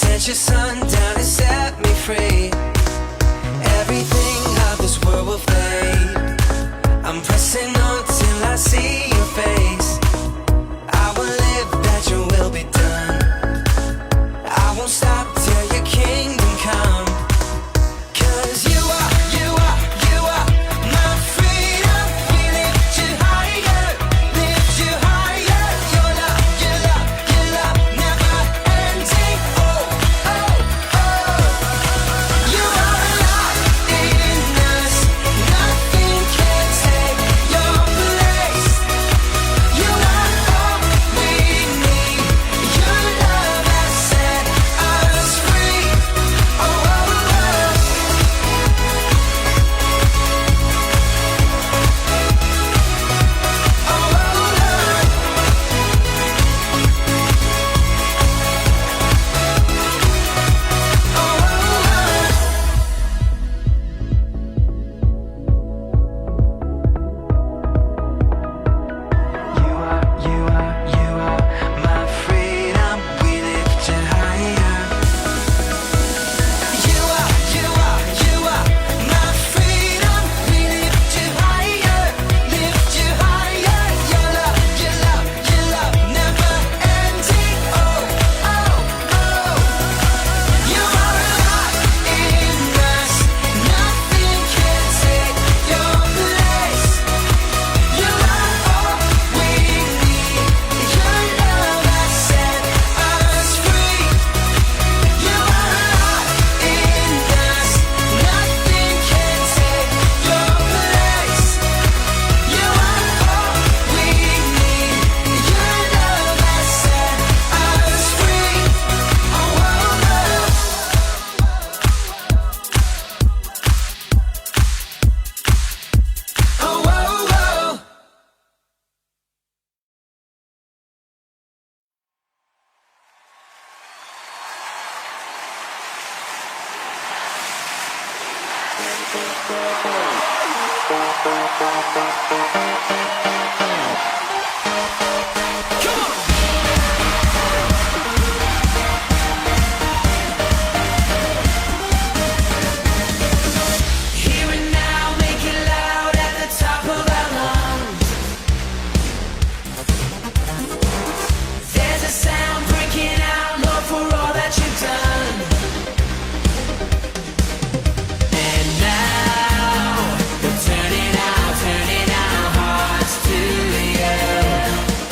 Let your sun down and set me free. Everything of this world will fade. I'm pressing on till I see your face. I will live that your will be done. I won't stop till your kingdom come. 'Cause you are my freedom. We lift you higher, lift you higher. Your love never ending. Oh, oh, oh. You are alive in us. Nothing can take your place. You are all we need. Your love has set us free. Oh, oh, oh. You are my freedom. We lift you higher. You are my freedom. We lift you higher, lift you higher. Your love never ending. Oh, oh, oh. You are alive in us. Nothing can take your place. You are all we need. Your love has set us free. You are alive in us. Nothing can take your place. You are all we need. Your love has set us free. Oh, oh, oh. Oh, oh, oh. Here and now, make it loud at the top of our lungs. There's a sound breaking out, Lord, for all that you've done. And now we're turning our hearts to you.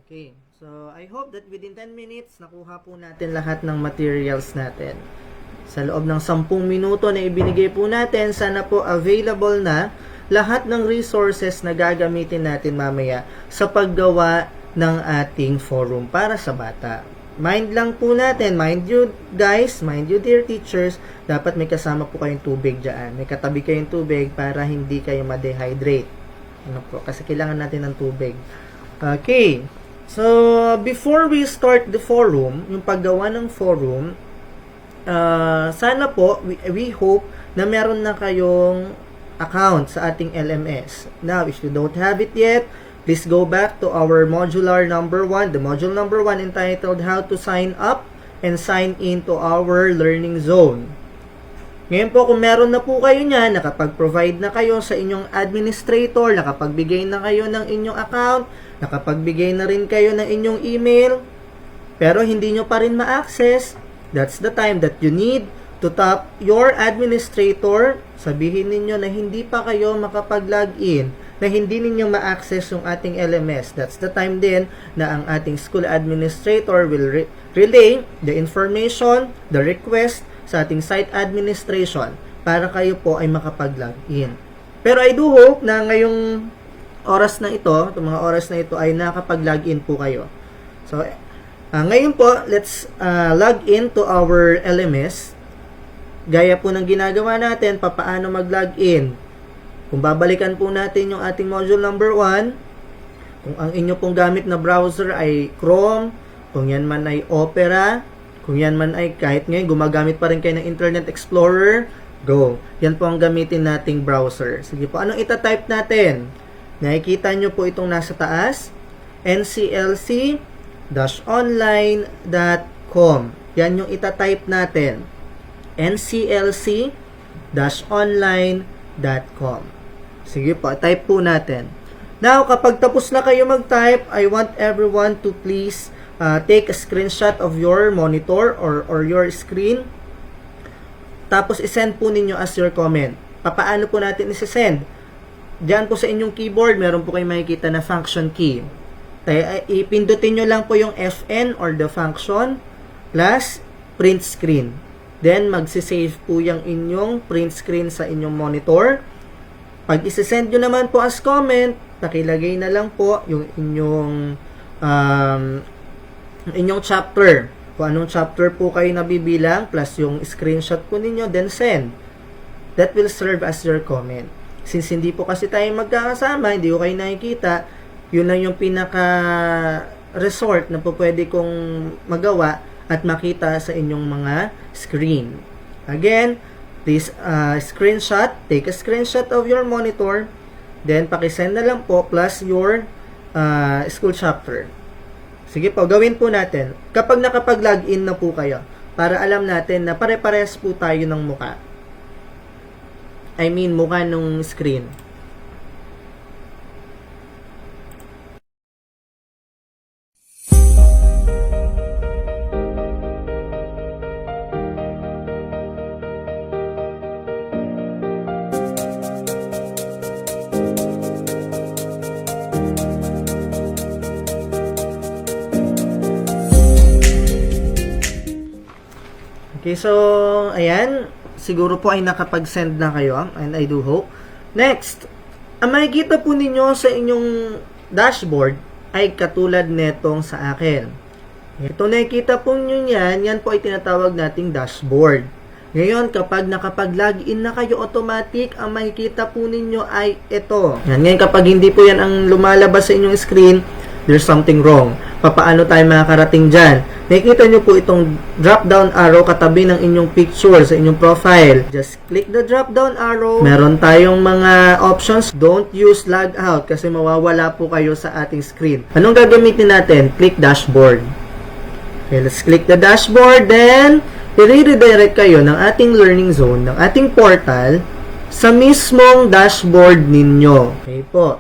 Okay. So, I hope that within 10 minutes, nakuha po natin lahat ng materials natin. Sa loob ng 10 minuto na ibinigay po natin, sana po available na lahat ng resources na gagamitin natin mamaya sa paggawa ng ating forum para sa bata. Mind lang po natin, mind you guys, mind you dear teachers, dapat may kasama po kayong tubig dyan. May katabi kayong tubig para hindi kayo ma-dehydrate. Ano po? Kasi kailangan natin ng tubig. Okay. So, before we start the forum, yung paggawa ng forum, sana po, we hope na meron na kayong account sa ating LMS. Now, if you don't have it yet, please go back to our modular number 1, the module number 1 entitled How to Sign Up and Sign In to Our Learning Zone. Ngayon po, kung meron na po kayo niyan, nakapag-provide na kayo sa inyong administrator, nakapagbigay na kayo ng inyong account, nakapagbigay na rin kayo ng inyong email, pero hindi nyo pa rin ma-access, that's the time that you need to tap your administrator. Sabihin ninyo na hindi pa kayo makapag-login, na hindi ninyo ma-access yung ating LMS. That's the time din na ang ating school administrator will relay the information, the request sa ating site administration para kayo po ay makapag-login. Pero I do hope na ngayong oras na ito, itong mga oras na ito ay nakapag-login po kayo. So, ngayon po, let's log in to our LMS. Gaya po ng ginagawa natin, papaano mag-login. Kung babalikan po natin yung ating module number 1, kung ang inyo pong gamit na browser ay Chrome, kung yan man ay Opera, kung yan man ay kahit ngayon gumagamit pa rin kayo ng Internet Explorer, go. Yan po ang gamitin nating browser. Sige po, anong itatype natin? Nakikita nyo po itong nasa taas, nclc-online.com. Yan yung itatype natin. nclc-online.com. Sige po, type po natin. Now, kapag tapos na kayo mag-type, I want everyone to please take a screenshot of your monitor or your screen. Tapos, isend po ninyo as your comment. Papaano po natin isend? Diyan po sa inyong keyboard, meron po kayong makikita na function key. Ipindutin nyo lang po yung FN or the function plus print screen. Then, magsisave po yung inyong print screen sa inyong monitor. Pag isesend nyo naman po as comment, nakilagay na lang po yung inyong chapter. Kung anong chapter po kayo nabibilang, plus yung screenshot po ninyo, then send. That will serve as your comment. Since hindi po kasi tayo magkakasama, hindi ko kayo nakikita, yun lang yung pinaka-resort na po pwede kong magawa at makita sa inyong mga screen. Again, please screenshot, take a screenshot of your monitor, then pakisend na lang po plus your school chapter. Sige po, gawin po natin. Kapag nakapag-login na po kayo, para alam natin na pare-parehas po tayo ng muka. I mean, muka nung screen. Okay, so, ayan. Siguro po ay nakapag-send na kayo, and I do hope. Next, ang makikita po ninyo sa inyong dashboard ay katulad netong sa akin. Ito nakikita po nyo yan po ay tinatawag nating dashboard. Ngayon, kapag nakapag-login na kayo automatic, ang makikita po ninyo ay ito. Ngayon, kapag hindi po yan ang lumalabas sa inyong screen, there's something wrong. Papaano tayo makakarating dyan? Nakikita nyo po itong drop-down arrow katabi ng inyong picture sa inyong profile. Just click the drop-down arrow. Meron tayong mga options. Don't use log out kasi mawawala po kayo sa ating screen. Anong gagamitin natin? Click dashboard. Okay, let's click the dashboard. Then, i-redirect kayo ng ating learning zone, ng ating portal, sa mismong dashboard ninyo. Okay po.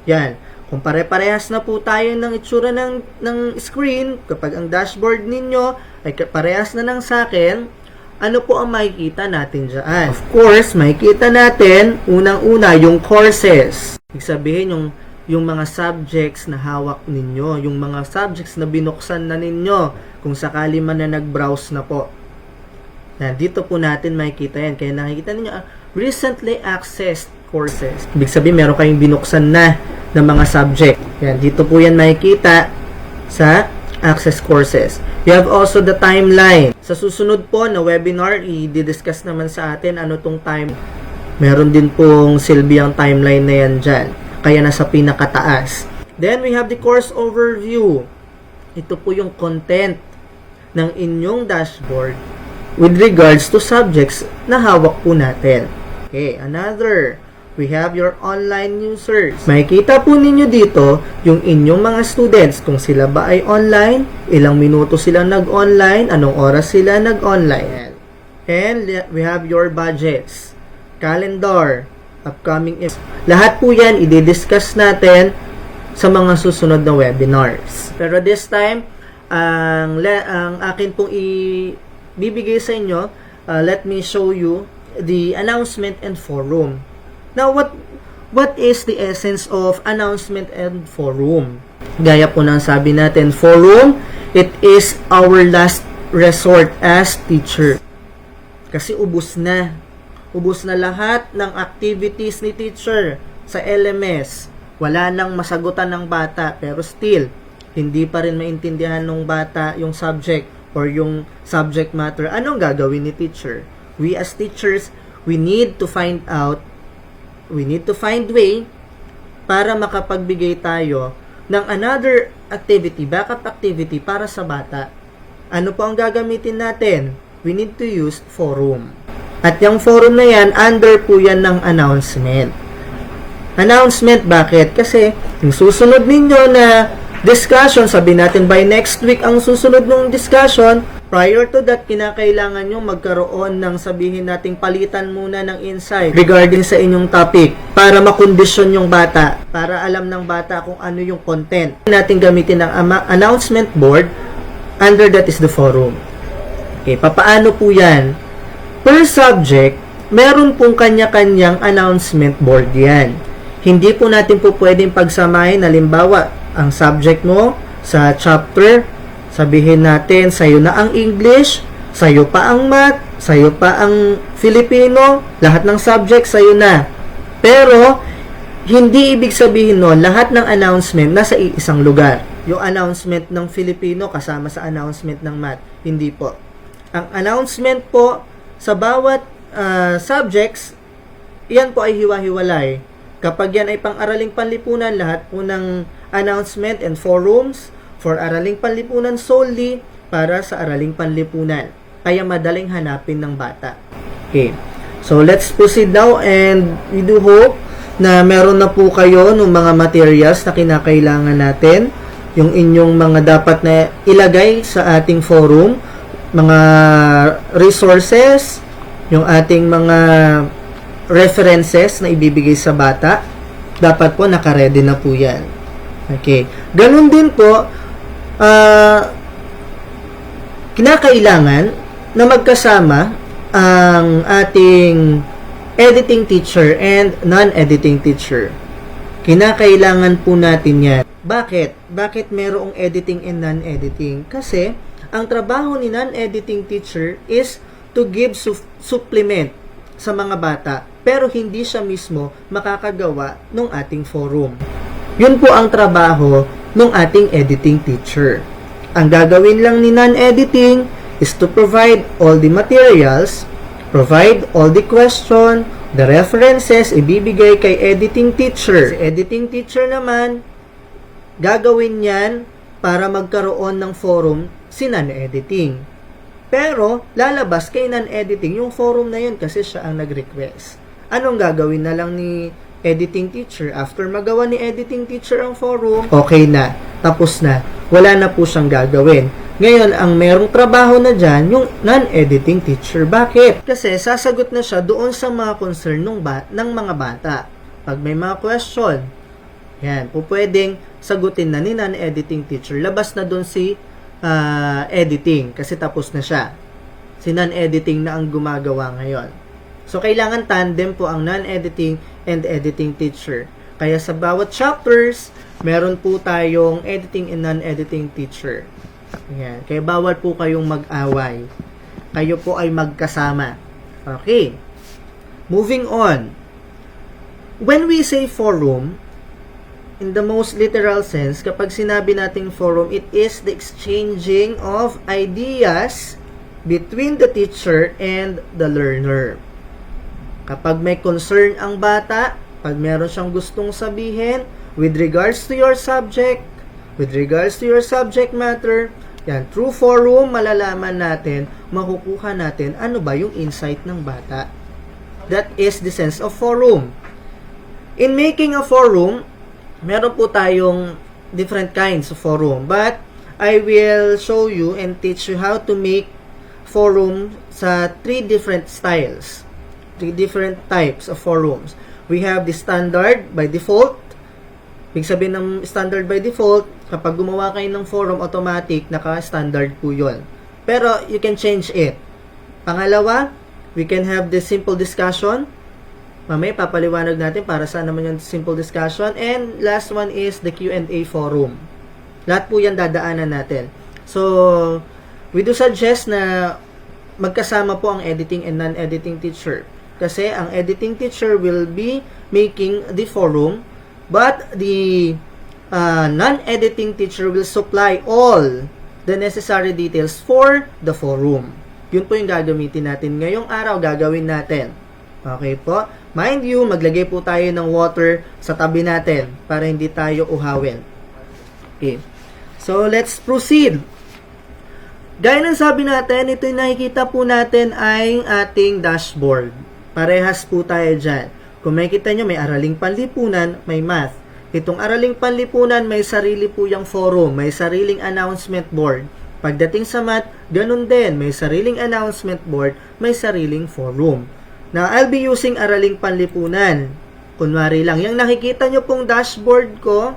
Yan. Kung pare-parehas na po tayo ng itsura ng screen, kapag ang dashboard ninyo ay parehas na ng sa akin, ano po ang makikita natin dyan? Of course, makikita natin, unang-una, yung courses. Ibig sabihin, yung yung mga subjects na hawak ninyo, yung mga subjects na binuksan na ninyo, kung sakali man na nag-browse na po. Dito po natin makikita yan. Kaya nakikita ninyo, recently accessed courses. Ibig sabihin, meron kayong binuksan na ng mga subject. Yan, dito po yan makikita sa access courses. You have also the timeline. Sa susunod po na webinar, i-discuss naman sa atin ano tong time. Meron din pong silbi ang timeline na yan dyan. Kaya nasa pinakataas. Then we have the course overview. Ito po yung content ng inyong dashboard with regards to subjects na hawak po natin. Okay, another. We have your online users. Makikita po ninyo dito yung inyong mga students, kung sila ba ay online, ilang minuto sila nag-online, anong oras sila nag-online. And we have your budgets, calendar, upcoming events. Lahat po yan i-discuss natin sa mga susunod na webinars. Pero this time, ang akin pong ibibigay sa inyo, let me show you the announcement and forum. Now, what is the essence of announcement and forum? Gaya po ng sabi natin, forum, it is our last resort as teacher. Kasi ubos na. Ubos na lahat ng activities ni teacher sa LMS. Wala nang masagutan ng bata, pero still, hindi pa rin maintindihan ng bata yung subject or yung subject matter. Anong gagawin ni teacher? We as teachers, we need to find way para makapagbigay tayo ng another activity, backup activity para sa bata. Ano po ang gagamitin natin? We need to use forum. At yung forum na yan, under po yan ng announcement. Announcement, bakit? Kasi yung susunod ninyo na discussion, sabi natin by next week ang susunod ng discussion, prior to that, kinakailangan nyo magkaroon ng sabihin nating palitan muna ng insight regarding sa inyong topic para makondisyon yung bata, para alam ng bata kung ano yung content. Natin gamitin ang announcement board, under that is the forum. Okay, papaano po yan? Per subject, meron pong kanya-kanyang announcement board yan. Hindi po natin po pwedeng pagsamahin, halimbawa, ang subject mo sa chapter, sabihin natin, sa'yo na ang English, sa'yo pa ang Math, sa'yo pa ang Filipino, lahat ng subject sa'yo na. Pero, hindi ibig sabihin nun, lahat ng announcement nasa isang lugar. Yung announcement ng Filipino kasama sa announcement ng Math. Hindi po. Ang announcement po, sa bawat subjects, yan po ay hiwa-hiwalay. Kapag yan ay pang-araling panlipunan, lahat po ng announcement and forums for araling panlipunan solely para sa araling panlipunan. Kaya madaling hanapin ng bata. Okay. So, let's proceed now and we do hope na meron na po kayo ng mga materials na kinakailangan natin. Yung inyong mga dapat na ilagay sa ating forum, mga resources, yung ating mga references na ibibigay sa bata, dapat po nakaredy na po yan. Okay. Ganun din po, kinakailangan na magkasama ang ating editing teacher and non-editing teacher. Kinakailangan po natin yan. Bakit? Bakit merong editing and non-editing? Kasi, ang trabaho ni non-editing teacher is to give supplement sa mga bata, pero hindi siya mismo makakagawa ng ating forum. Yun po ang trabaho ng ating editing teacher. Ang gagawin lang ni non-editing is to provide all the materials, provide all the question, the references, ibibigay kay editing teacher. Si editing teacher naman, gagawin yan para magkaroon ng forum si non-editing. Pero, lalabas kay non-editing yung forum na yun kasi siya ang nag-request. Anong gagawin na lang ni editing teacher? After magawa ni editing teacher ang forum, okay na, tapos na, wala na po siyang gagawin. Ngayon, ang merong trabaho na dyan, yung non-editing teacher. Bakit? Kasi sasagot na siya doon sa mga concern ng mga bata. Pag may mga question, yan, po pwedeng sagutin na ni non-editing teacher. Labas na doon si editing kasi tapos na siya. Si non-editing na ang gumagawa ngayon. So, kailangan tandem po ang non-editing and editing teacher. Kaya sa bawat chapters, meron po tayong editing and non-editing teacher. Ayan. Kaya bawal po kayong mag-away. Kayo po ay magkasama. Okay. Moving on. When we say forum, in the most literal sense, kapag sinabi nating forum, it is the exchanging of ideas between the teacher and the learner. Kapag may concern ang bata, pag meron siyang gustong sabihin with regards to your subject, with regards to your subject matter, yan, through forum, malalaman natin, makukuha natin ano ba yung insight ng bata. That is the sense of forum. In making a forum, meron po tayong different kinds of forum, but I will show you and teach you how to make forum sa 3 different styles, 3 different types of forums. We have the standard by default. Ibig sabihin ng standard by default, kapag gumawa kayo ng forum, automatic, naka-standard po yun. Pero you can change it. Pangalawa, we can have the simple discussion. Mamaya papaliwanag natin para saan naman yung simple discussion. And last one is the Q&A forum. Lahat po yan dadaanan natin. So, we do suggest na magkasama po ang editing and non-editing teacher. Kasi ang editing teacher will be making the forum, but the non-editing teacher will supply all the necessary details for the forum. Yun po yung gagamitin natin. Ngayong araw, gagawin natin. Okay po? Mind you, maglagay po tayo ng water sa tabi natin para hindi tayo uhawin. Okay. So, let's proceed. Gaya ng sabi natin, ito yung nakikita po natin ay ating dashboard. Parehas po tayo dyan. Kung makikita nyo, may araling panlipunan, may math. Itong araling panlipunan, may sarili po yung forum, may sariling announcement board. Pagdating sa math, ganun din, may sariling announcement board, may sariling forum. Now, I'll be using araling panlipunan. Kunwari lang, yung nakikita nyo pong dashboard ko,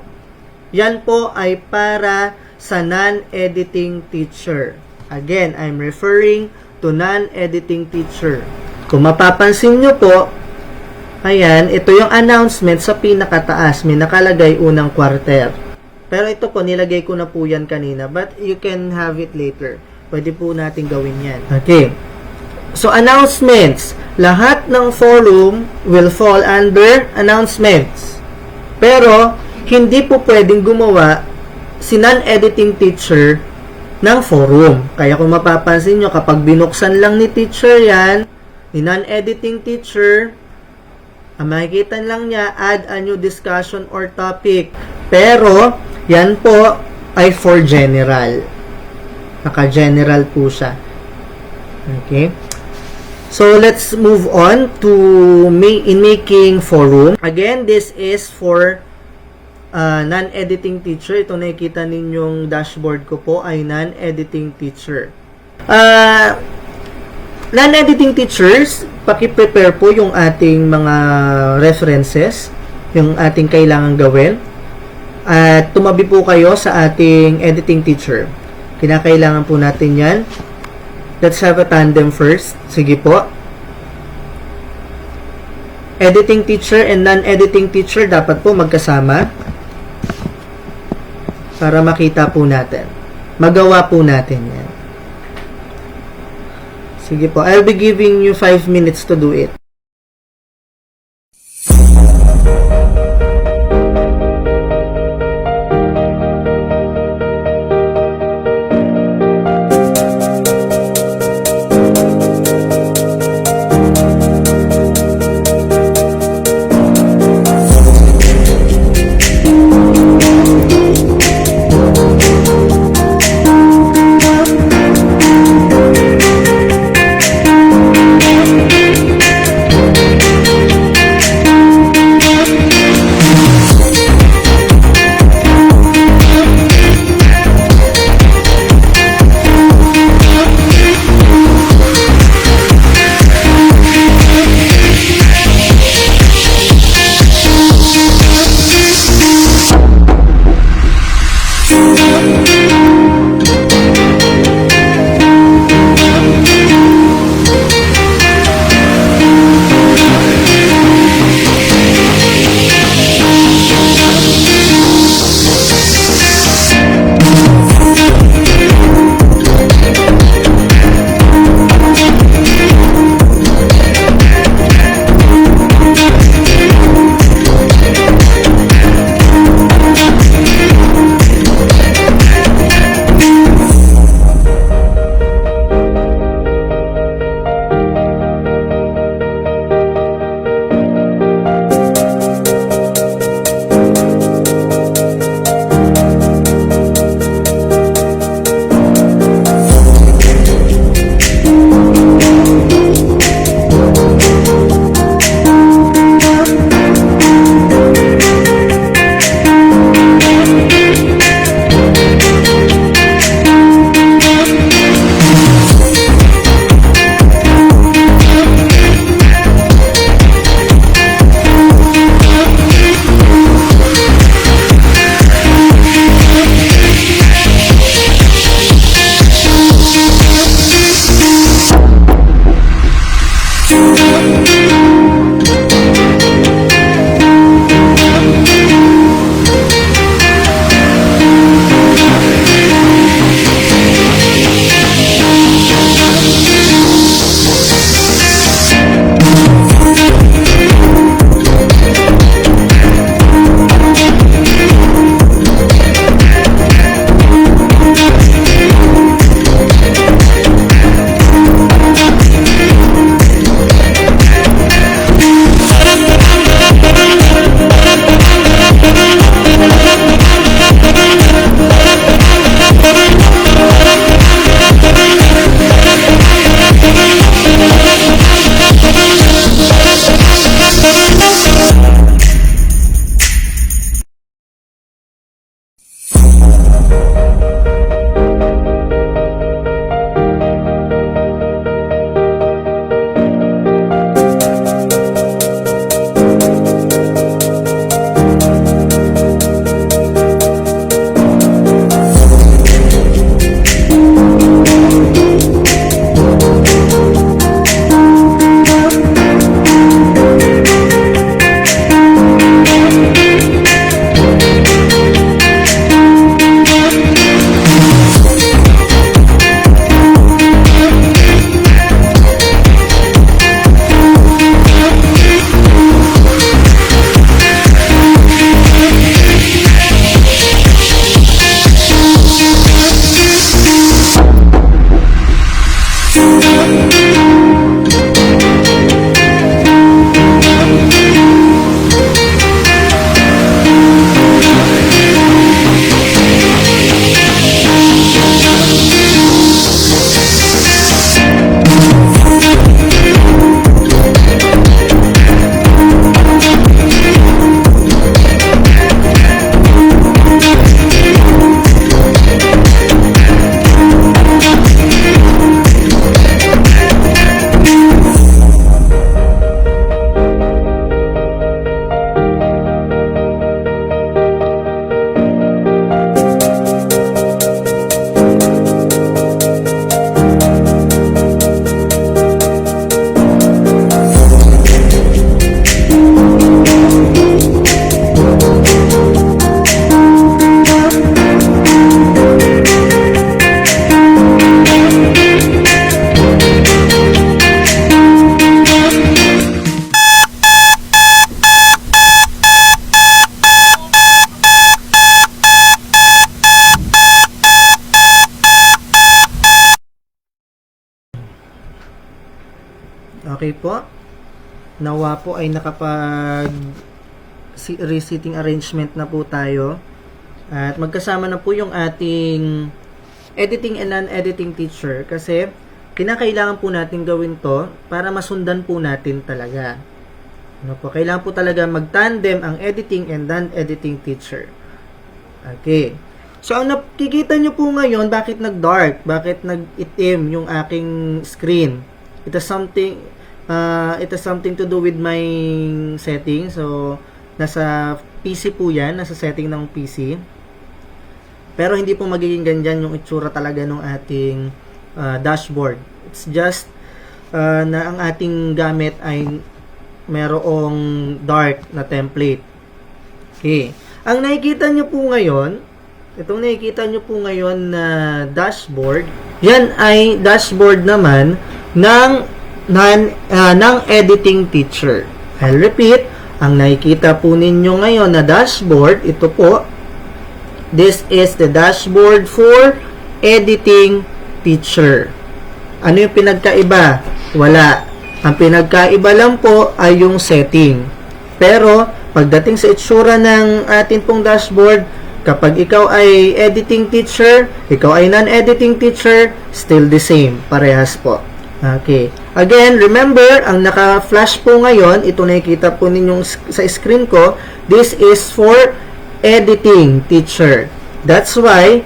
yan po ay para sa non-editing teacher. Again, I'm referring to non-editing teacher. Kung mapapansin nyo po, ayan, ito yung announcement sa pinakataas. May nakalagay unang quarter. Pero ito po, nilagay ko na po yan kanina. But you can have it later. Pwede po natin gawin yan. Okay. So, announcements. Lahat ng forum will fall under announcements. Pero, hindi po pwedeng gumawa si non-editing teacher ng forum. Kaya kung mapapansin nyo, kapag binuksan lang ni teacher yan, ni non-editing teacher, ang makikita lang niya, add a new discussion or topic. Pero, yan po ay for general. Naka-general po siya. Okay? So, let's move on to in making forum. Again, this is for non-editing teacher. Ito nakikita ninyong dashboard ko po ay non-editing teacher. Non-editing teachers, paki-prepare po yung ating mga references, yung ating kailangan gawin. At tumabi po kayo sa ating editing teacher. Kinakailangan po natin yan. Let's have a tandem first. Sige po. Editing teacher and non-editing teacher dapat po magkasama para makita po natin. Magawa po natin yan. Sige po. I'll be giving you 5 minutes to do it. po. Nawa po ay nakapag seating arrangement na po tayo. At magkasama na po yung ating editing and non-editing teacher kasi kinakailangan po natin gawin to para masundan po natin talaga. Ano po, kailangan po talaga mag-tandem ang editing and non-editing teacher. Okay. So, ang nakikita nyo po ngayon, bakit nag-dark? Bakit nag-itim yung aking screen? It has something to do with my setting. So, nasa PC po yan. Nasa setting ng PC. Pero hindi po magiging ganyan yung itsura talaga ng ating dashboard. It's just na ang ating gamit ay merong dark na template. Okay. Ang nakikita nyo po ngayon, itong nakikita nyo po ngayon na dashboard, yan ay dashboard naman ng editing teacher. I'll repeat, ang nakikita po ninyo ngayon na dashboard, ito po, this is the dashboard for editing teacher. Ano yung pinagkaiba? Wala. Ang pinagkaiba lang po ay yung setting. Pero, pagdating sa itsura ng atin pong dashboard, kapag ikaw ay editing teacher, ikaw ay non-editing teacher, still the same. Parehas po. Okay. Again, remember, ang naka-flash po ngayon, ito nakikita po ninyong sa screen ko, this is for editing teacher. That's why,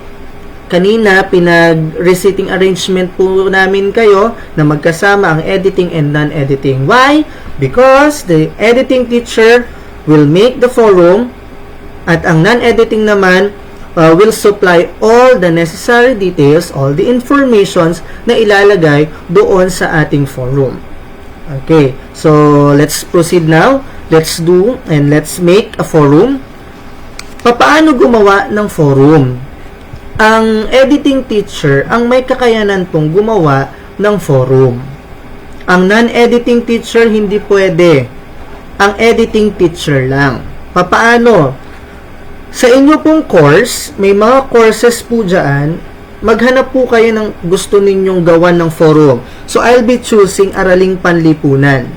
kanina, pinag-reseating arrangement po namin kayo na magkasama ang editing and non-editing. Why? Because the editing teacher will make the forum at ang non-editing naman will supply all the necessary details, all the informations na ilalagay doon sa ating forum. Okay, so let's proceed now. Let's do and let's make a forum. Paano gumawa ng forum? Ang editing teacher ang may kakayanan pong gumawa ng forum. Ang non-editing teacher hindi pwede. Ang editing teacher lang. Paano? Sa inyo pong course, may mga courses po dyan, maghanap po kayo ng gusto ninyong gawan ng forum. So, I'll be choosing Araling Panlipunan.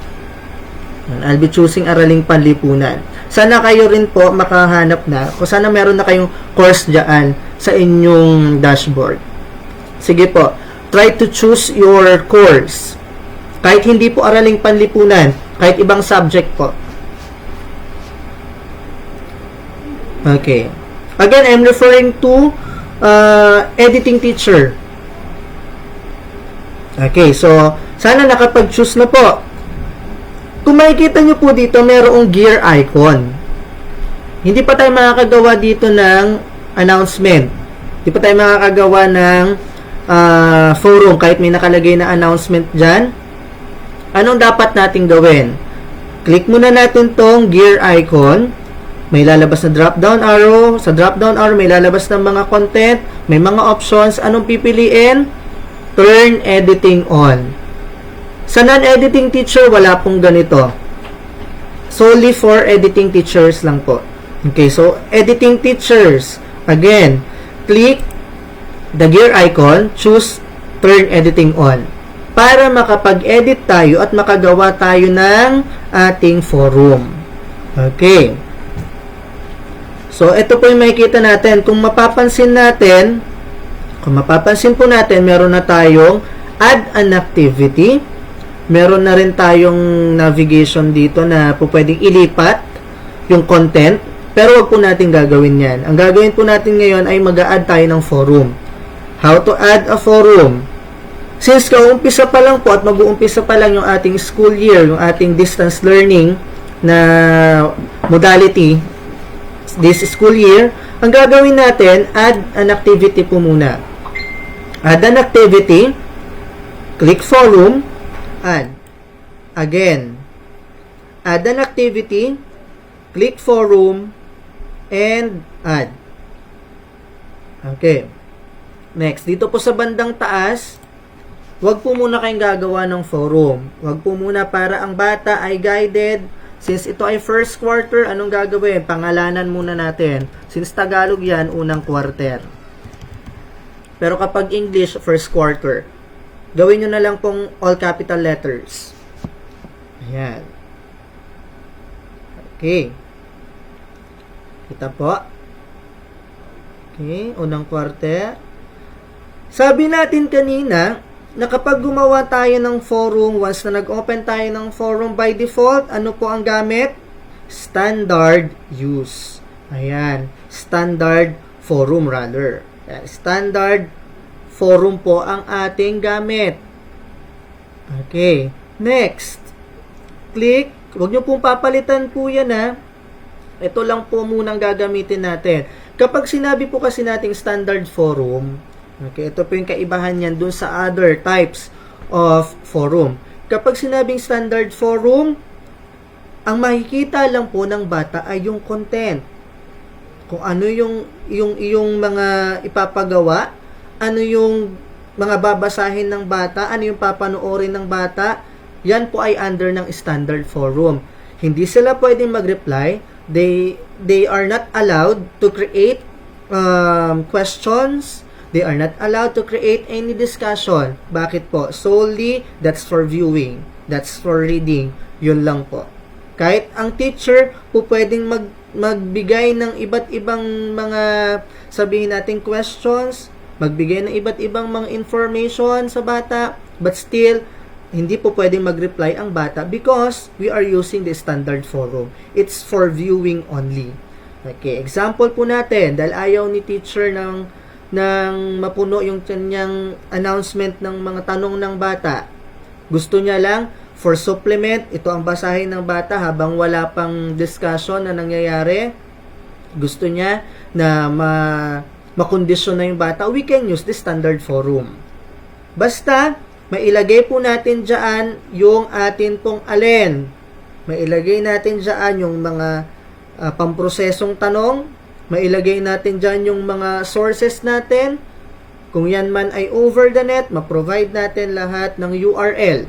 I'll be choosing Araling Panlipunan. Sana kayo rin po makahanap na, kung sana meron na kayong course dyan sa inyong dashboard. Sige po, try to choose your course. Kahit hindi po Araling Panlipunan, kahit ibang subject po. Okay. Again, I'm referring to editing teacher. Okay, so sana nakapag-choose na po. Kung makikita nyo po dito, mayroong gear icon. Hindi pa tayo makakagawa dito ng announcement. Hindi pa tayo makakagawa ng forum kahit may nakalagay na announcement dyan. Anong dapat natin gawin? Click muna natin tong gear icon. May lalabas na drop-down arrow. Sa drop-down arrow, may lalabas ng mga content. May mga options. Anong pipiliin? Turn editing on. Sa non-editing teacher, wala pong ganito. Solely for editing teachers lang po. Okay, so editing teachers. Again, click the gear icon. Choose turn editing on. Para makapag-edit tayo at makagawa tayo ng ating forum. Okay. So, ito po yung makikita natin. Kung mapapansin po natin, meron na tayong add an activity. Meron na rin tayong navigation dito na po pwedeng ilipat yung content. Pero wag po natin gagawin yan. Ang gagawin po natin ngayon ay mag-a-add tayo ng forum. How to add a forum? Since kaumpisa pa lang po at mag-uumpisa pa lang yung ating school year, yung ating distance learning na modality, this school year, ang gagawin natin, add an activity po muna. Add an activity, click forum, add. Again, add an activity, click forum, and add. Okay. Next, dito po sa bandang taas, wag po muna kayong gagawa ng forum. Wag po muna para ang bata ay guided. Since ito ay first quarter, anong gagawin? Pangalanan muna natin. Since Tagalog yan, unang quarter. Pero kapag English, first quarter. Gawin nyo na lang pong all capital letters. Ayan. Okay. Kita po. Okay, unang quarter. Sabi natin kanina, na kapag gumawa tayo ng forum, once na nag-open tayo ng forum by default, ano po ang gamit? Standard use. Ayan. Standard forum rather. Ayan. Standard forum po ang ating gamit. Okay. Next. Click. Huwag nyo pong papalitan po yan ha. Ito lang po munang gagamitin natin. Kapag sinabi po kasi nating standard forum, okay, ito po yung kaibahan niyan dun sa other types of forum. Kapag sinabing standard forum, ang makikita lang po ng bata ay yung content. Kung ano yung mga ipapagawa, ano yung mga babasahin ng bata, ano yung papanoorin ng bata, yan po ay under ng standard forum. Hindi sila pwedeng mag-reply. They are not allowed to create questions. They are not allowed to create any discussion. Bakit po? Solely, that's for viewing. That's for reading. Yun lang po. Kahit ang teacher po pwedeng magbigay ng iba't ibang mga, sabihin natin, questions, magbigay ng iba't ibang mga information sa bata, but still, hindi po pwedeng mag-reply ang bata because we are using the standard forum. It's for viewing only. Okay, example po natin, dahil ayaw ni teacher ng mapuno yung kanyang announcement ng mga tanong ng bata. Gusto niya lang, for supplement, ito ang basahin ng bata habang wala pang discussion na nangyayari. Gusto niya na makondisyon na yung bata, we can use the standard forum. Basta, mailagay po natin dyan yung atin pong alin. Mailagay natin dyan yung mga pamprosesong tanong. Mailagay natin dyan yung mga sources natin. Kung yan man ay over the net, ma-provide natin lahat ng URL.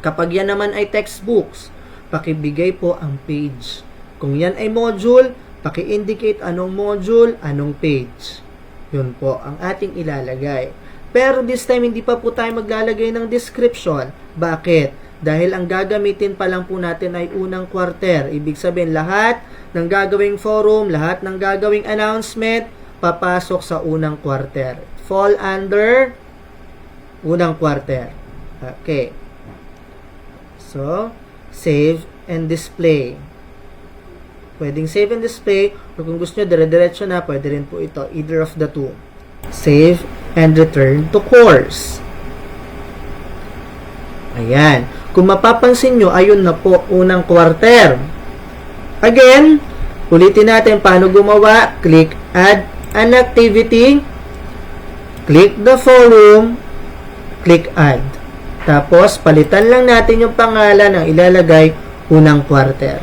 Kapag yan naman ay textbooks, pakibigay po ang page. Kung yan ay module, paki-indicate anong module, anong page. Yun po ang ating ilalagay. Pero this time, hindi pa po tayo maglalagay ng description. Bakit? Dahil ang gagamitin pa lang po natin ay unang quarter. Ibig sabihin, lahat ng gagawing forum, lahat ng gagawing announcement, papasok sa unang quarter. Fall under unang quarter. Okay. So, save and display. Pwedeng save and display, o kung gusto nyo, dire-diretso na, pwede rin po ito. Either of the two. Save and return to course. Ayan. Kung mapapansin nyo, ayun na po, unang quarter. Again, ulitin natin paano gumawa. Click Add an Activity. Click the forum. Click Add. Tapos, palitan lang natin yung pangalan ng ilalagay unang quarter.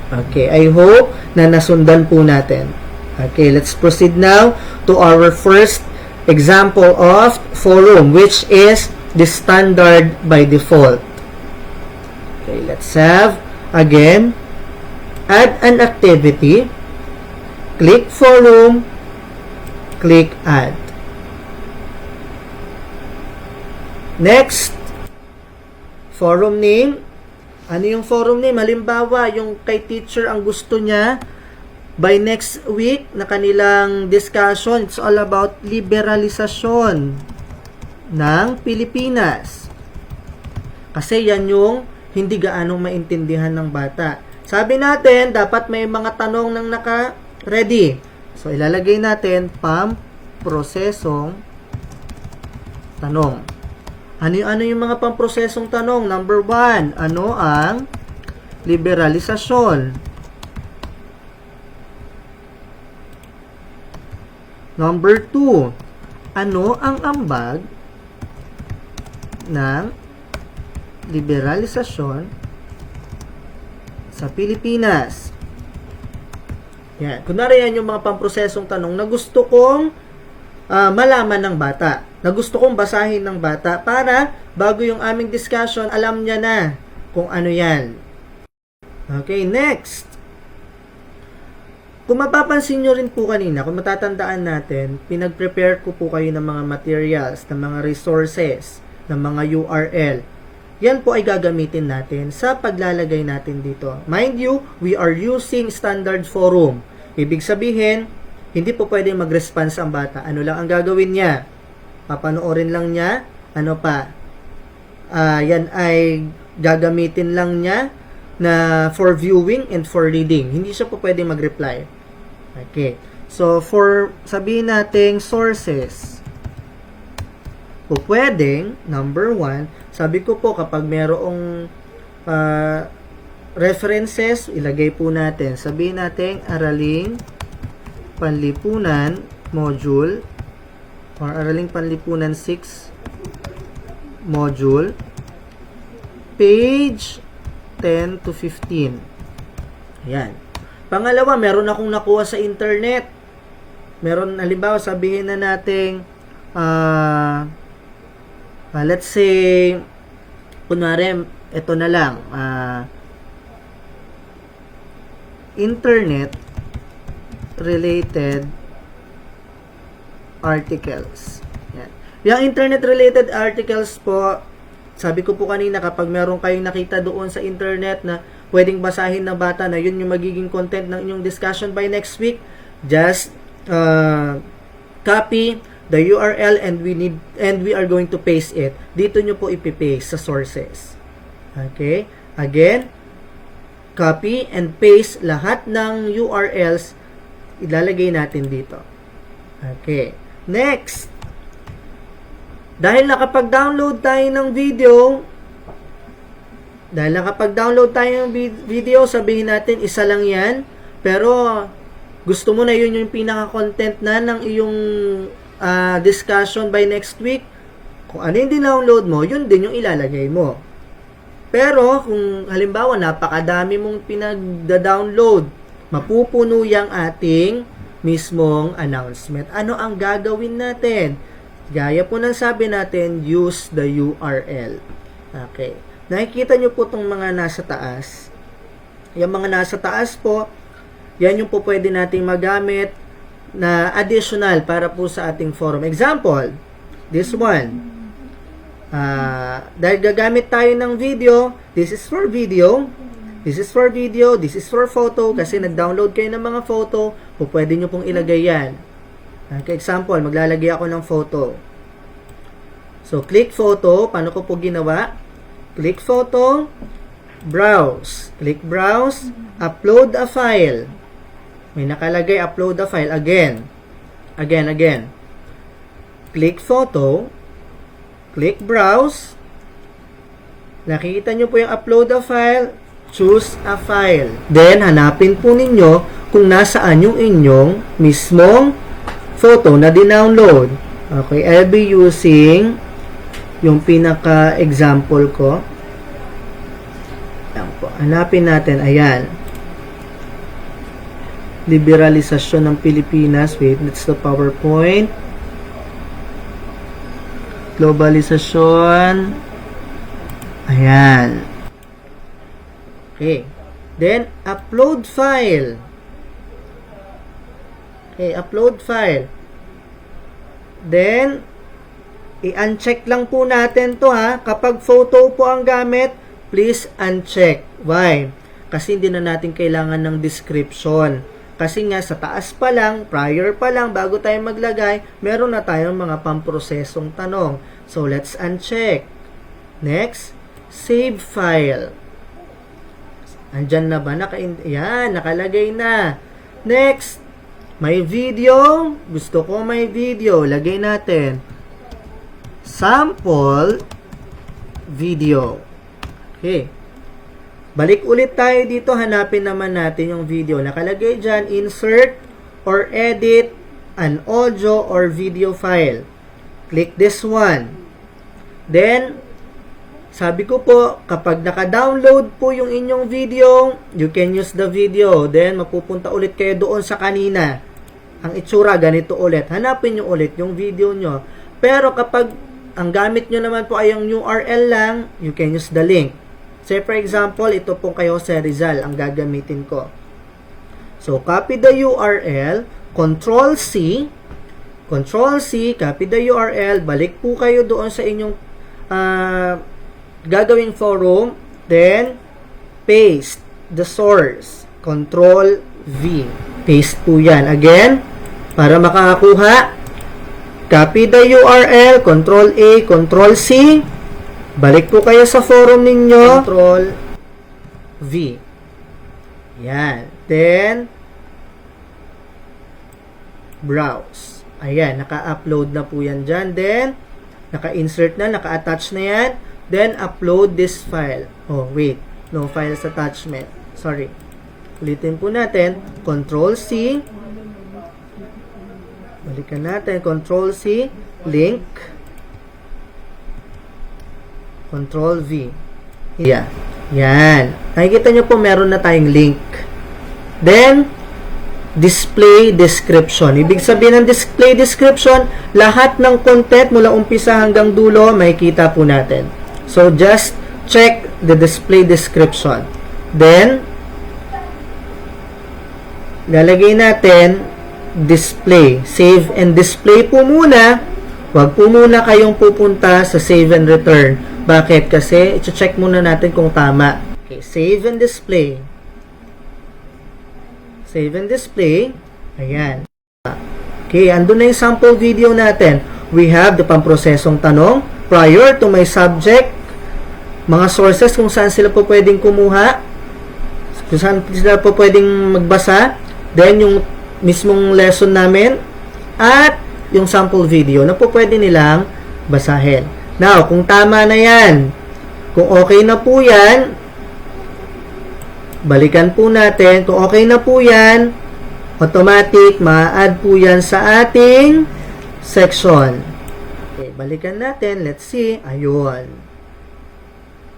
Okay, I hope na nasundan po natin. Okay, let's proceed now to our first example of forum, which is the standard by default. Okay, let's have, again, add an activity, click forum, click add. Next, forum name. Ano yung forum name? Halimbawa, yung kay teacher ang gusto niya, by next week na kanilang discussion, it's all about liberalisasyon ng Pilipinas. Kasi yan yung hindi gaanong maintindihan ng bata. Sabi natin, dapat may mga tanong nang naka-ready. So, ilalagay natin, pamprosesong tanong. Ano yung mga pamprosesong tanong? Number 1, ano ang liberalisasyon? Number 2, ano ang ambag ng liberalisasyon sa Pilipinas? Yan. Kunwari yan yung mga pamprosesong tanong na gusto kong malaman ng bata, na gusto kong basahin ng bata para bago yung aming discussion, alam niya na kung ano yan. Okay, next. Kung mapapansin nyo rin po kanina, kung matatandaan natin, pinag-prepare ko po kayo ng mga materials, ng mga resources, ng mga URL. yan po ay gagamitin natin sa paglalagay natin dito. Mind you, we are using standard forum. Ibig sabihin, hindi po pwede mag-response ang bata. Ano lang ang gagawin niya? Papanoorin lang niya. Ano pa? Yan ay gagamitin lang niya na for viewing and for reading. Hindi siya po pwede mag-reply. Okay. So, for sabihin nating sources, po pwedeng, number 1, sabi ko po kapag merong references, ilagay po natin. Sabihin natin, Araling Panlipunan Module or Araling Panlipunan 6 Module, page 10 to 15. Ayan. Pangalawa, meron akong nakuha sa internet. Meron, halimbawa, sabihin na natin, let's say, kunwari, ito na lang, internet-related articles. Yan. Yung internet-related articles po, sabi ko po kanina, kapag meron kayong nakita doon sa internet na pwedeng basahin ng bata na yun yung magiging content ng inyong discussion by next week, just copy the URL and we are going to paste it. Dito nyo po ipipaste sa sources. Okay? Again, copy and paste lahat ng URLs, ilalagay natin dito. Okay. Next. Dahil nakapag-download tayo ng video, sabihin natin isa lang yan, pero gusto mo na yun yung pinaka-content na ng iyong discussion by next week, kung ano yung dinownload mo, yun din yung ilalagay mo. Pero, kung halimbawa, napakadami mong pinag-download, mapupuno yung ating mismong announcement. Ano ang gagawin natin? Gaya po ng sabi natin, use the URL. Okay. Nakikita nyo po itong mga nasa taas. Yung mga nasa taas po, yan yung po pwede nating magamit na additional para po sa ating forum. Example, this one. Dahil gagamit tayo ng video, this is for video, this is for video, this is for photo, kasi nag-download kayo ng mga photo, po pwede nyo pong ilagay yan. Okay, example, maglalagay ako ng photo. So, click photo. Paano ko po ginawa? Click photo, browse. Click browse, upload a file. May nakalagay, upload a file. Again. Click photo, click browse. Nakikita nyo po yung upload a file. Choose a file. Then, hanapin po ninyo kung nasaan yung inyong mismong photo na dinownload. Okay, I'll be using yung pinaka-example ko. Ayan po. Hanapin natin. Ayan. Liberalisasyon ng Pilipinas. Wait, that's the PowerPoint. Globalisasyon. Ayan. Okay. Then, upload file. Okay, upload file. Then, i-uncheck lang po natin to ha. Kapag photo po ang gamit, please uncheck. Why? Kasi hindi na natin kailangan ng description. Kasi nga sa taas pa lang, prior pa lang, bago tayo maglagay, meron na tayong mga pamprosesong tanong. So, let's uncheck. Next, save file. Andyan na ba? Yan, nakalagay na. Next, may video. Gusto ko may video. Lagay natin. Sample video. Okay. Balik ulit tayo dito. Hanapin naman natin yung video. Nakalagay dyan, insert or edit an audio or video file. Click this one. Then, sabi ko po, kapag naka-download po yung inyong video, you can use the video. Then, mapupunta ulit kayo doon sa kanina. Ang itsura, ganito ulit. Hanapin nyo ulit yung video nyo. Pero kapag ang gamit nyo naman po ay yung URL lang, you can use the link. Say for example, ito pong kayo sa Rizal ang gagamitin ko. So, copy the URL, Control-C, copy the URL, balik po kayo doon sa inyong gagawing forum, then paste the source. Control V. Paste po yan. Again, para makakakuha, copy the URL, Control A, Control C. Balik po kayo sa forum ninyo. Control V. Yan. Then, browse. Ayan, naka-upload na po yan dyan. Then, naka-insert na, naka-attach na yan. Then, upload this file. Oh, wait. No files attachment. Sorry. Ulitin po natin. Control C. Balikan natin. Control C. Link. Control V. Yeah. Yan. Nakikita nyo po meron na tayong link. Then, display description. Ibig sabihin ng display description, lahat ng content mula umpisa hanggang dulo, makikita po natin. So, just check the display description. Then, lalagay natin display. Save and display po muna. Huwag po muna kayong pupunta sa save and return. Bakit? Kasi, i-check muna natin kung tama. Okay, save and display. Save and display. Ayan. Okay, andun na yung sample video natin. We have the pamprosesong tanong prior to my subject. Mga sources kung saan sila po pwedeng kumuha. Kung saan sila po pwedeng magbasa. Then, yung mismong lesson namin. At yung sample video na po pwede nilang basahin. Now, kung tama na yan, kung okay na po yan, balikan po natin. Kung okay na po yan, automatic, ma-add po yan sa ating section. Okay, balikan natin. Let's see. Ayun.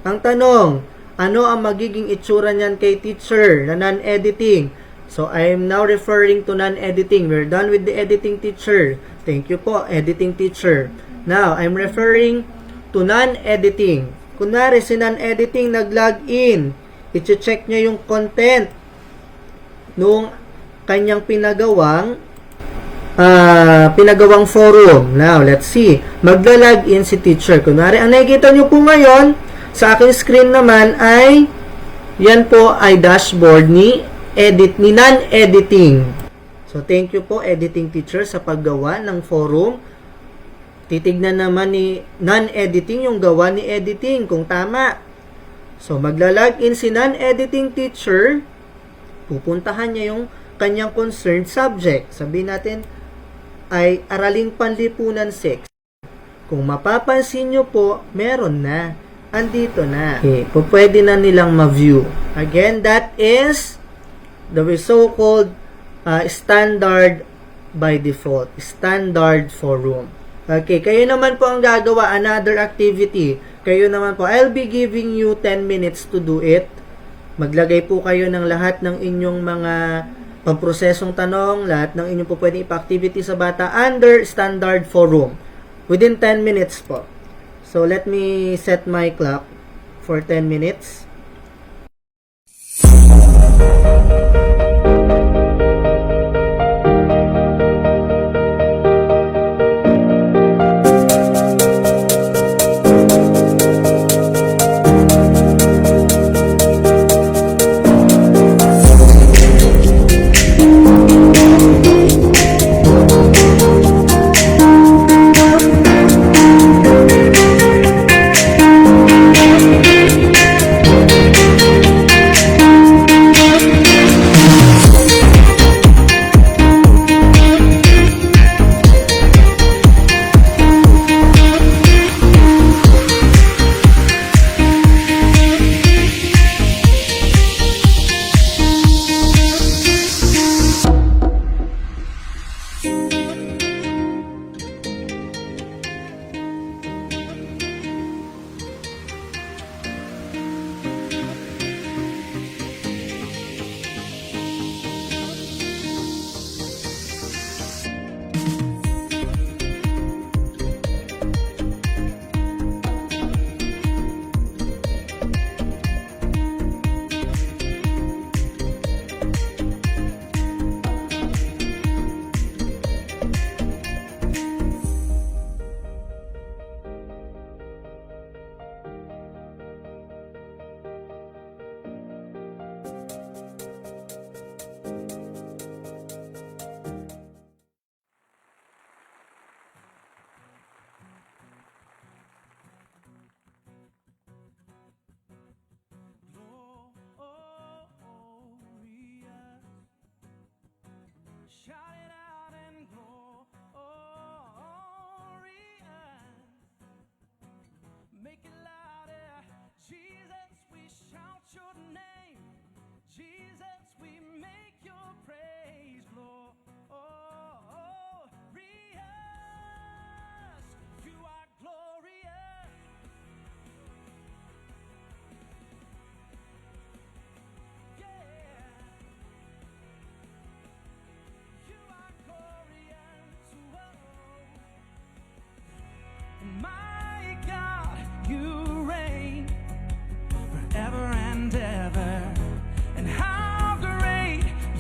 Ang tanong, ano ang magiging itsura niyan kay teacher na non-editing? So, I am now referring to non-editing. We're done with the editing teacher. Thank you po, editing teacher. Now, I'm referring to non-editing. Kunwari, si non-editing nag-log in. I-check niya yung content nung kanyang pinagawang forum. Now, let's see. Magla-log in si teacher. Kunwari, ang nakikita nyo po ngayon, sa aking screen naman ay, yan po ay dashboard ni non-editing. So, thank you po, editing teacher, sa paggawa ng forum. Titignan naman ni non-editing yung gawa ni editing, kung tama. So, magla-login si non-editing teacher, pupuntahan niya yung kanyang concerned subject. Sabihin natin, ay araling panlipunan 6. Kung mapapansin nyo po, meron na. Andito na. Okay, pwede na nilang ma-view. Again, that is the so-called standard by default. Standard forum. Okay, kayo naman po ang gagawa. Another activity. Kayo naman po, I'll be giving you 10 minutes to do it. Maglagay po kayo ng lahat ng inyong mga pamprosesong tanong, lahat ng inyong po pwedeng ipa-activity sa bata under standard forum. Within 10 minutes po. So, let me set my clock for 10 minutes.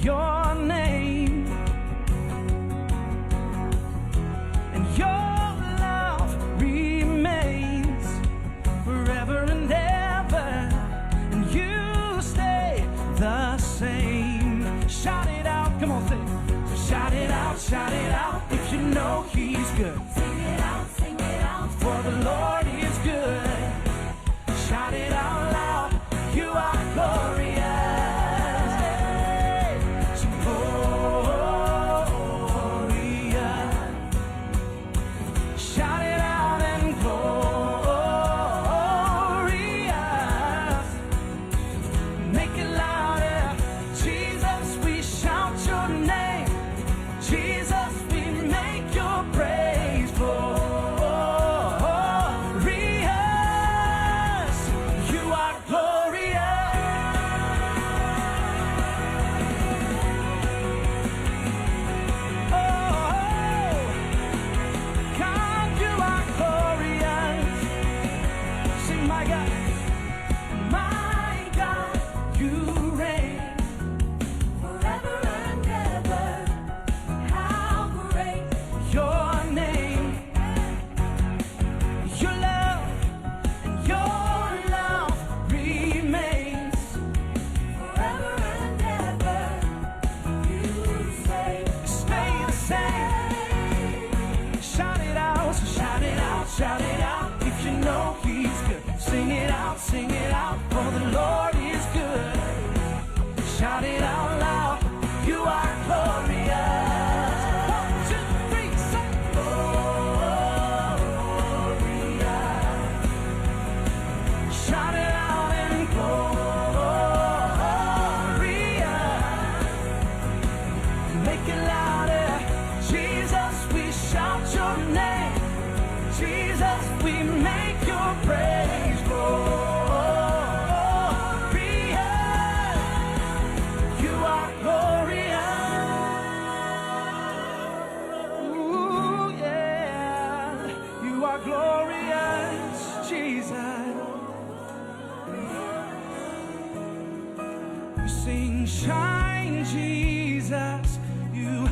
your name, and your love remains forever and ever, and you stay the same. Shout it out, come on, sing. Shout it out, if you know he's good. Sing it out, for the Lord is good. Shout it out loud, you are glorious. Sing glorious. Shout it out and glorious. Make it louder. Jesus, we shout your name. Jesus, we make your praise glorious. You are glorious. Oh, God, you are glorious. Sing, my God, you reign forever and ever. How great your name, your love, and your love remains forever and ever. You stay the same. Shout it out, so shout it out, shout it out. If you know he's good, sing it out, for the Lord is good. Shout it out loud, you are glorious. 1, 2, 3, say glorious. Shout it out and glorious. Make it louder. Jesus, we shout your name. Jesus, we make your praise glorious. You are glorious. Ooh, yeah. You are glorious, Jesus. We sing, shine, Jesus. You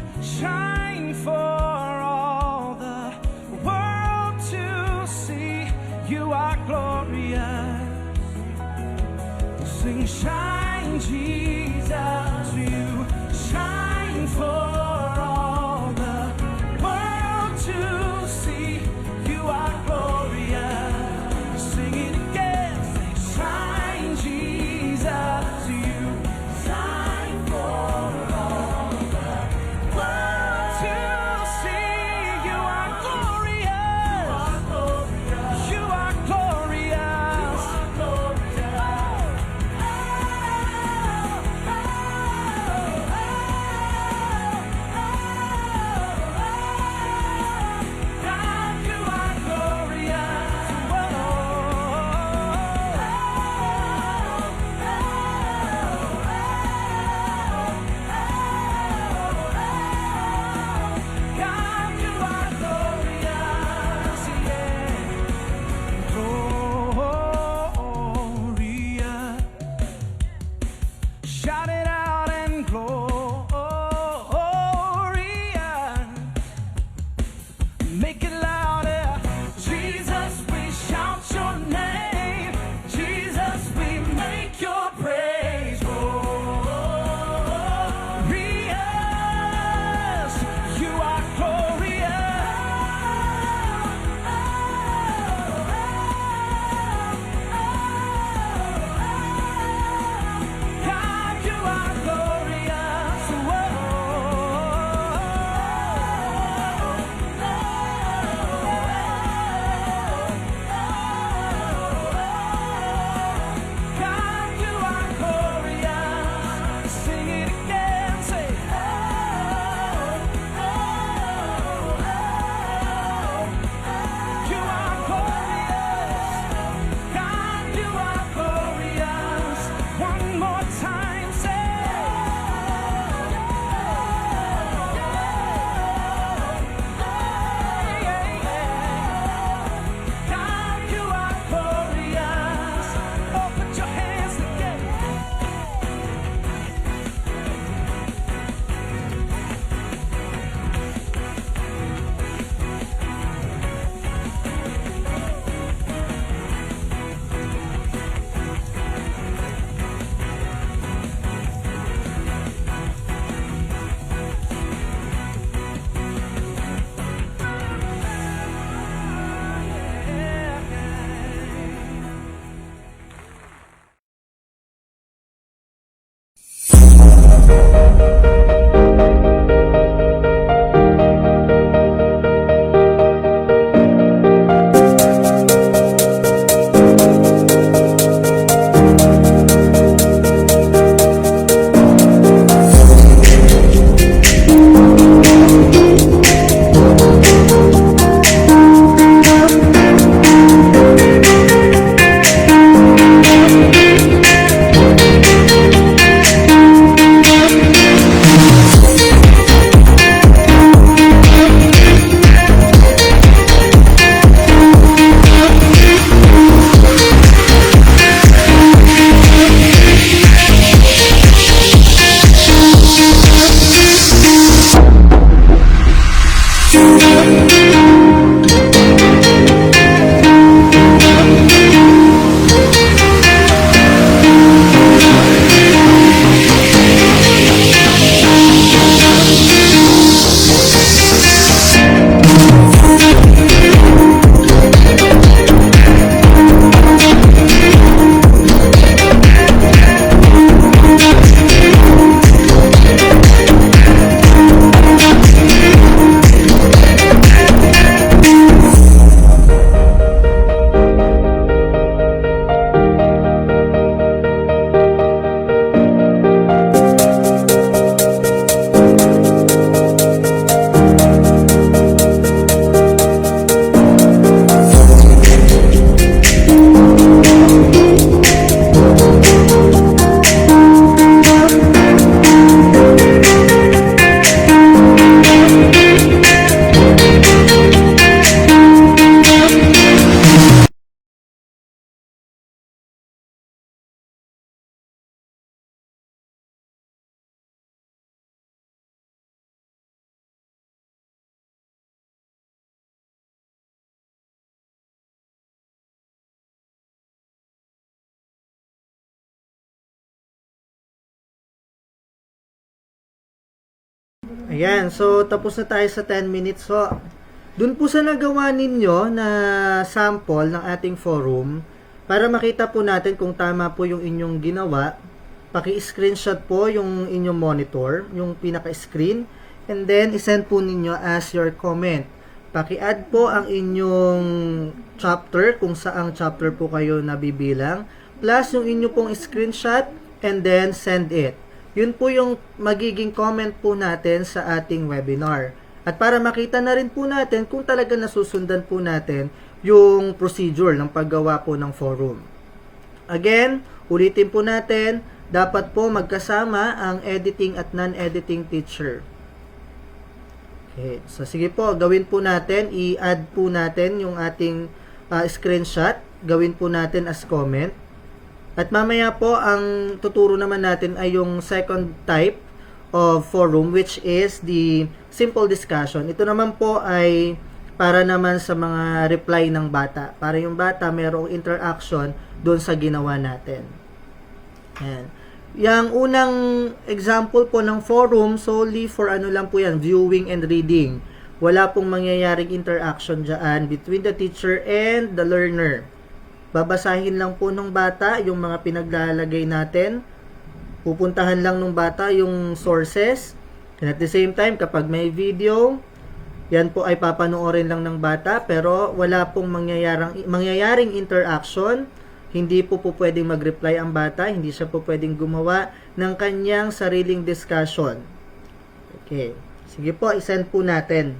Ayan, so tapos na tayo sa 10 minutes. So, dun po sa nagawa ninyo na sample ng ating forum, para makita po natin kung tama po yung inyong ginawa, paki-screenshot po yung inyong monitor, yung pinaka-screen, and then isend po ninyo as your comment. Paki-add po ang inyong chapter, kung saang chapter po kayo nabibilang, plus yung inyo pong screenshot, and then send it. Yun po yung magiging comment po natin sa ating webinar. At para makita na rin po natin kung talaga nasusundan po natin yung procedure ng paggawa po ng forum. Again, ulitin po natin, dapat po magkasama ang editing at non-editing teacher. Okay, so sige po, gawin po natin, i-add po natin yung ating screenshot, gawin po natin as comment. At mamaya po, ang tuturo naman natin ay yung second type of forum, which is the simple discussion. Ito naman po ay para naman sa mga reply ng bata. Para yung bata mayroong interaction doon sa ginawa natin. Ayan. Yung unang example po ng forum, solely for ano lang po yan, viewing and reading. Wala pong mangyayaring interaction dyan between the teacher and the learner. Babasahin lang po ng bata yung mga pinaglalagay natin. Pupuntahan lang ng bata yung sources. And at the same time, kapag may video, yan po ay papanoorin lang ng bata, pero wala pong mangyayaring interaction. Hindi po pwedeng mag-reply ang bata, hindi siya po pwedeng gumawa ng kanyang sariling discussion. Okay. Sige po, isend po natin.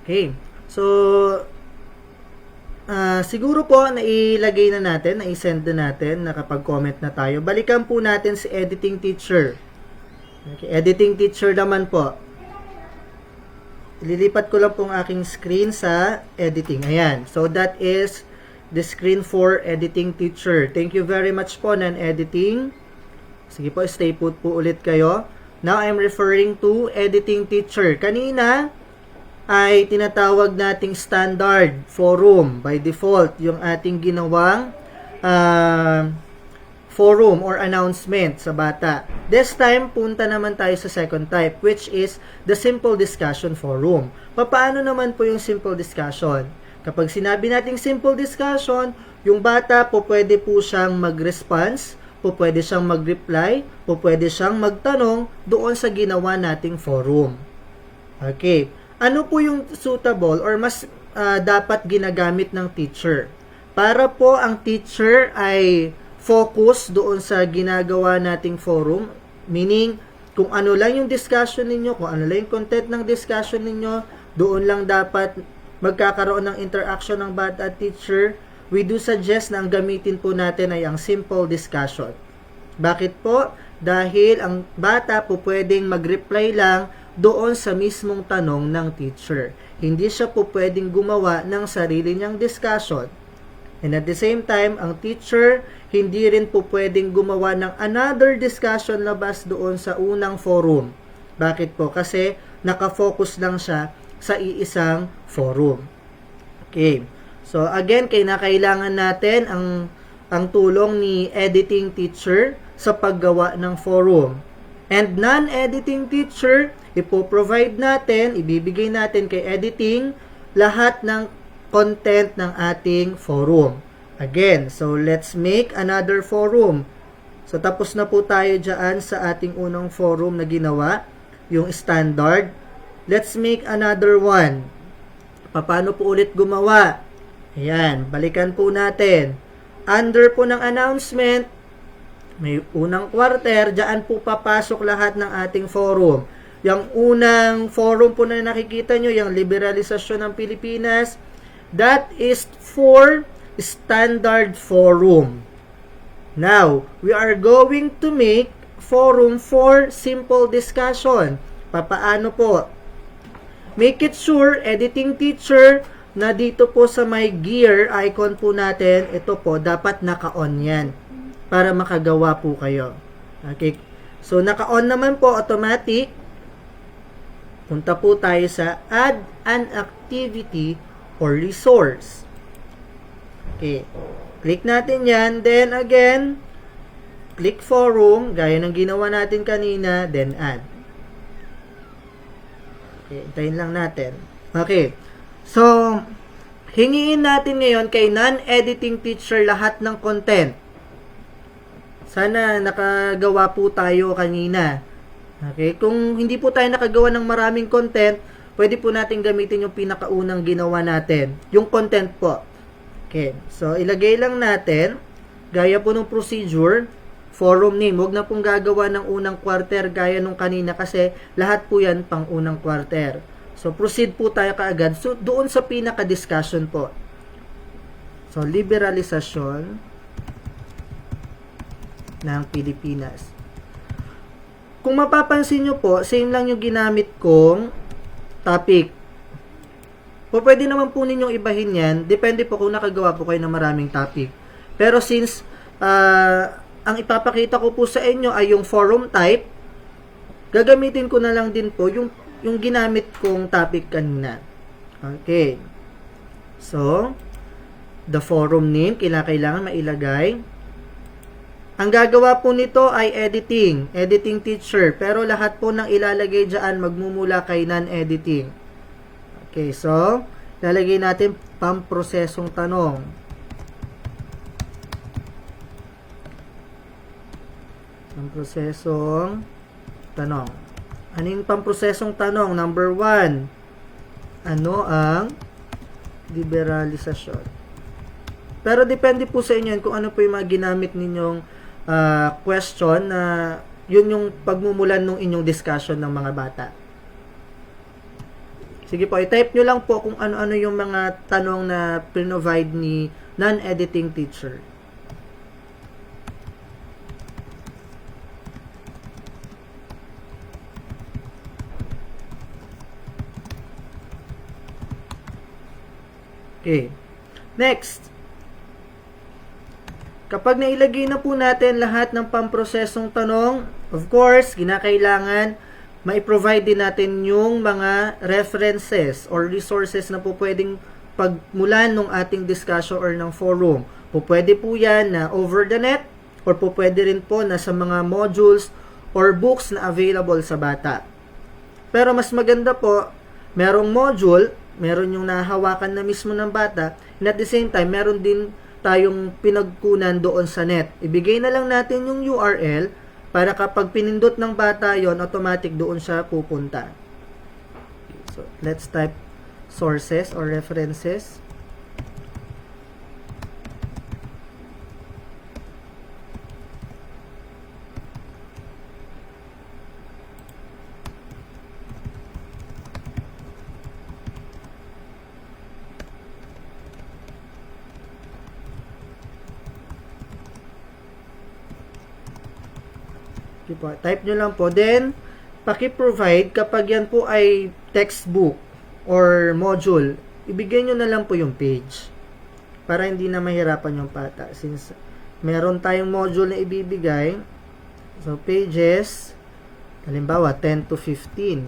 Okay. So, siguro po nailagay na natin, na-send na natin, nakapag-comment na tayo. Balikan po natin si editing teacher. Okay, editing teacher naman po. Ililipat ko lang pong aking screen sa editing. Ayan. So, that is the screen for editing teacher. Thank you very much po, non-editing. Sige po, stay put po ulit kayo. Now, I'm referring to editing teacher. Kanina, ay tinatawag nating standard forum by default yung ating ginawang forum or announcement sa bata. This time, punta naman tayo sa second type, which is the simple discussion forum. Paano naman po yung simple discussion? Kapag sinabi nating simple discussion, yung bata po pwede po siyang mag-response, po pwede siyang mag-reply, po pwede siyang magtanong doon sa ginawa nating forum. Okay. Ano po yung suitable or mas dapat ginagamit ng teacher? Para po ang teacher ay focus doon sa ginagawa nating forum, meaning kung ano lang yung discussion ninyo, kung ano lang yung content ng discussion ninyo, doon lang dapat magkakaroon ng interaction ng bata at teacher. We do suggest na ang gamitin po natin ay ang simple discussion. Bakit po? Dahil ang bata po pwedeng mag-reply lang doon sa mismong tanong ng teacher. Hindi siya po pwedeng gumawa ng sarili niyang discussion. And at the same time, ang teacher, hindi rin po pwedeng gumawa ng another discussion labas doon sa unang forum. Bakit po? Kasi nakafocus lang siya sa iisang forum. Okay. So again, kailangan natin ang tulong ni editing teacher sa paggawa ng forum. And non-editing teacher, ipo-provide natin, ibibigay natin kay editing lahat ng content ng ating forum. Again, so let's make another forum. So, tapos na po tayo dyan sa ating unang forum na ginawa, yung standard. Let's make another one. Paano po ulit gumawa? Ayan, balikan po natin. Under po ng announcement, may unang quarter, dyan po papasok lahat ng ating forum. Yung unang forum po na nakikita nyo, yung liberalisasyon ng Pilipinas, that is for standard forum. Now, we are going to make forum for simple discussion. Papaano po? Make it sure, editing teacher, na dito po sa may gear icon po natin, ito po, dapat naka-on yan para makagawa po kayo. Okay? So, naka-on naman po, automatic. Punta po tayo sa add an activity or resource. Okay. Click natin yan. Then, again, click forum, gaya ng ginawa natin kanina, then add. Okay, hintayin lang natin. Okay. So, hingiin natin ngayon kay non-editing teacher lahat ng content. Sana nakagawa po tayo kanina. Okay? Kung hindi po tayo nakagawa ng maraming content, pwede po natin gamitin yung pinakaunang ginawa natin. Yung content po. Okay. So, ilagay lang natin, gaya po ng procedure, forum name. Huwag na pong gagawa ng unang quarter gaya nung kanina kasi lahat po yan pang unang quarter. So, proceed po tayo kaagad. So, doon sa pinaka-discussion po. So, liberalisasyon ng Pilipinas. Kung mapapansin nyo po, same lang yung ginamit kong topic. O pwede naman po ninyong ibahin yan. Depende po kung nakagawa po kayo ng maraming topic. Pero since ang ipapakita ko po sa inyo ay yung forum type, gagamitin ko na lang din po yung ginamit kong topic kanina. Okay. So, the forum name, kailangan mailagay. Ang gagawa po nito ay editing teacher. Pero lahat po ng ilalagay dyan magmumula kay non-editing. Okay, so, lalagay natin pamprosesong tanong. Pamprosesong tanong. Ano yung pamprosesong tanong? Number 1. Ano ang liberalisasyon? Pero depende po sa inyo kung ano po yung mga ginamit ninyong question na yun yung pagmumulan ng inyong discussion ng mga bata. Sige po, i-type nyo lang po kung ano-ano yung mga tanong na provide ni non-editing teacher. Okay. Next. Kapag nailagay na po natin lahat ng pamprosesong tanong, of course, kinakailangan mai-provide din natin yung mga references or resources na po pwedeng pagmulan ng ating discussion or ng forum. Po pwede po yan na over the net or po pwede rin po na sa mga modules or books na available sa bata. Pero mas maganda po, merong module, meron yung nahawakan na mismo ng bata, and at the same time, meron din tayong pinagkunan doon sa net. Ibigay na lang natin yung URL para kapag pinindot ng bata yon, automatic doon siya pupunta. So, let's type sources or references. Type nyo lang po. Then, paki-provide kapag yan po ay textbook or module, ibigay nyo na lang po yung page para hindi na mahirapan yung bata. Since meron tayong module na ibibigay, so pages, halimbawa 10 to 15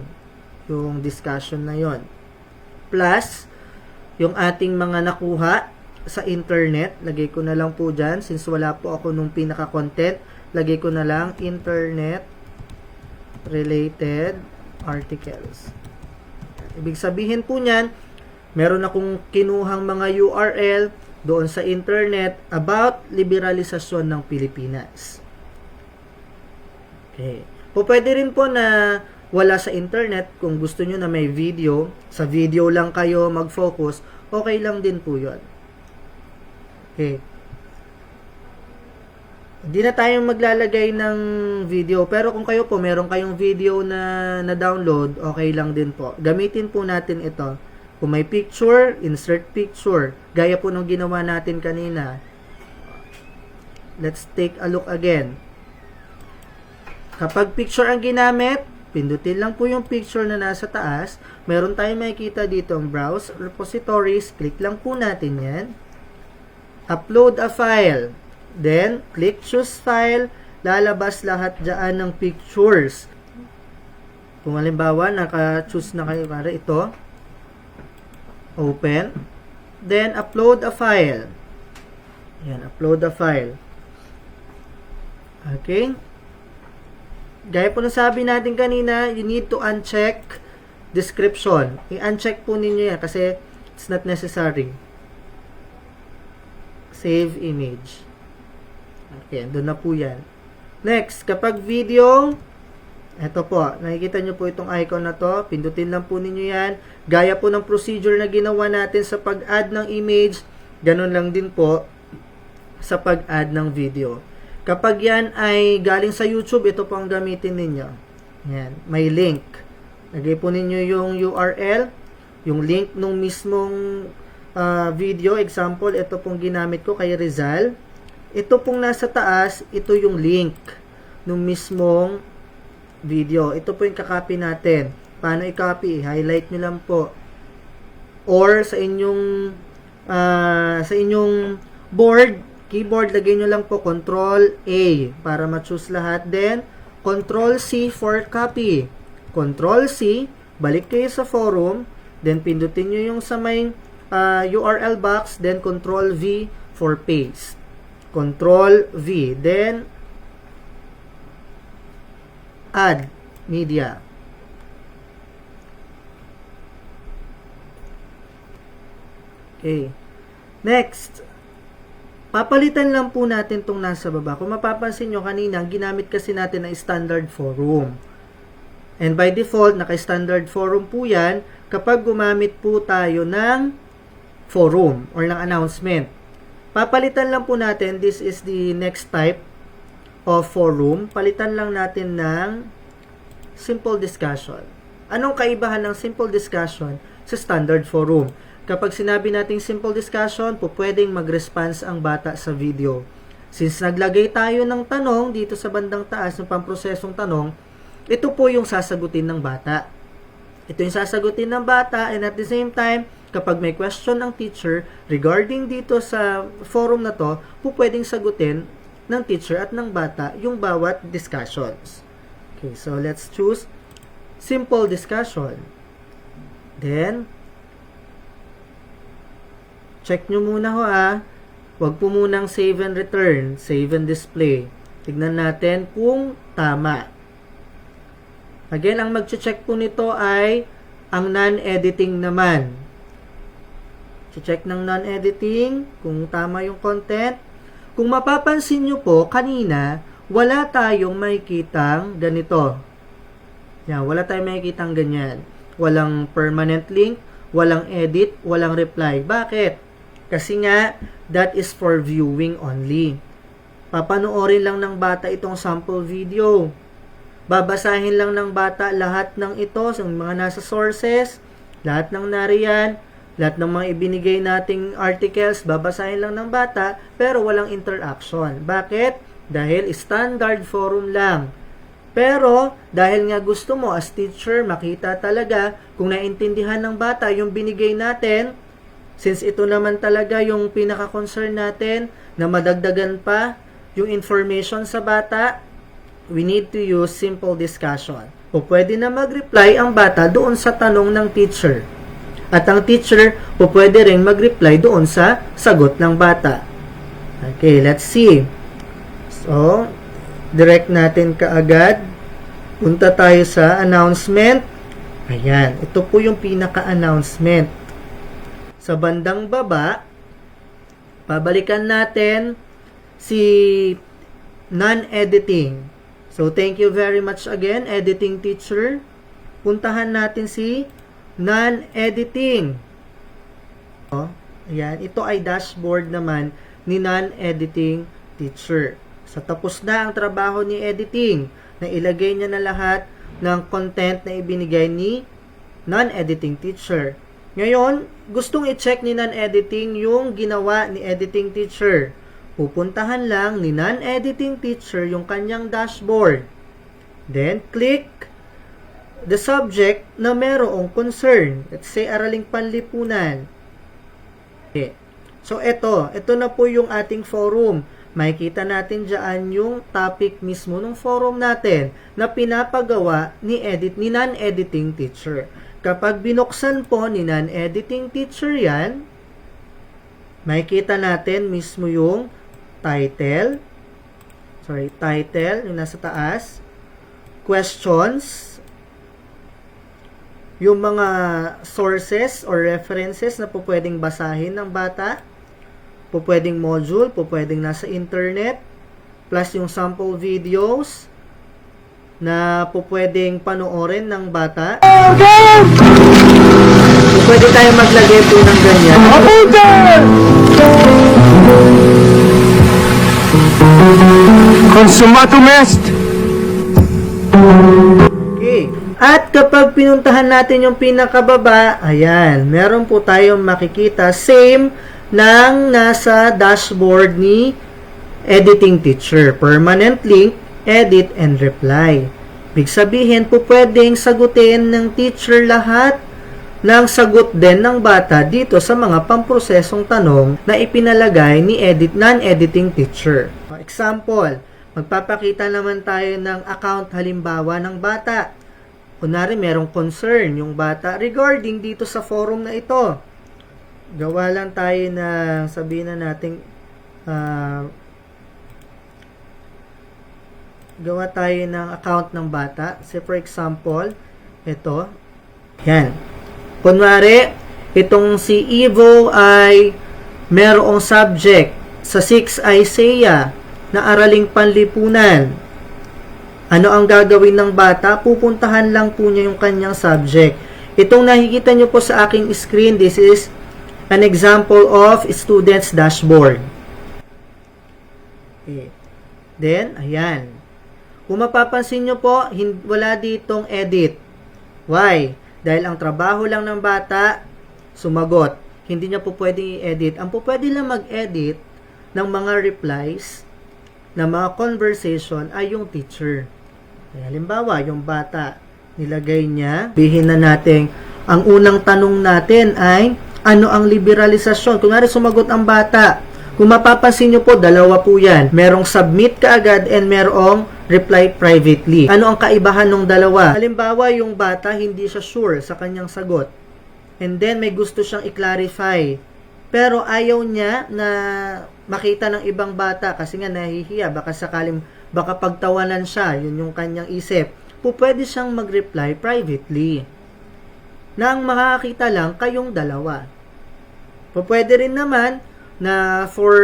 yung discussion na yon. Plus, yung ating mga nakuha sa internet, lagay ko na lang po dyan since wala po ako nung pinaka-content. Lagay ko na lang internet related articles. Ibig sabihin po niyan, meron akong kinuhang mga URL doon sa internet about liberalisasyon ng Pilipinas. Okay. Po pwede rin po na wala sa internet, kung gusto nyo na may video, sa video lang kayo mag-focus, okay lang din po yun. Okay. Hindi na tayong maglalagay ng video, pero kung kayo po, meron kayong video na download, okay lang din po. Gamitin po natin ito. Kung may picture, insert picture. Gaya po nung ginawa natin kanina. Let's take a look again. Kapag picture ang ginamit, pindutin lang po yung picture na nasa taas. Meron tayong makikita dito ang Browse Repositories. Click lang po natin yan. Upload a file. Then, click Choose File. Lalabas lahat dyan ng pictures. Kung halimbawa, naka-choose na kayo para ito. Open. Then, upload a file. Yan, upload a file. Okay. Gaya po na sabi natin kanina, you need to uncheck description. I-uncheck po ninyo yan kasi it's not necessary. Save image. Okay, doon na po yan. Next, kapag video, eto po, nakikita nyo po itong icon na to, pindutin lang po ninyo yan. Gaya po ng procedure na ginawa natin sa pag-add ng image, ganun lang din po sa pag-add ng video. Kapag yan ay galing sa YouTube, ito po ang gamitin ninyo. Yan, may link. Lagay po ninyo yung URL, yung link nung mismong video. Example, ito pong ginamit ko kay Rizal. Ito pong nasa taas, ito yung link nung mismong video. Ito po yung kakopy natin. Paano i-copy? Highlight nyo lang po. Or sa inyong board, keyboard, lagay nyo lang po Control A para ma-choose lahat. Then, Control C for copy. Control C, balik kayo sa forum. Then, pindutin nyo yung sa may URL box. Then, Control V for paste. Control V. Then, add media. Okay. Next, papalitan lang po natin itong nasa baba. Kung mapapansin nyo kanina, ginamit kasi natin ang standard forum. And by default, naka-standard forum po yan kapag gumamit po tayo ng forum or ng announcement. Papalitan lang po natin, this is the next type of forum. Palitan lang natin ng simple discussion. Anong kaibahan ng simple discussion sa standard forum? Kapag sinabi nating simple discussion, po pwedeng mag-response ang bata sa video. Since naglagay tayo ng tanong dito sa bandang taas ng pamprosesong tanong, ito po yung sasagutin ng bata. Ito yung sasagutin ng bata, and at the same time, kapag may question ng teacher regarding dito sa forum na to, po pwedeng sagutin ng teacher at ng bata yung bawat discussions. Okay, so let's choose simple discussion. Then, check nyo muna ho Huwag po munang save and return, save and display. Tignan natin kung tama. Again, ang mag-check po nito ay ang non-editing naman. Check ng non-editing kung tama yung content. Kung mapapansin nyo po, kanina, wala tayong makikitang ganito. Yan, wala tayong makikitang ganyan. Walang permanent link, walang edit, walang reply. Bakit? Kasi nga, that is for viewing only. Papanoorin lang ng bata itong sample video. Babasahin lang ng bata lahat ng ito, sa mga nasa sources, lahat ng nariyan, lahat ng mga ibinigay nating articles, babasahin lang ng bata, pero walang interaction. Bakit? Dahil standard forum lang. Pero, dahil nga gusto mo as teacher, makita talaga kung naintindihan ng bata yung binigay natin, since ito naman talaga yung pinaka-concern natin na madagdagan pa yung information sa bata, we need to use simple discussion. O pwede na mag-reply ang bata doon sa tanong ng teacher. At ang teacher po pwede rin mag-reply doon sa sagot ng bata. Okay, let's see. So, direct natin kaagad. Punta tayo sa announcement. Ayan, ito po yung pinaka-announcement. Sa bandang baba, pabalikan natin si non-editing. So, thank you very much again, editing teacher. Puntahan natin si non-editing. Ayan, ito ay dashboard naman ni non-editing teacher. So, tapos na ang trabaho ni editing na ilagay niya na lahat ng content na ibinigay ni non-editing teacher. Ngayon, gustong i-check ni non-editing yung ginawa ni editing teacher. Pupuntahan lang ni non-editing teacher yung kanyang dashboard. Then, click the subject na merong concern. Let's say, araling panlipunan. Okay. So, ito na po yung ating forum. Makikita natin dyan yung topic mismo ng forum natin na pinapagawa ni non-editing teacher. Kapag binuksan po ni non-editing teacher yan, makikita natin mismo yung title, yung nasa taas, questions, yung mga sources or references na po pwedeng basahin ng bata, po pwedeng module, po pwedeng nasa internet, plus yung sample videos na po pwedeng panoorin ng bata. Po pwede tayo maglagay po ng ganyan. Consumatum est! Okay. At kapag pinuntahan natin yung pinakababa, ayan, meron po tayong makikita, same ng nasa dashboard ni editing teacher. Permanent link, edit, and reply. Ibig sabihin po pwedeng sagutin ng teacher lahat ng sagot din ng bata dito sa mga pamprosesong tanong na ipinalagay ni non-editing teacher. For example, magpapakita naman tayo ng account halimbawa ng bata. Kunwari, merong concern yung bata regarding dito sa forum na ito. Gawa lang tayo na sabihin na natin gawa tayo ng account ng bata. Say for example, ito. Yan. Kunwari, itong si Evo ay merong subject sa 6 Isaiah na araling panlipunan. Ano ang gagawin ng bata? Pupuntahan lang po niya yung kanyang subject. Itong nakikita nyo po sa aking screen, this is an example of student's dashboard. Okay. Then, ayan. Kung mapapansin nyo po, wala ditong edit. Why? Dahil ang trabaho lang ng bata, sumagot. Hindi niya po pwedeng i-edit. Ang po pwede lang mag-edit ng mga replies, ng mga conversation ay yung teacher. Halimbawa, yung bata, nilagay niya, bihin na natin, ang unang tanong natin ay, ano ang liberalisasyon? Kunwari, sumagot ang bata. Kung mapapansin nyo po, dalawa po yan. Merong submit kaagad and merong reply privately. Ano ang kaibahan ng dalawa? Halimbawa, yung bata, hindi siya sure sa kanyang sagot. And then, may gusto siyang i-clarify. Pero ayaw niya na makita ng ibang bata kasi nga nahihiya. Baka pagtawanan siya. Yun yung kanyang isip. Pwede siyang mag-reply privately. Nang makakita lang kayong dalawa. Pwede rin naman na for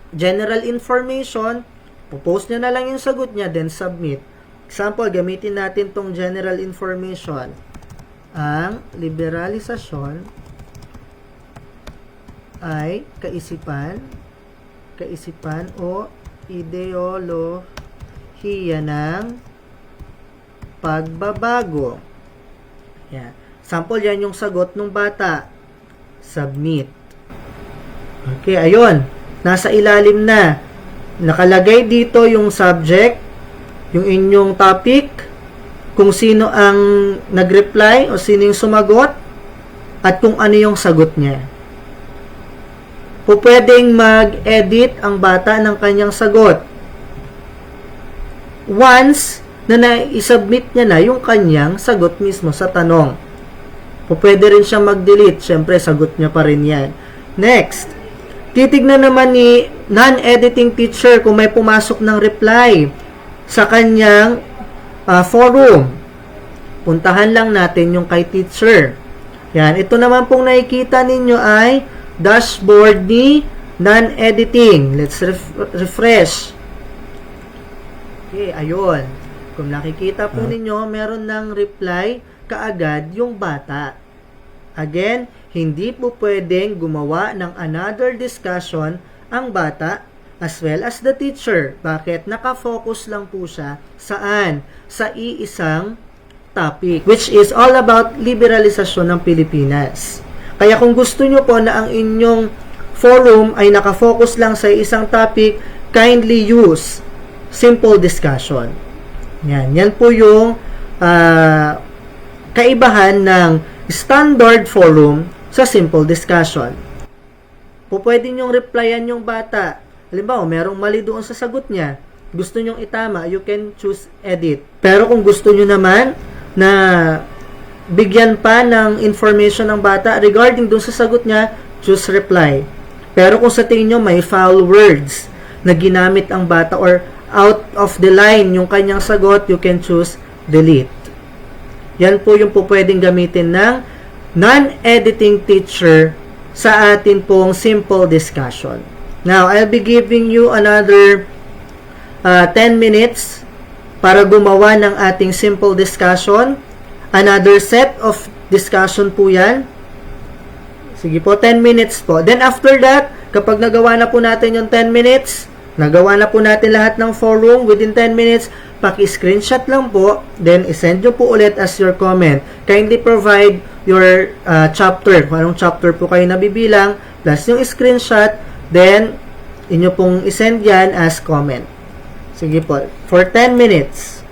general information, post niya na lang yung sagot niya, then submit. Example, gamitin natin tong general information. Ang liberalisasyon ay kaisipan o ideolohiya ng pagbabago. Yan. Sample, yan yung sagot ng bata. Submit. Okay, ayun. Nasa ilalim na. Nakalagay dito yung subject, yung inyong topic, kung sino ang nag-reply o sino yung sumagot, at kung ano yung sagot niya. Pwedeng mag-edit ang bata ng kanyang sagot. Once na na-submit niya na yung kanyang sagot mismo sa tanong. Pwede rin siya mag-delete. Siyempre, sagot niya pa rin yan. Next, titignan naman ni non-editing teacher kung may pumasok ng reply sa kanyang forum. Puntahan lang natin yung kay teacher. Yan. Ito naman pong nakikita ninyo ay dashboard ni non-editing. Let's refresh. Okay, ayun. Kung nakikita po ninyo, meron ng reply kaagad yung bata. Again, hindi po pwedeng gumawa ng another discussion ang bata as well as the teacher. Bakit? Nakafocus lang po siya saan? Sa iisang topic, which is all about liberalisasyon ng Pilipinas. Kaya kung gusto nyo po na ang inyong forum ay nakafocus lang sa isang topic, kindly use simple discussion. Yan po yung kaibahan ng standard forum sa simple discussion. Pwede nyong replyan yung bata. Halimbawa, merong mali doon sa sagot niya. Gusto nyong itama, you can choose edit. Pero kung gusto nyo naman na bigyan pa ng information ng bata regarding doon sa sagot niya, choose reply. Pero kung sa tingin nyo may foul words na ginamit ang bata or out of the line yung kanyang sagot, you can choose delete. Yan po yung pwedeng gamitin ng non-editing teacher sa atin pong simple discussion. Now, I'll be giving you another 10 minutes para gumawa ng ating simple discussion. Another set of discussion po yan. Sige po, 10 minutes po. Then after that, kapag nagawa na po natin yung 10 minutes, nagawa na po natin lahat ng forum within 10 minutes, paki-screenshot lang po, then isend nyo po ulit as your comment. Kindly provide your chapter, kung anong chapter po kayo nabibilang, plus yung screenshot, then inyo pong isend yan as comment. Sige po, for 10 minutes.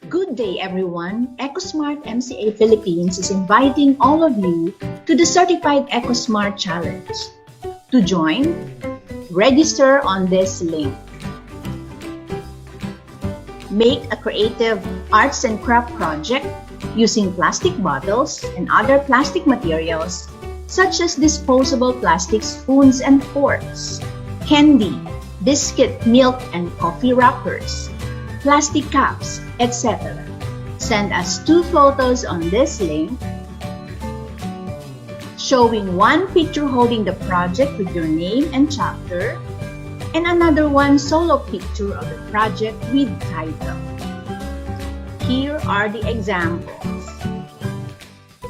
Good day, everyone. EcoSmart MCA Philippines is inviting all of you to the Certified EcoSmart Challenge. To join, register on this link. Make a creative arts and craft project using plastic bottles and other plastic materials such as disposable plastic spoons and forks, candy, biscuit, milk, and coffee wrappers, plastic cups, etc. Send us 2 photos on this link showing one picture holding the project with your name and chapter and another one solo picture of the project with title. Here are the examples.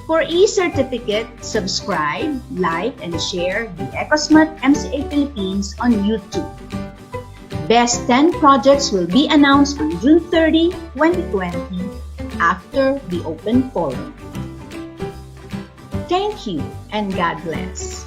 For e-certificate, subscribe, like, and share the EcoSmart MCA Philippines on YouTube. Best 10 projects will be announced on June 30, 2020 after the open forum. Thank you and God bless.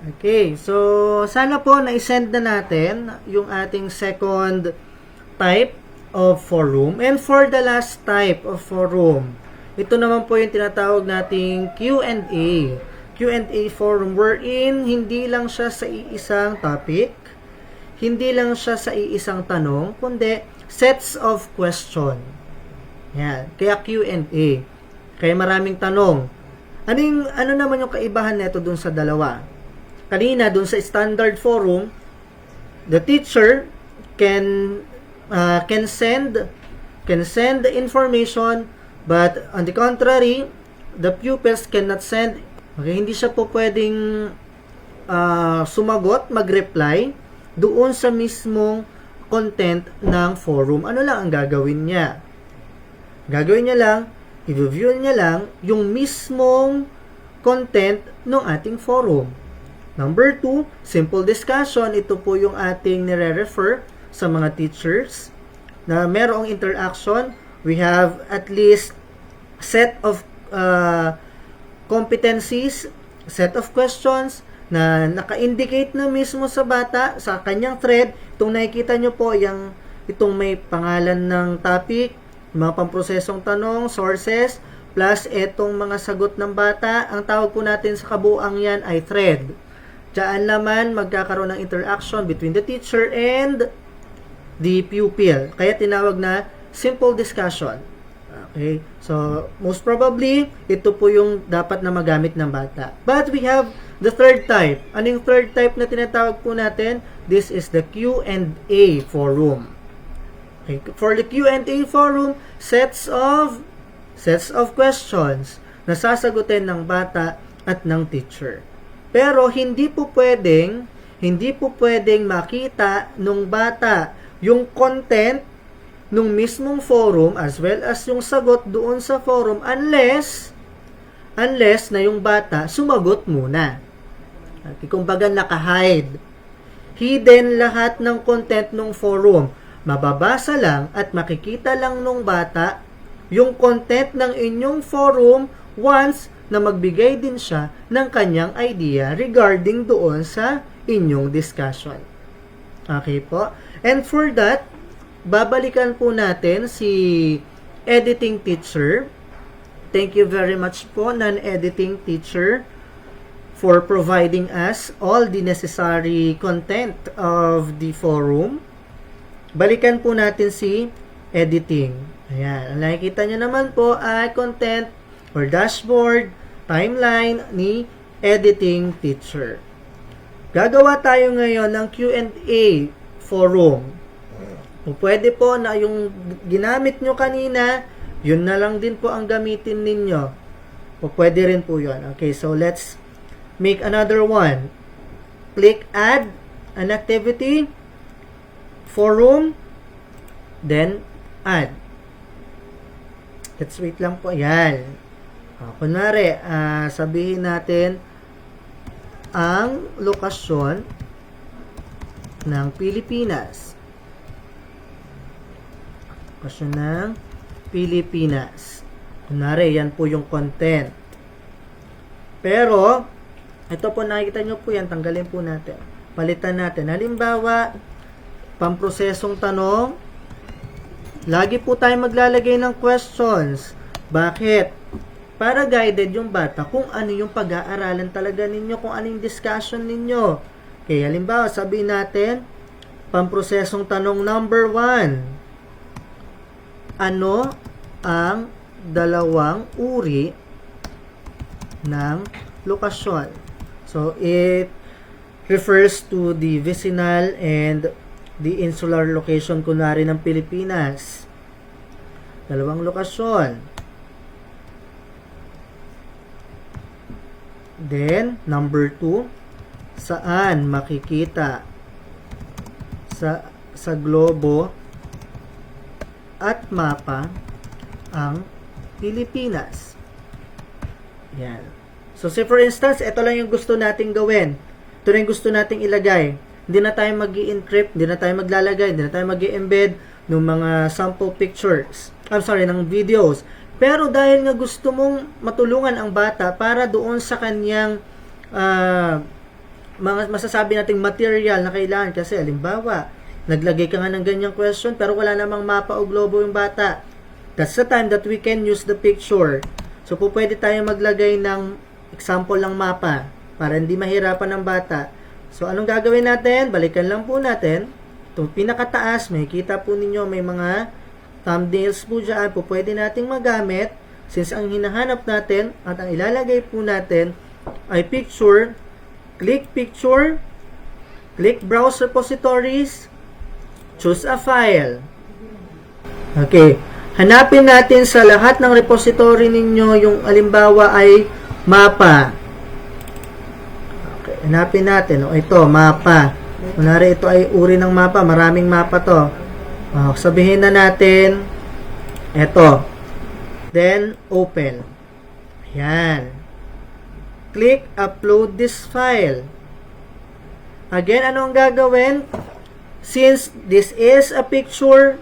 Okay, so sana po na-send na natin yung ating second type of forum. And for the last type of forum, ito naman po yung tinatawag nating Q&A. Q&A forum wherein hindi lang siya sa iisang topic, hindi lang siya sa iisang tanong, kundi sets of question. Yan, kaya Q&A. Kaya maraming tanong. Ano naman yung kaibahan nito dun sa dalawa? Kanina, dun sa standard forum, the teacher can send the information, but on the contrary, the pupils cannot send. Okay, hindi siya po pwedeng sumagot, mag-reply doon sa mismong content ng forum. Ano lang ang gagawin niya? Gagawin niya lang, i-review niya lang yung mismong content ng ating forum. Number 2, simple discussion. Ito po yung ating nire-refer sa mga teachers na merong interaction. We have at least set of competencies, set of questions na naka-indicate na mismo sa bata, sa kanyang thread. Itong nakikita nyo po, itong may pangalan ng topic, mga pamprosesong tanong, sources, plus itong mga sagot ng bata. Ang tawag po natin sa kabuuan yan ay thread. Diyan naman magkakaroon ng interaction between the teacher and the pupil. Kaya tinawag na simple discussion. Okay? So, most probably, ito po yung dapat na magamit ng bata. But we have the third type. Ano yung third type na tinatawag po natin? This is the Q&A forum. Okay? For the Q&A forum, sets of questions na sasagutin ng bata at ng teacher. Pero hindi po pwedeng makita nung bata yung content nung mismong forum as well as yung sagot doon sa forum unless na yung bata sumagot muna. Okay, kumbaga naka-hide. Hidden lahat ng content ng forum. Mababasa lang at makikita lang nung bata yung content ng inyong forum once na magbigay din siya ng kanyang idea regarding doon sa inyong discussion. Okay po? And for that, babalikan po natin si editing teacher. Thank you very much po, non-editing teacher, for providing us all the necessary content of the forum. Balikan po natin si editing. Ayan. Ang nakikita nyo naman po ay content or dashboard, timeline ni editing teacher. Gagawa tayo ngayon ng Q&A forum. O pwede po na yung ginamit nyo kanina, yun na lang din po ang gamitin ninyo. O pwede rin po yun. Okay, so let's make another one. Click add an activity, forum, then add. Let's wait lang po. Yan. Kunwari, sabihin natin ang lokasyon ng Pilipinas. Lokasyon ng Pilipinas. Kunwari, yan po yung content. Pero, ito po nakikita nyo po yan, tanggalin po natin. Palitan natin. Halimbawa, pamprosesong tanong, lagi po tayo maglalagay ng questions. Bakit? Para guided yung bata kung ano yung pag-aaralan talaga ninyo, kung ano yung discussion ninyo. Okay, halimbawa, sabihin natin, pamprosesong tanong number 1. Ano ang dalawang uri ng lokasyon? So, it refers to the vicinal and the insular location, kunwari ng Pilipinas. Dalawang lokasyon. Then, number 2, saan makikita sa globo at mapa ang Pilipinas? Yan. So, say for instance, ito lang yung gusto nating gawin. Ito lang yung gusto nating ilagay. Hindi na tayo mag-i-encrypt, hindi na tayo maglalagay, hindi na tayo mag-i-embed ng mga sample pictures. ng videos. Pero dahil nga gusto mong matulungan ang bata para doon sa kanyang mga masasabi nating material na kailangan. Kasi halimbawa, naglagay ka nga ng ganyang question pero wala namang mapa o globo yung bata. That's the time that we can use the picture. So po pwede tayo maglagay ng example ng mapa para hindi mahirapan ng bata. So anong gagawin natin? Balikan lang po natin. Itong pinakataas, makikita po ninyo may mga thumbnails po dyan po pwede nating magamit. Since ang hinahanap natin at ang ilalagay po natin ay picture, click picture, click browse repositories, choose a file. Okay, hanapin natin sa lahat ng repository ninyo yung halimbawa ay mapa. Okay, hanapin natin. Ito, mapa. Kunwari ito ay uri ng mapa, maraming mapa to. Sabihin na natin, ito. Then, open. Ayan. Click upload this file. Again, ano ang gagawin? Since this is a picture,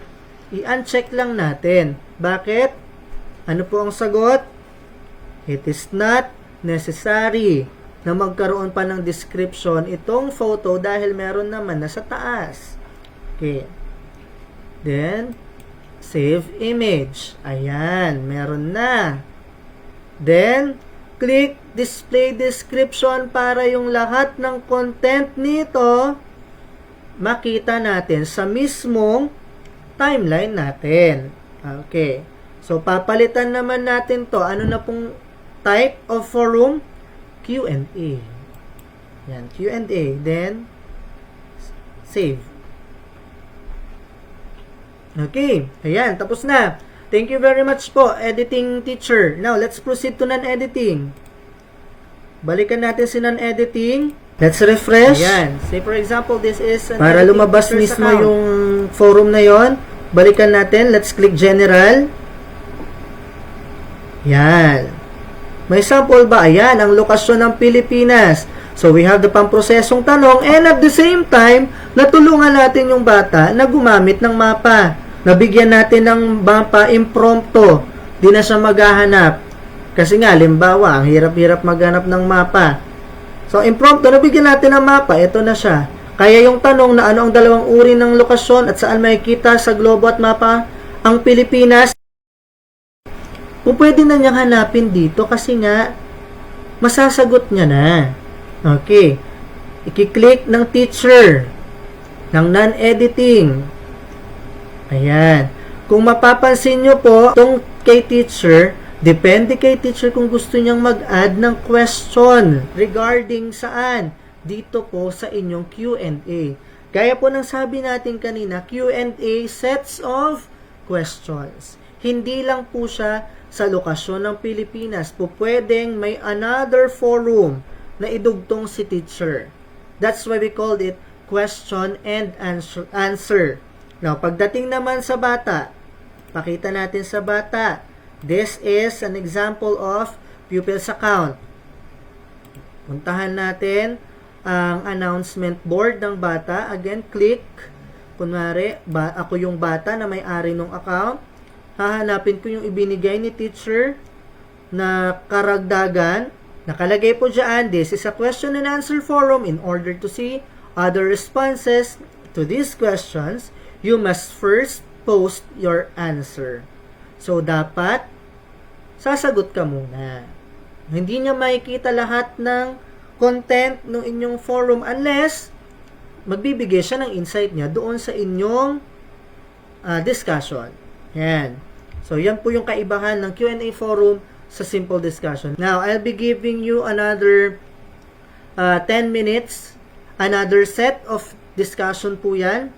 i-uncheck lang natin. Bakit? Ano po ang sagot? It is not necessary na magkaroon pa ng description itong photo dahil meron naman na sa taas. Okay. Then, save image. Ayan, meron na. Then, click display description para yung lahat ng content nito makita natin sa mismong timeline natin. Okay. So, papalitan naman natin to. Ano na pong type of forum? Q&A. Yan, Q&A. Then, save. Okay. Ayan, tapos na. Thank you very much po, editing teacher. Now, let's proceed to non-editing. Balikan natin si non-editing. Let's refresh. Ayan. Say for example, this is an para lumabas mismo account. Yung forum na yon. Balikan natin. Let's click general. Yan. May sample ba? Ayan, ang lokasyon ng Pilipinas. So, we have the pamprosesong tanong and at the same time, natulungan natin yung bata na gumamit ng mapa. Nabigyan natin ng mapa impromptu. Di na siya maghahanap. Kasi nga, limbawa, ang hirap-hirap maghanap ng mapa. So, impromptu, nabigyan natin ng mapa. Ito na siya. Kaya yung tanong na ano ang dalawang uri ng lokasyon at saan makikita sa globo at mapa ang Pilipinas, kung pwede na niyang hanapin dito kasi nga, masasagot niya na. Okay. I-click ng teacher, ng non-editing. Ayan. Kung mapapansin nyo po, itong kay teacher, depende kay teacher kung gusto niyang mag-add ng question regarding saan. Dito po sa inyong Q&A. Gaya po ng sabi natin kanina, Q&A sets of questions. Hindi lang po siya sa lokasyon ng Pilipinas. Po pwedeng may another forum na idugtong si teacher. That's why we called it question and answer. Now, pagdating naman sa bata, pakita natin sa bata. This is an example of pupils account. Puntahan natin ang announcement board ng bata. Again, click. Kunwari, ako yung bata na may-ari ng account. Hahanapin ko yung ibinigay ni teacher na karagdagan. Nakalagay po dyan, this is a question and answer forum. In order to see other responses to these questions, you must first post your answer. So, dapat sasagot ka muna. Hindi niya makikita lahat ng content ng inyong forum unless magbibigay siya ng insight niya doon sa inyong discussion. Yan. So, yan po yung kaibahan ng Q&A forum sa simple discussion. Now, I'll be giving you another 10 minutes. Another set of discussion po yan.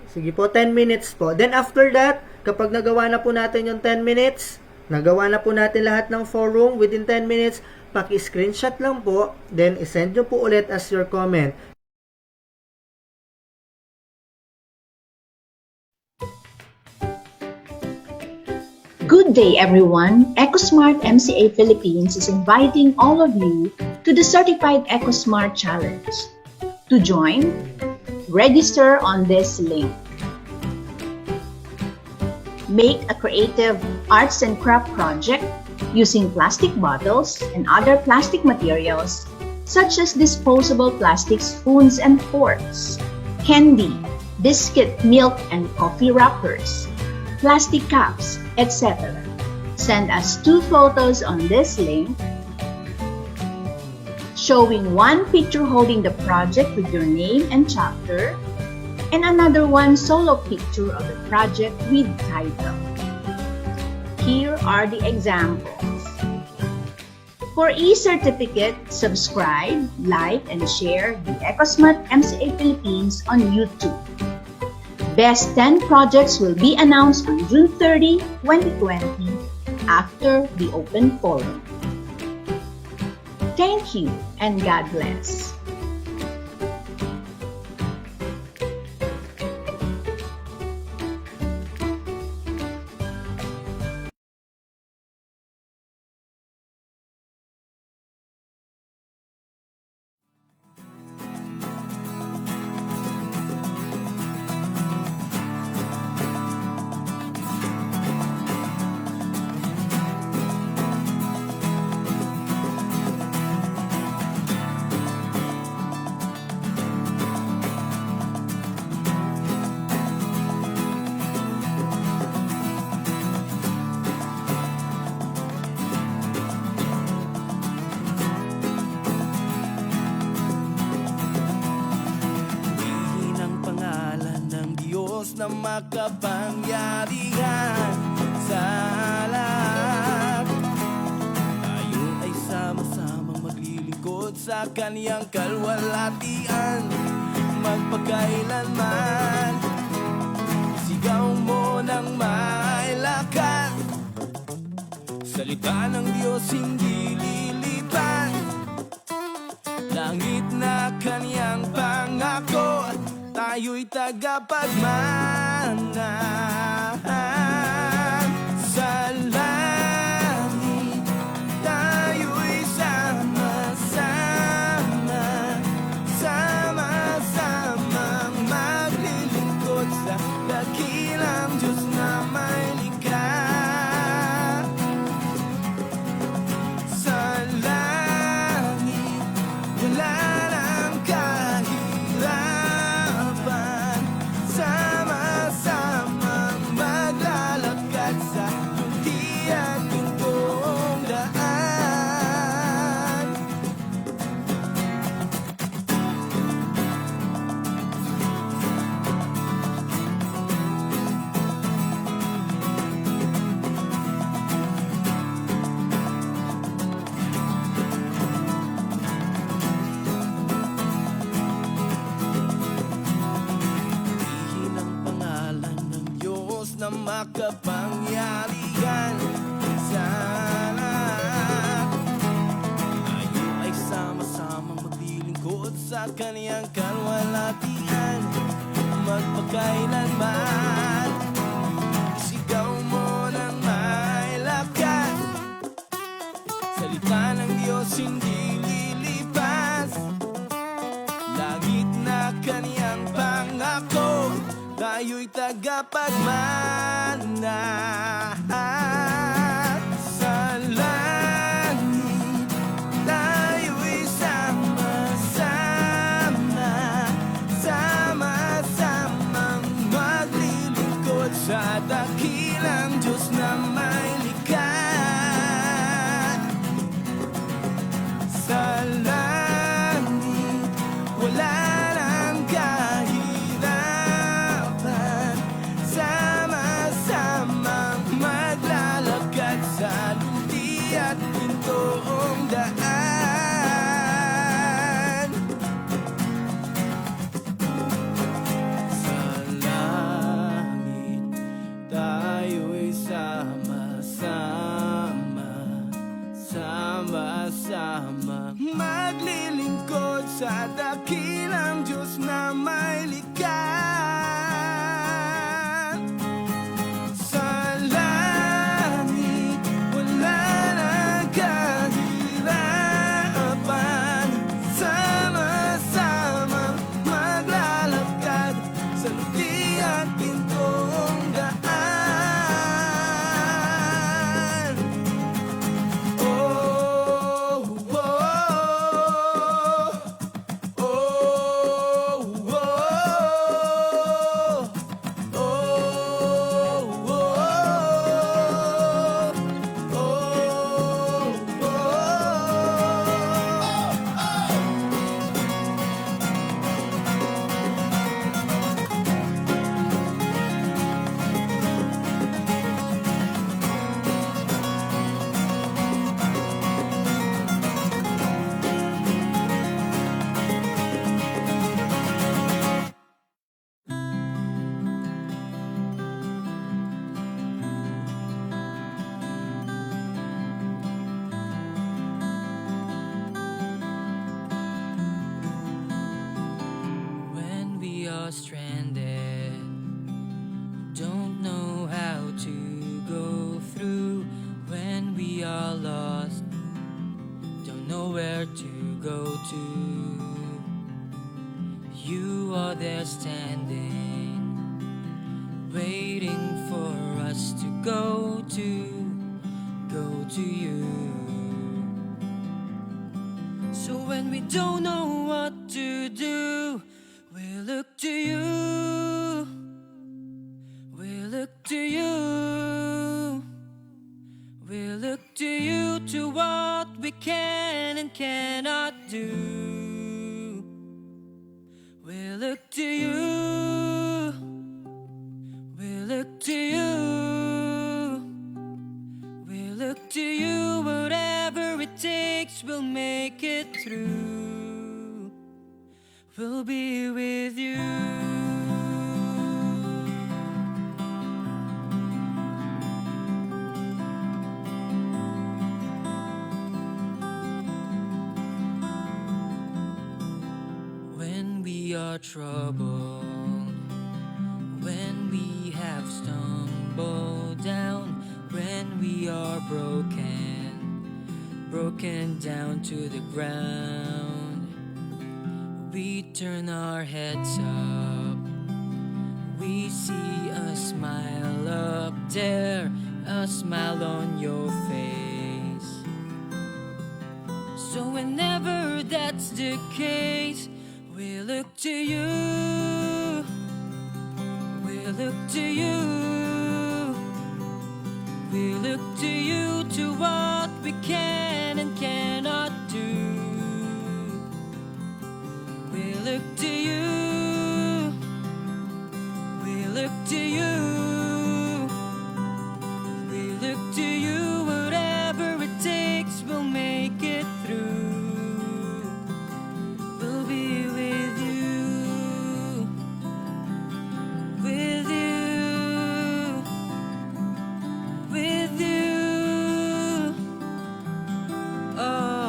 Sige po, 10 minutes po. Then, after that, kapag nagawa na po natin yung 10 minutes, nagawa na po natin lahat ng forum within 10 minutes, paki-screenshot lang po, then isend nyo po ulit as your comment. Good day, everyone. EcoSmart MCA Philippines is inviting all of you to the Certified EcoSmart Challenge. To join, register on this link. Make a creative arts and craft project using plastic bottles and other plastic materials such as disposable plastic spoons and forks, candy, biscuit, milk, and coffee wrappers, plastic cups, etc. Send us 2 photos on this link showing one picture holding the project with your name and chapter, and another one solo picture of the project with title. Here are the examples. For e-certificate, subscribe, like, and share the EcoSmart MCA Philippines on YouTube. Best 10 projects will be announced on June 30, 2020 after the open forum. Thank you and God bless. Na makapangyarihan sa lahat. Tayo ay sama-samang maglilingkod sa kaniyang kalwalhatian, magpakailanman. Sigaw mo ng mailakan, salita ng Diyos hindi lilipan. Langit na kaniyang pangako, tayo'y tagapagmana. Sa langit, tayo'y sama-sama, sama-samang maglilingkod sa dakilang Diyos na may likha. Sa langit, wala nang kahirapan, sama-samang maglalakad sa hindi at gintong daan. Ihin ang pangalan ng Diyos na makapangyarihan sa lahat. Tayo ay sama-samang maglilingkod sa kaniyang kalwalhatian, magpakailanman. Isigaw mo ng mailakas, salita ng Diyos hindi lilipas. Langit na kaniyang pangako, tayo'y tagapagmana. Sa langit, tayo'y sama-sama, sama-samang maglilingkod sa dakilang Diyos na may likha. Sa langit, wala nang kahirapan, sama-samang maglalakad sa lundi at pintoong daan. Sa langit, tayo'y sama-sama, sama-sama maglilingkod sa dakilang Diyos na may likha. Sa langit, wala nang kahirapan, sama-samang maglalakad sa luti at pintong daan. Oh, oh, oh. are stranded, don't know how to go through, when we are lost, don't know where to go to, you are there standing, waiting for us to go to you. So when we don't know what to do, we look to you. We look to you. We look to you, to what we can and cannot do. We look to you. We look to you. We look to you, whatever it takes, we'll make it through. We'll be with you. When we are troubled, when we have stumbled down, when we are broken down to the ground, we turn our heads up, we see a smile up there, a smile on your face. So whenever that's the case, we look to you. We look to you. We look to you, to what we can and cannot do. We look to you. We look to you. We look to you, whatever it takes, we'll make it through. We'll be with you. With you. With you. Oh.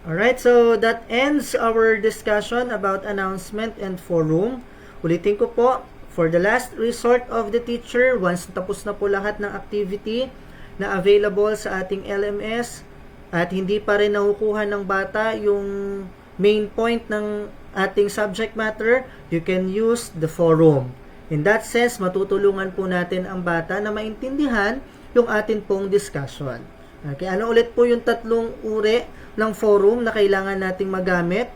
Alright, so that ends our discussion about announcement and forum. Ulitin ko po, for the last resort of the teacher, once tapos na po lahat ng activity na available sa ating LMS at hindi pa rin nakukuha ng bata yung main point ng ating subject matter, you can use the forum. In that sense, matutulungan po natin ang bata na maintindihan yung atin pong discussion. Okay, ano ulit po yung tatlong uri ng forum na kailangan nating magamit?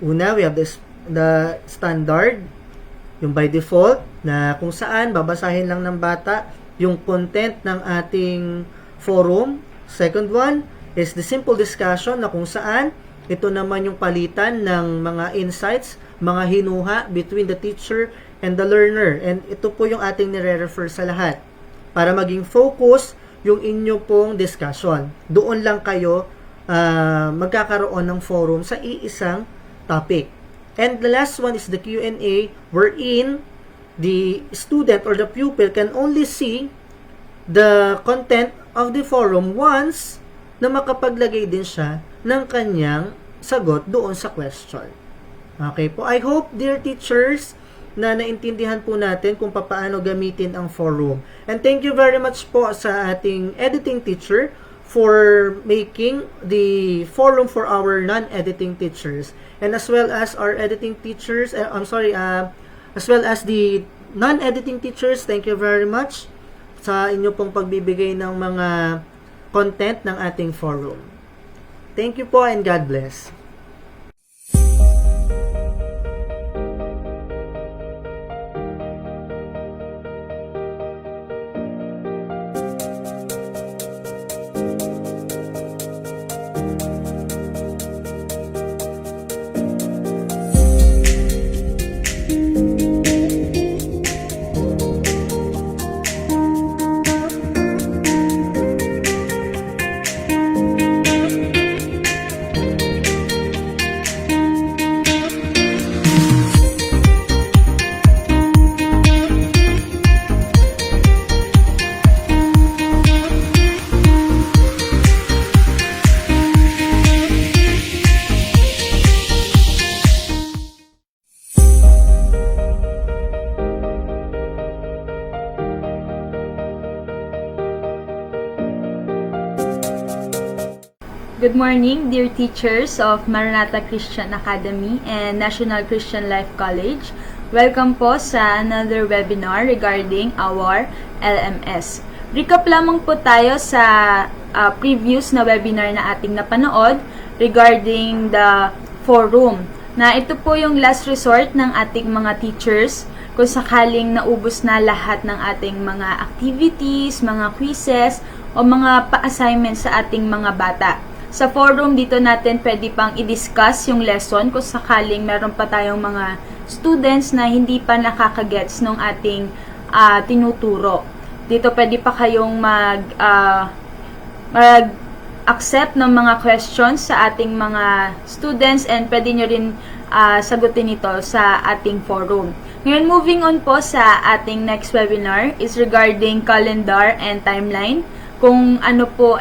Una, we have the standard, yung by default, na kung saan babasahin lang ng bata yung content ng ating forum. Second one is the simple discussion, na kung saan ito naman yung palitan ng mga insights, mga hinuha between the teacher and the learner. And ito po yung ating nire-refer sa lahat para maging focus yung inyo pong discussion. Doon lang kayo magkakaroon ng forum sa iisang topic. And the last one is the Q&A, wherein the student or the pupil can only see the content of the forum once na makapaglagay din siya ng kanyang sagot doon sa question. Okay po. I hope, dear teachers, na naintindihan po natin kung paano gamitin ang forum. And thank you very much po sa ating editing teacher for making the forum for our non-editing teachers. And as well as our editing teachers, as well as the non-editing teachers, thank you very much sa inyo pong pagbibigay ng mga content ng ating forum. Thank you po and God bless. Good morning, dear teachers of Maranatha Christian Academy and National Christian Life College. Welcome po sa another webinar regarding our LMS. Recap lamang po tayo sa previous na webinar na ating napanood regarding the forum. Na ito po yung last resort ng ating mga teachers kung sakaling naubos na lahat ng ating mga activities, mga quizzes, o mga pa-assignments sa ating mga bata. Sa forum, dito natin pwede pang i-discuss yung lesson kung sakaling meron pa tayong mga students na hindi pa nakakagets ng ating tinuturo. Dito pwede pa kayong mag-accept ng mga questions sa ating mga students and pwede nyo rin sagutin ito sa ating forum. Ngayon, moving on po sa ating next webinar is regarding calendar and timeline. Kung ano po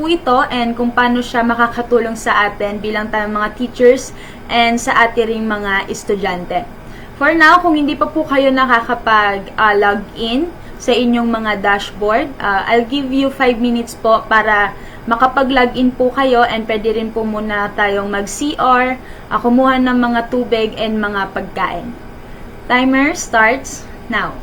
ito and kung paano siya makakatulong sa atin bilang tayong mga teachers and sa ating mga estudyante. For now, kung hindi pa po kayo nakakapag-log in sa inyong mga dashboard, I'll give you 5 minutes po para makapag-log in po kayo and pwede rin po muna tayong mag-CR, kumuha ng mga tubig and mga pagkain. Timer starts now.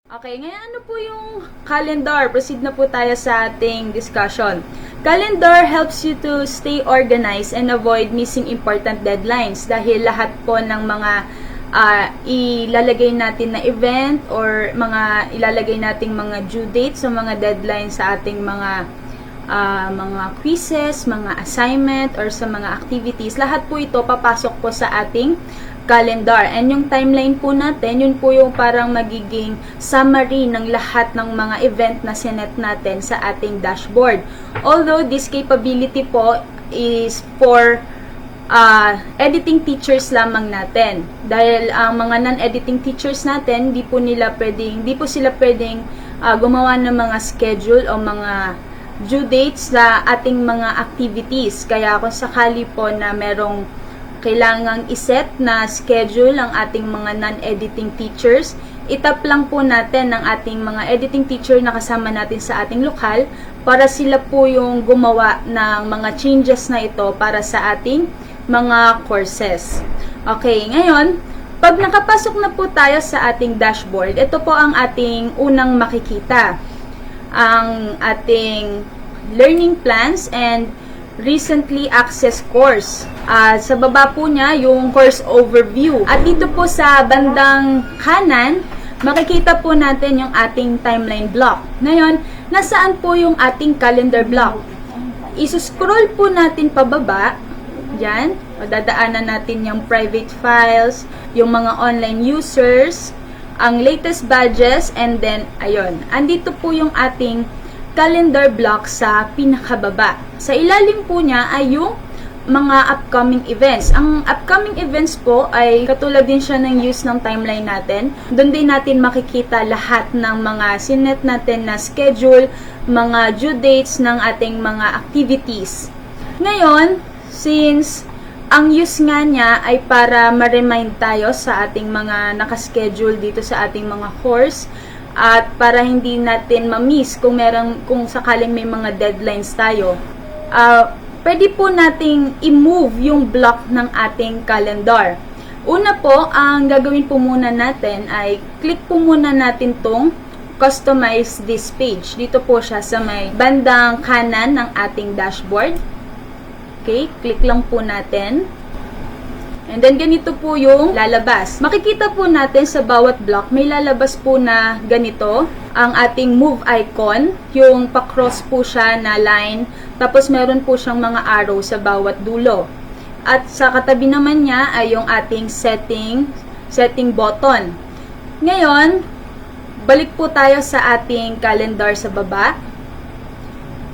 Okay, ngayon ano po yung calendar? Proceed na po tayo sa ating discussion. Calendar helps you to stay organized and avoid missing important deadlines dahil lahat po ng mga ilalagay natin na event or mga ilalagay nating mga due dates o mga deadlines sa ating mga quizzes, mga assignment, or sa mga activities. Lahat po ito papasok po sa ating calendar. And yung timeline po natin, yun po yung parang magiging summary ng lahat ng mga event na sinet natin sa ating dashboard. Although this capability po is for editing teachers lamang natin. Dahil ang mga non-editing teachers natin, hindi po sila pwedeng gumawa ng mga schedule o mga due dates sa ating mga activities. Kaya kung sakali po na merong kailangang iset na schedule ang ating mga non-editing teachers, itap lang po natin ng ating mga editing teacher na kasama natin sa ating lokal para sila po yung gumawa ng mga changes na ito para sa ating mga courses. Okay, ngayon, pag nakapasok na po tayo sa ating dashboard, ito po ang ating unang makikita. Ang ating learning plans and recently accessed course. Sa baba po niya yung course overview. At dito po sa bandang kanan, makikita po natin yung ating timeline block. Ngayon, nasaan po yung ating calendar block? Isuscroll po natin pababa. Yan. Dadaanan natin yung private files, yung mga online users, ang latest badges, and then, ayun. Andito po yung ating calendar block sa pinakababa. Sa ilalim po niya ay yung mga upcoming events. Ang upcoming events po ay katulad din siya ng use ng timeline natin. Doon din natin makikita lahat ng mga sinet natin na schedule, mga due dates ng ating mga activities. Ngayon, since ang use nga niya ay para ma-remind tayo sa ating mga nakaschedule dito sa ating mga course, at para hindi natin ma-miss kung sakaling may mga deadlines tayo, pwede po nating i-move yung block ng ating calendar. Una po, ang gagawin po muna natin ay click po muna natin tong customize this page. Dito po siya sa may bandang kanan ng ating dashboard. Okay, click lang po natin. And then, ganito po yung lalabas. Makikita po natin sa bawat block, may lalabas po na ganito. Ang ating move icon, yung pa-cross po siya na line. Tapos, meron po siyang mga arrow sa bawat dulo. At sa katabi naman niya ay yung ating setting button. Ngayon, balik po tayo sa ating calendar sa baba.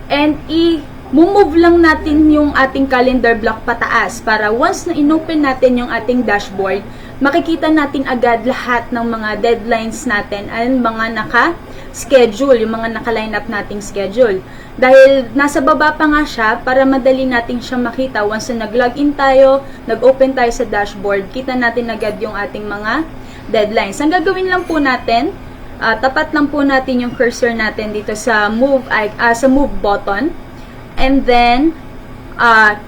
And move lang natin yung ating calendar block pataas para once na inopen natin yung ating dashboard, makikita natin agad lahat ng mga deadlines natin at mga naka-schedule, yung mga naka-line up nating schedule. Dahil nasa baba pa nga siya, para madali natin siya makita once na nag-login tayo, nag-open tayo sa dashboard, kita natin agad yung ating mga deadlines. Ang gagawin lang po natin, tapat lang po natin yung cursor natin dito sa move button. And then,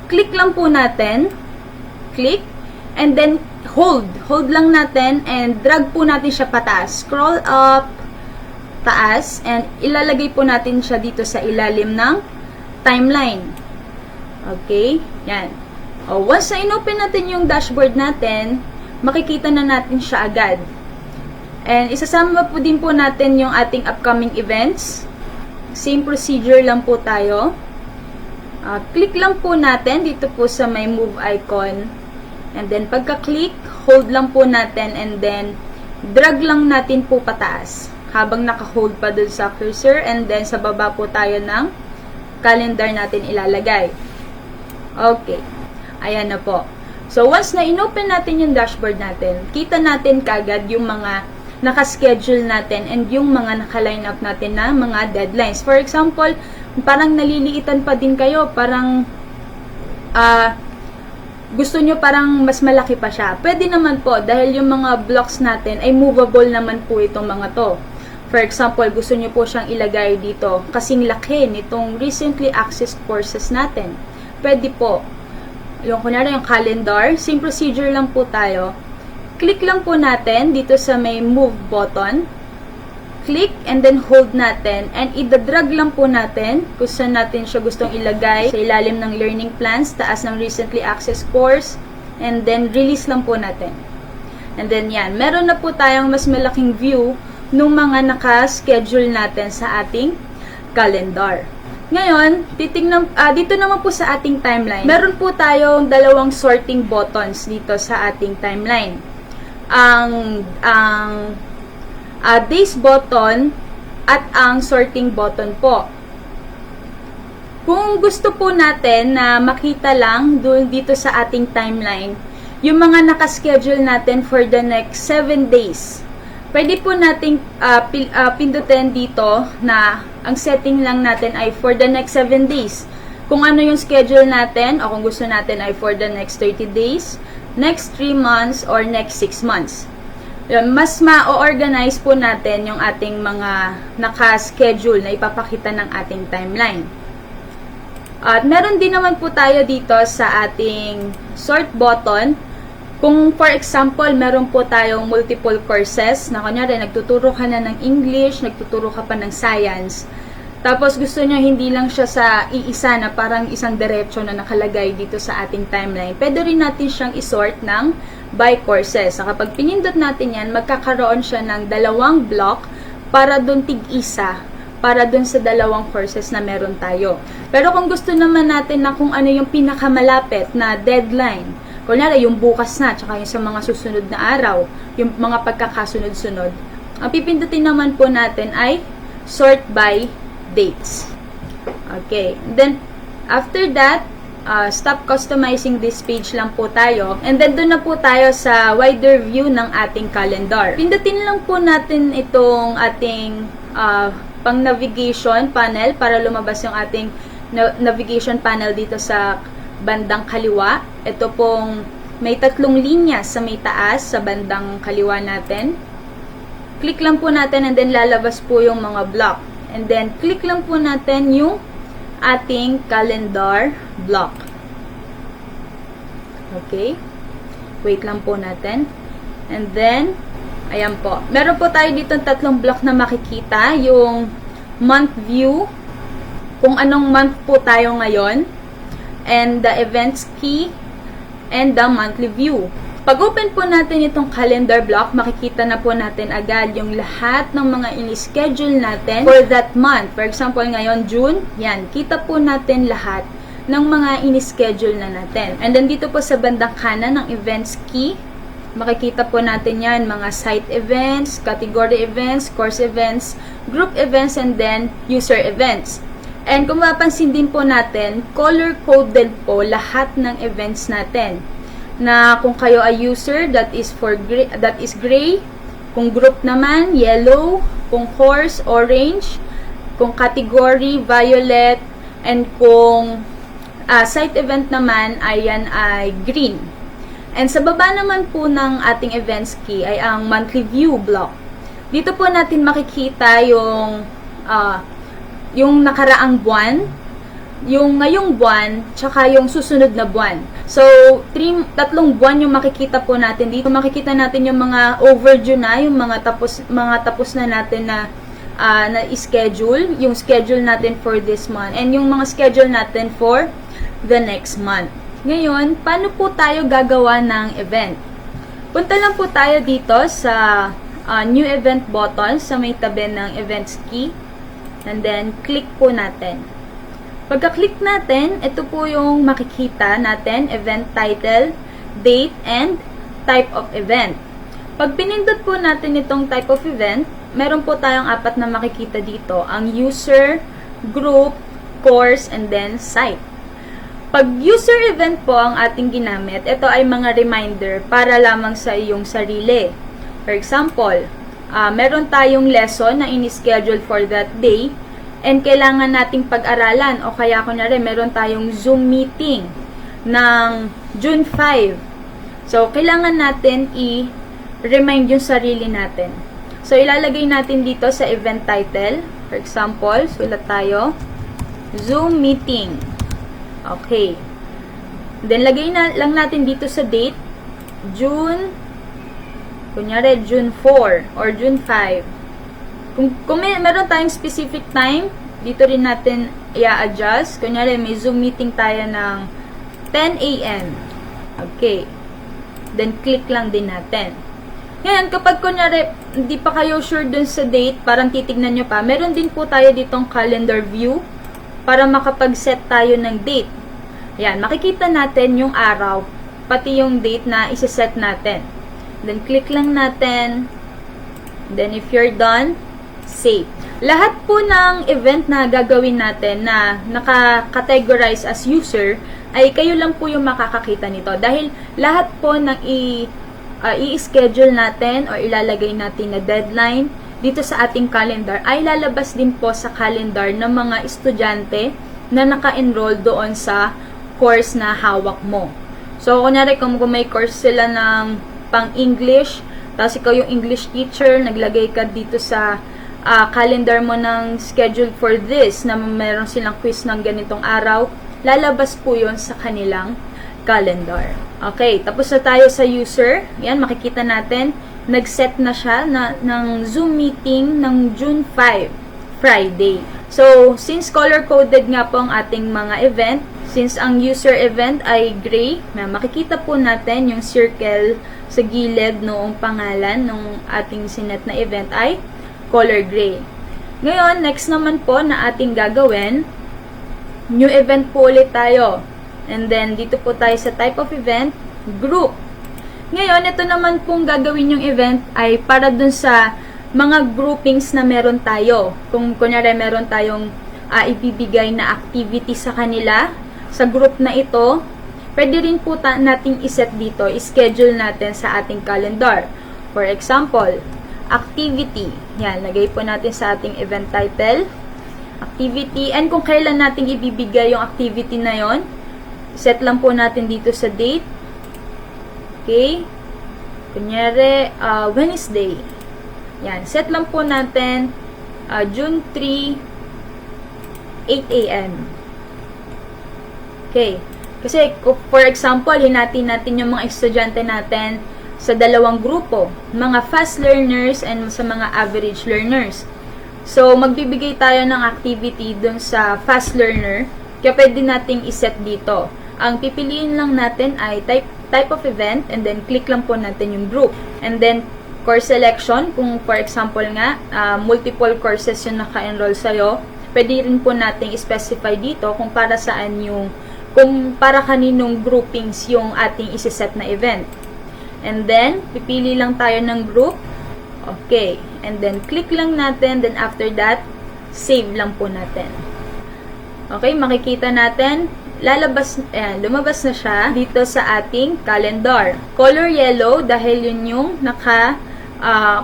click lang po natin. Click. And then, hold. Hold lang natin and drag po natin siya pataas. Scroll up, taas, and ilalagay po natin siya dito sa ilalim ng timeline. Okay? Yan. Once na inopen natin yung dashboard natin, makikita na natin siya agad. And isasama po din po natin yung ating upcoming events. Same procedure lang po tayo. Click lang po natin dito po sa may move icon. And then, pagka-click, hold lang po natin and then, drag lang natin po pataas. Habang naka-hold pa dun sa cursor and then, sa baba po tayo ng calendar natin ilalagay. Okay. Ayan na po. So, once na inopen natin yung dashboard natin, kita natin kagad yung mga naka-schedule natin and yung mga naka-line up natin na mga deadlines. For example, parang naliliitan pa din kayo, parang gusto nyo parang mas malaki pa siya. Pwede naman po, dahil yung mga blocks natin ay movable naman po itong mga to. For example, gusto nyo po siyang ilagay dito, kasing laki nitong recently accessed courses natin. Pwede po. Yung kunyari yung calendar, same procedure lang po tayo. Click lang po natin dito sa may move button. click and then hold natin and i-drag lang po natin kung saan natin siya gustong ilagay sa ilalim ng learning plans, taas ng recently accessed course, and then release lang po natin. And then yan, meron na po tayong mas malaking view ng mga naka-schedule natin sa ating calendar. Ngayon, dito naman po sa ating timeline, meron po tayong dalawang sorting buttons dito sa ating timeline. Ang days button at ang sorting button po. Kung gusto po natin na makita lang dito sa ating timeline, yung mga nakaschedule natin for the next 7 days, pwede po nating pindutin dito na ang setting lang natin ay for the next 7 days. Kung ano yung schedule natin o kung gusto natin ay for the next 30 days, next 3 months, or next 6 months. Mas ma-organize po natin yung ating mga naka-schedule na ipapakita ng ating timeline. At meron din naman po tayo dito sa ating sort button. Kung for example, meron po tayong multiple courses na kunyari nagtuturo ka na ng English, nagtuturo ka pa ng science, tapos gusto nyo hindi lang siya sa iisa na parang isang diretso na nakalagay dito sa ating timeline, pwede rin natin siyang isort ng by courses. So, kapag pinindot natin yan, magkakaroon siya ng dalawang block para dun tig-isa, para dun sa dalawang courses na meron tayo. Pero kung gusto naman natin na kung ano yung pinakamalapit na deadline, kunyari yung bukas na, tsaka yung sa mga susunod na araw, yung mga pagkakasunod-sunod, ang pipindutin naman po natin ay sort by dates. Okay. And then, after that, stop customizing this page lang po tayo. And then, doon na po tayo sa wider view ng ating calendar. Pindutin lang po natin itong ating pang-navigation panel para lumabas yung ating navigation panel dito sa bandang kaliwa. Ito pong may 3 linya sa may taas sa bandang kaliwa natin. Click lang po natin and then lalabas po yung mga block. And then click lang po natin yung ating calendar block. Okay? Wait lang po natin. And then, ayan po. Meron po tayo dito 3 block na makikita. Yung month view, kung anong month po tayo ngayon, and the events key, and the monthly view. Pag open po natin itong calendar block, makikita na po natin agad yung lahat ng mga in-schedule natin for that month. For example, ngayon, June, yan, kita po natin lahat ng mga in-schedule na natin. And then dito po sa bandang kanan ng events key, makikita po natin yan, mga site events, category events, course events, group events, and then user events. And kung mapansin din po natin, color-coded po lahat ng events natin. Na kung kayo ay user, that is gray. Kung group naman, yellow. Kung course, orange. Kung category, violet. And kung site event naman, ayan ay green. And sa baba naman po ng ating events key ay ang monthly view block. Dito po natin makikita yung nakaraang buwan, yung ngayong buwan, tsaka yung susunod na buwan. So, 3 buwan yung makikita po natin dito. Makikita natin yung mga overdue na, yung mga tapos na natin na schedule, yung schedule natin for this month, and yung mga schedule natin for the next month. Ngayon, paano po tayo gagawa ng event? Punta lang po tayo dito sa new event button sa may tabi ng events key. And then, click po natin. Pagka-click natin, ito po yung makikita natin, event title, date, and type of event. Pag pinindot po natin itong type of event, meron po tayong 4 na makikita dito. Ang user, group, course, and then site. Pag user event po ang ating ginamit, ito ay mga reminder para lamang sa iyong sarili. For example, meron tayong lesson na ini-schedule for that day and kailangan nating pag-aralan o kaya kunyari meron tayong Zoom meeting ng June 5. So, kailangan natin i-remind yung sarili natin. So, ilalagay natin dito sa event title. For example, sulat tayo, Zoom meeting. Okay. Then, lagay lang natin dito sa date, kunyari, June 4 or June 5. Kung meron tayong specific time, dito rin natin i-adjust. Kunyari, may Zoom meeting tayo ng 10 a.m. Okay. Then, click lang din natin. Ngayon, kapag kunyari, hindi pa kayo sure dun sa date, parang titignan nyo pa, meron din po tayo ditong calendar view para makapag-set tayo ng date. Yan, makikita natin yung araw, pati yung date na isa-set natin. Then, click lang natin. Then, if you're done, save. Lahat po ng event na gagawin natin na naka-categorize as user, ay kayo lang po yung makakakita nito. Dahil lahat po ng i-schedule natin o ilalagay natin na deadline dito sa ating calendar ay lalabas din po sa calendar ng mga estudyante na naka-enroll doon sa course na hawak mo. So, kunyari kung may course sila ng pang-English, tapos ikaw yung English teacher, naglagay ka dito sa calendar mo ng schedule for this, na meron silang quiz ng ganitong araw, lalabas po yon sa kanilang calendar. Okay, tapos na tayo sa user. Yan, makikita natin, nag-set na siya ng Zoom meeting ng June 5, Friday. So, since color-coded nga po ang ating mga event, since ang user event ay gray, makikita po natin yung circle sa gilid noong pangalan ng ating sinet na event ay color gray. Ngayon, next naman po na ating gagawin, new event po ulit tayo. And then, dito po tayo sa type of event, group. Ngayon, ito naman pong gagawin yung event ay para dun sa mga groupings na meron tayo. Kung kunyari meron tayong ibibigay na activity sa kanila, sa group na ito, pwede rin po nating iset dito, schedule natin sa ating calendar. For example, activity. Yan, lagay po natin sa ating event title, activity, and kung kailan natin ibibigay yung activity na yon, set lang po natin dito sa date. Okay? Kunyari, Wednesday. Yan, set lang po natin June 3, 8 a.m. Okay. Kasi, for example, hinati natin yung mga estudyante natin sa dalawang grupo, mga fast learners and sa mga average learners. So, magbibigay tayo ng activity dun sa fast learner, kaya pwede nating iset dito. Ang pipiliin lang natin ay type of event, and then click lang po natin yung group. And then, course selection, kung for example nga, multiple courses yung naka-enroll sa'yo, pwede rin po nating specify dito kung para saan yung, kung para kaninong groupings yung ating isiset na event. And then, pipili lang tayo ng group. Okay. And then, click lang natin. Then, after that, save lang po natin. Okay, makikita natin, lumabas na siya dito sa ating calendar. Color yellow dahil yun yung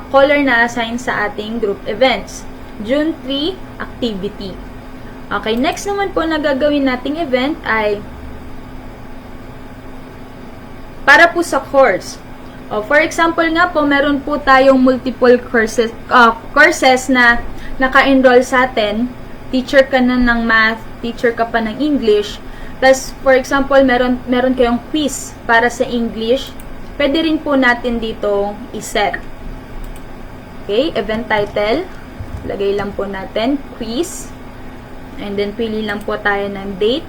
color na assign sa ating group events. June 3, activity. Okay, next naman po na gagawin nating event ay para po sa course. For example nga po, meron po tayong multiple courses na naka-enroll sa atin. Teacher ka na ng math, teacher ka pa ng English. Plus, for example, meron kayong quiz para sa English. Pwede rin po natin dito iset. Okay, event title. Lagay lang po natin, quiz. And then, pili lang po tayo ng date.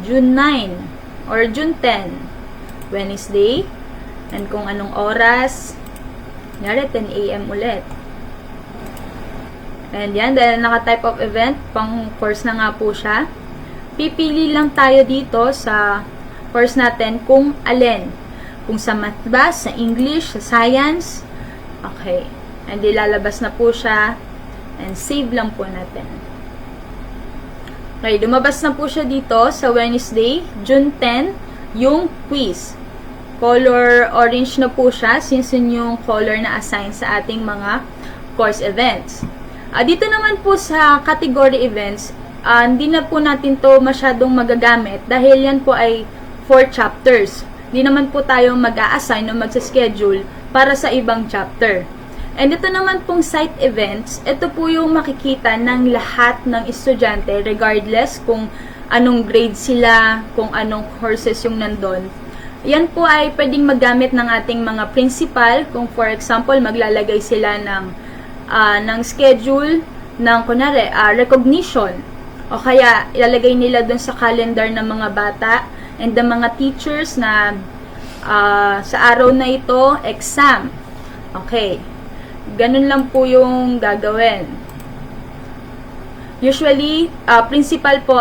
June 9 or June 10. Wednesday. And kung anong oras. Nyari, 10 a.m. ulit. And yan, dahil naka-type of event, pang course na nga po siya. Pipili lang tayo dito sa course natin kung alin. Kung sa math ba, sa English, sa science. Okay. And ilalabas na po siya. And save lang po natin. Okay, lumabas na po siya dito sa Wednesday, June 10, yung quiz. Color orange na po siya since yun yung color na assign sa ating mga course events. Dito naman po sa category events, hindi na po natin to masyadong magagamit dahil yan po ay 4 chapters. Hindi naman po tayo mag-a-assign o mag-schedule para sa ibang chapter. And ito naman pong site events, ito po yung makikita ng lahat ng estudyante regardless kung anong grade sila, kung anong courses yung nandun. Yan po ay pwedeng magamit ng ating mga principal kung for example maglalagay sila ng schedule ng kunwari recognition o kaya ilalagay nila dun sa calendar ng mga bata and the mga teachers na sa araw na ito exam. Okay. Ganun lang po yung gagawin. Usually, principal po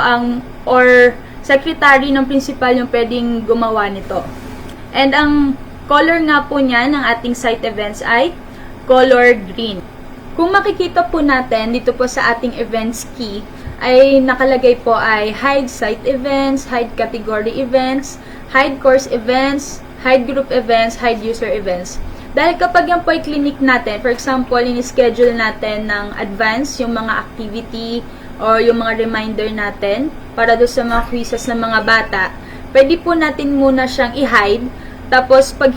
or secretary ng principal yung pwedeng gumawa nito. And ang color nga po niya ng ating site events ay color green. Kung makikita po natin dito po sa ating events key, ay nakalagay po ay hide site events, hide category events, hide course events, hide group events, hide user events. Dahil kapag yan po ay clinic natin, for example, in-schedule natin ng advance yung mga activity or yung mga reminder natin para doon sa mga quizzes ng mga bata, pwede po natin muna siyang i-hide. Tapos, pag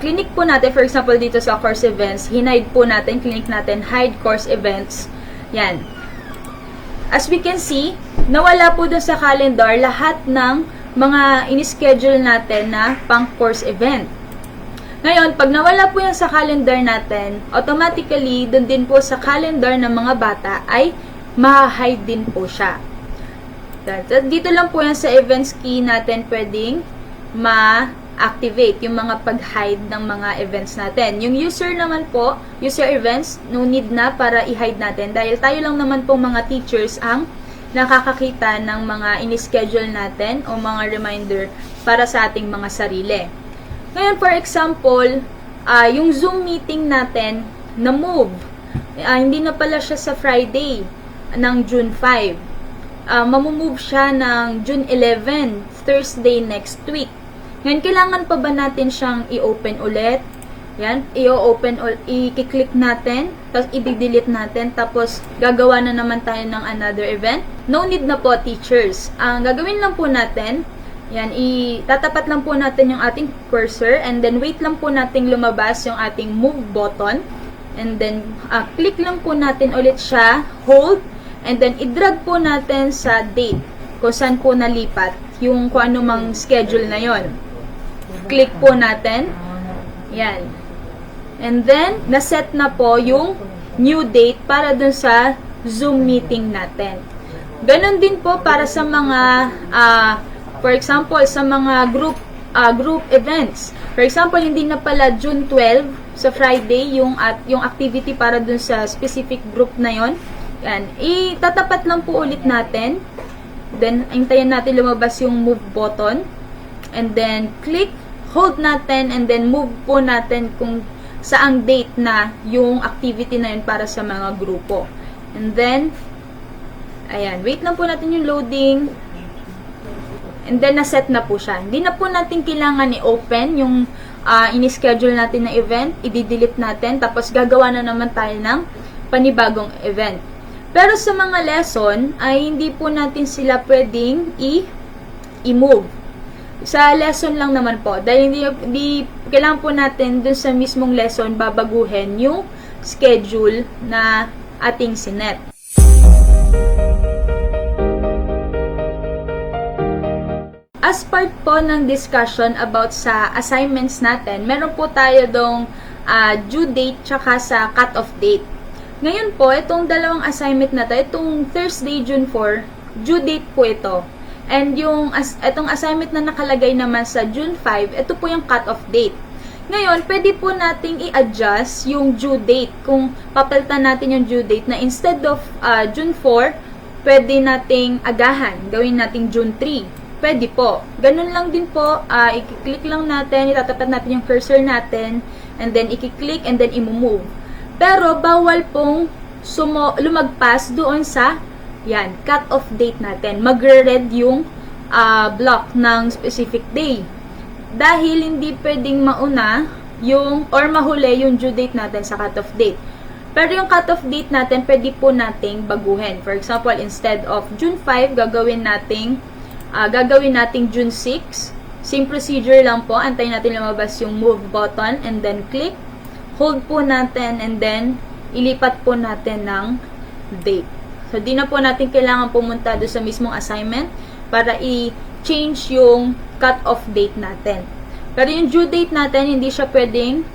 clinic po natin, for example, dito sa course events, hinide po natin, clinic natin, hide course events. Yan. As we can see, nawala po doon sa calendar lahat ng mga in-schedule natin na pang-course event. Ngayon, pag nawala po yan sa calendar natin, automatically, dun din po sa calendar ng mga bata ay ma-hide din po siya. Dito lang po yan sa events key natin pwedeng ma-activate yung mga pag-hide ng mga events natin. Yung user naman po, user events, no need na para i-hide natin dahil tayo lang naman po mga teachers ang nakakakita ng mga in-schedule natin o mga reminder para sa ating mga sarili. Ngayon, for example, yung Zoom meeting natin na move, hindi na pala siya sa Friday ng June 5. Mamumove siya ng June 11, Thursday next week. Ngayon, kailangan pa ba natin siyang i-open ulit? Yan, i-click natin, tapos i-delete natin, tapos gagawa na naman tayo ng another event. No need na po, teachers. Ang gagawin lang po natin, yan, tatapat lang po natin yung ating cursor and then wait lang po natin lumabas yung ating move button and then click lang po natin ulit siya, hold, and then i-drag po natin sa date kung saan po nalipat yung kung ano mang schedule na yon. Click po natin. Yan. And then, naset na po yung new date para dun sa Zoom meeting natin. Ganon din po para sa mga for example, sa mga group events. For example, hindi na pala June 12 sa Friday yung activity para dun sa specific group na yon. Yan. Itatapat lang po ulit natin. Then, hintayin natin lumabas yung move button. And then, click, hold natin, and then move po natin kung saang date na yung activity na yun para sa mga grupo. And then, ayan, wait lang po natin yung loading. And then, naset na po siya. Hindi na po natin kailangan i-open yung ini-schedule natin na event. I-delete natin. Tapos, gagawa na naman tayo ng panibagong event. Pero sa mga lesson, ay hindi po natin sila pwedeng i-move. Sa lesson lang naman po. Dahil hindi kailangan po natin dun sa mismong lesson babaguhin yung schedule na ating sinet. As part po ng discussion about sa assignments natin, meron po tayo dong due date tsaka sa cut-off date. Ngayon po, itong dalawang assignment na to, itong Thursday, June 4, due date po ito. And itong assignment na nakalagay naman sa June 5, ito po yung cut-off date. Ngayon, pwede po nating i-adjust yung due date. Kung papalitan natin yung due date na instead of June 4, pwede nating agahan. Gawin nating June 3. Pwede po. Ganun lang din po. I-click lang natin, itatapat natin yung cursor natin, and then i-click and then i-move. Pero, bawal pong lumagpas doon sa cut-off date natin. Magre-red yung block ng specific day. Dahil hindi pwedeng mauna or mahuli yung due date natin sa cut-off date. Pero yung cut-off date natin, pwede po nating baguhin. For example, instead of June 5, gagawin nating June 6. Same procedure lang po. Antayin natin lumabas yung move button and then click. Hold po natin and then ilipat po natin ng date. So, di na po natin kailangan pumunta doon sa mismong assignment para i-change yung cut-off date natin. Pero yung due date natin, hindi siya pwedeng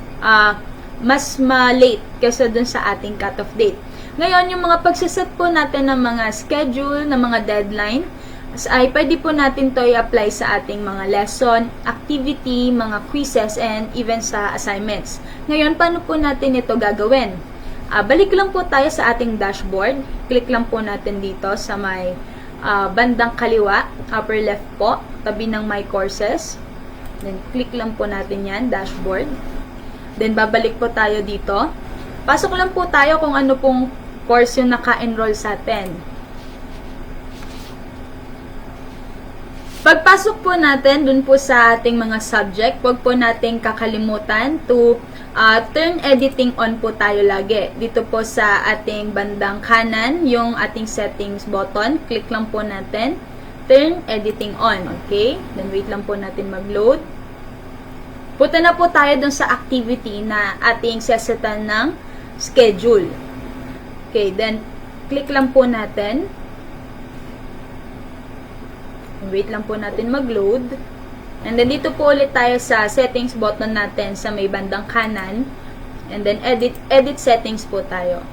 mas ma-late kaysa dun sa ating cut-off date. Ngayon, yung mga pagsaset po natin ng mga schedule, ng mga deadline, ay pwede po natin to i-apply sa ating mga lesson, activity, mga quizzes, and even sa assignments. Ngayon, paano po natin ito gagawin? Balik lang po tayo sa ating dashboard. Click lang po natin dito sa may bandang kaliwa, upper left po, tabi ng My Courses. Then, click lang po natin yan, dashboard. Then, babalik po tayo dito. Pasok lang po tayo kung ano pong course yung naka-enroll sa atin. Pagpasok po natin dun po sa ating mga subject, huwag po nating kakalimutan to turn editing on po tayo lagi. Dito po sa ating bandang kanan, yung ating settings button, click lang po natin, turn editing on. Okay? Then wait lang po natin mag-load. Punta na po tayo dun sa activity na ating sesetan ng schedule. Okay, then click lang po natin. Wait lang po natin mag-load. And then dito po ulit tayo sa settings button natin sa may bandang kanan. And then edit settings po tayo.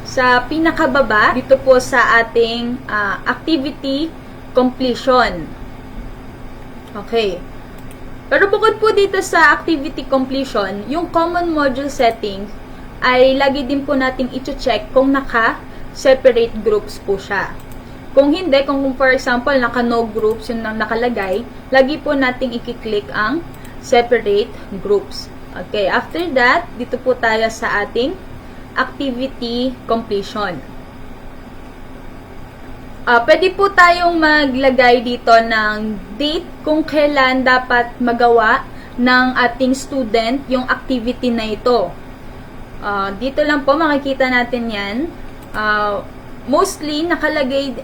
Sa pinakababa, dito po sa ating activity completion. Okay. Pero bukod po dito sa activity completion, yung common module settings ay lagi din po nating i-check kung naka-separate groups po siya. Kung hindi, kung for example, naka-no groups yung nakalagay, lagi po nating i-click ang separate groups. Okay, after that, dito po tayo sa ating activity completion. Pwede po tayong maglagay dito ng date kung kailan dapat magawa ng ating student yung activity na ito. Dito lang po makikita natin yan. Mostly, nakalagay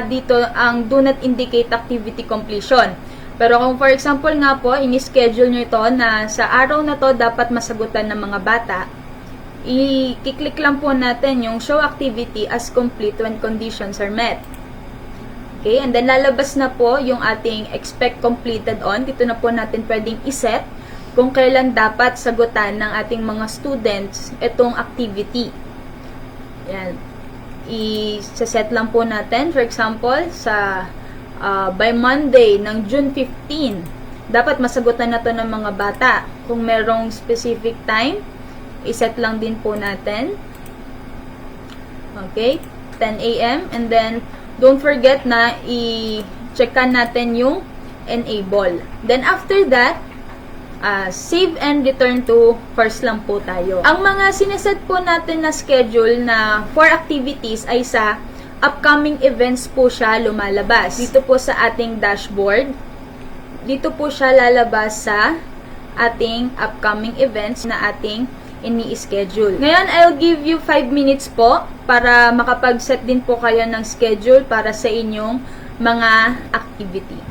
dito ang do not indicate activity completion. Pero kung for example nga po, ini-schedule nyo ito na sa araw na to dapat masagutan ng mga bata, i-click lang po natin yung show activity as complete when conditions are met. Okay, and then lalabas na po yung ating expect completed on. Dito na po natin pwedeng iset kung kailan dapat sagutan ng ating mga students itong activity. Yan. I-set lang po natin. For example, sa by Monday ng June 15, dapat masagutan na to ng mga bata. Kung merong specific time, iset lang din po natin. Okay, 10 a.m. And then, don't forget na i-checkan natin yung enable. Then, after that, save and return to course lang po tayo. Ang mga sineset po natin na schedule na for activities ay sa upcoming events po siya lumalabas. Dito po sa ating dashboard, dito po siya lalabas sa ating upcoming events na ating ini-schedule. Ngayon, I'll give you 5 minutes po para makapag-set din po kayo ng schedule para sa inyong mga activity.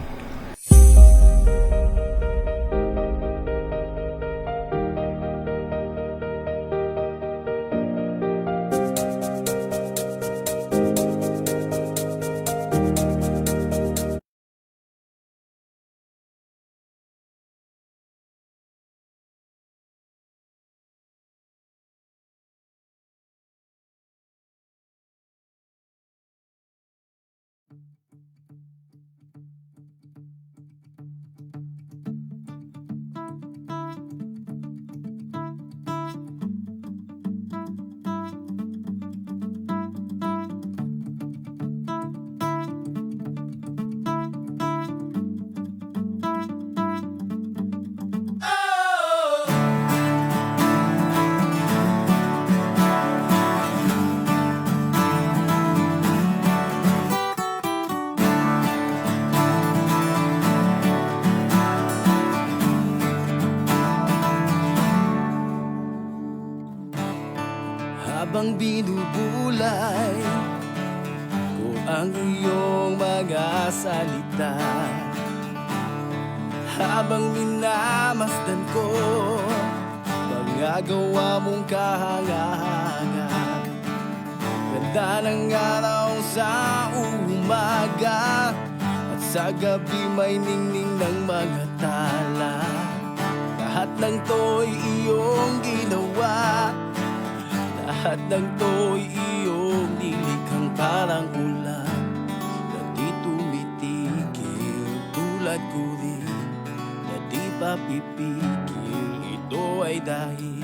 Habang binubulay ko ang iyong mga salita, habang minamasdan ko mga gawa mong kahanga-hanga, ganda ng araw sa umaga at Sa gabi may ningning ng mga tala. Lahat ng to'y iyong ginawa. Lahat ng to'y iyong nilikhang parang ulan na di tumitigil. Tulad ko rin na di pa pipigil. Ito ay dahil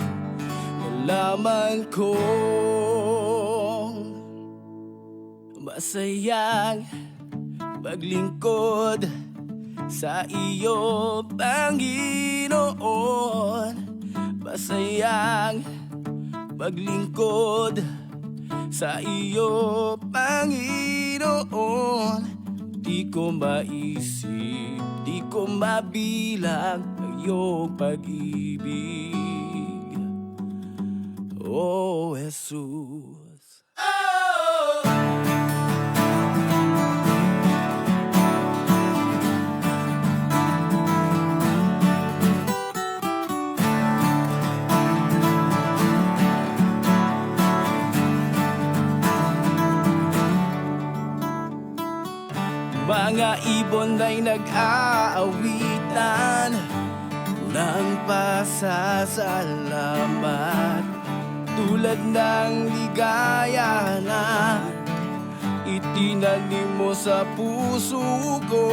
nalaman kong masayang maglingkod sa iyo, Panginoon. Masayang maglingkod sa iyo, Panginoon. Di ko maisip, di ko mabilang ang iyong pag-ibig, oh Jesus. Mga ibon ay nag-aawitan ng pasasalamat, tulad ng ligaya na itinanim mo sa puso ko.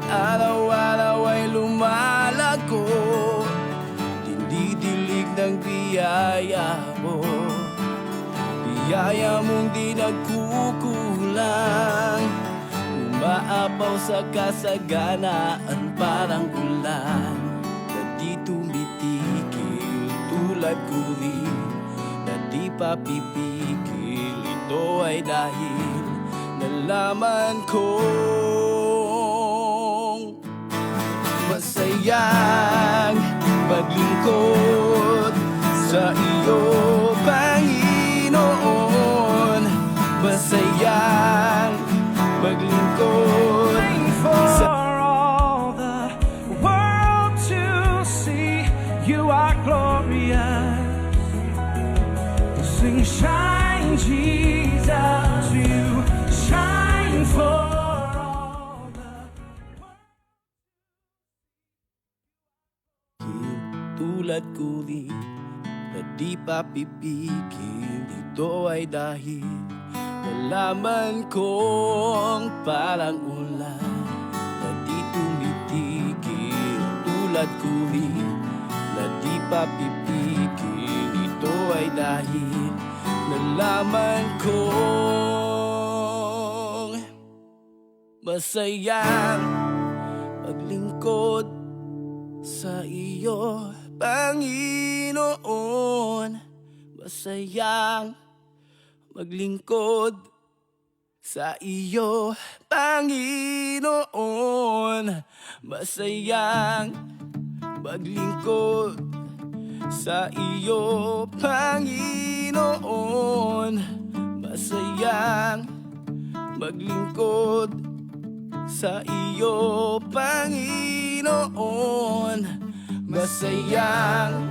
Araw-araw ay lumalago, dindidilig ng biyaya mo. Biyaya mong di nagkukulang, umaapaw sa kasaganaan parang ulan na di tumitigil. Tulad ko rin na di pa pipigil. Ito ay dahil nalaman kong masayang maglingkod sa iyo, Panginoon. Masayang maglingkod For all the world to see, you are glorious. Sing, shine, Jesus, you shine for all the tulad ko rin na di pa pipigil. Ito ay dahil nalaman kong parang ulan na di tumitigil. Tulad ko rin na di pa pipigil. Ito ay dahil nalaman kong masayang maglingkod sa iyo, Panginoon. Masayang maglingkod sa iyo, Panginoon. Masayang maglingkod sa iyo, Panginoon. Masayang maglingkod sa iyo, Panginoon. Masayang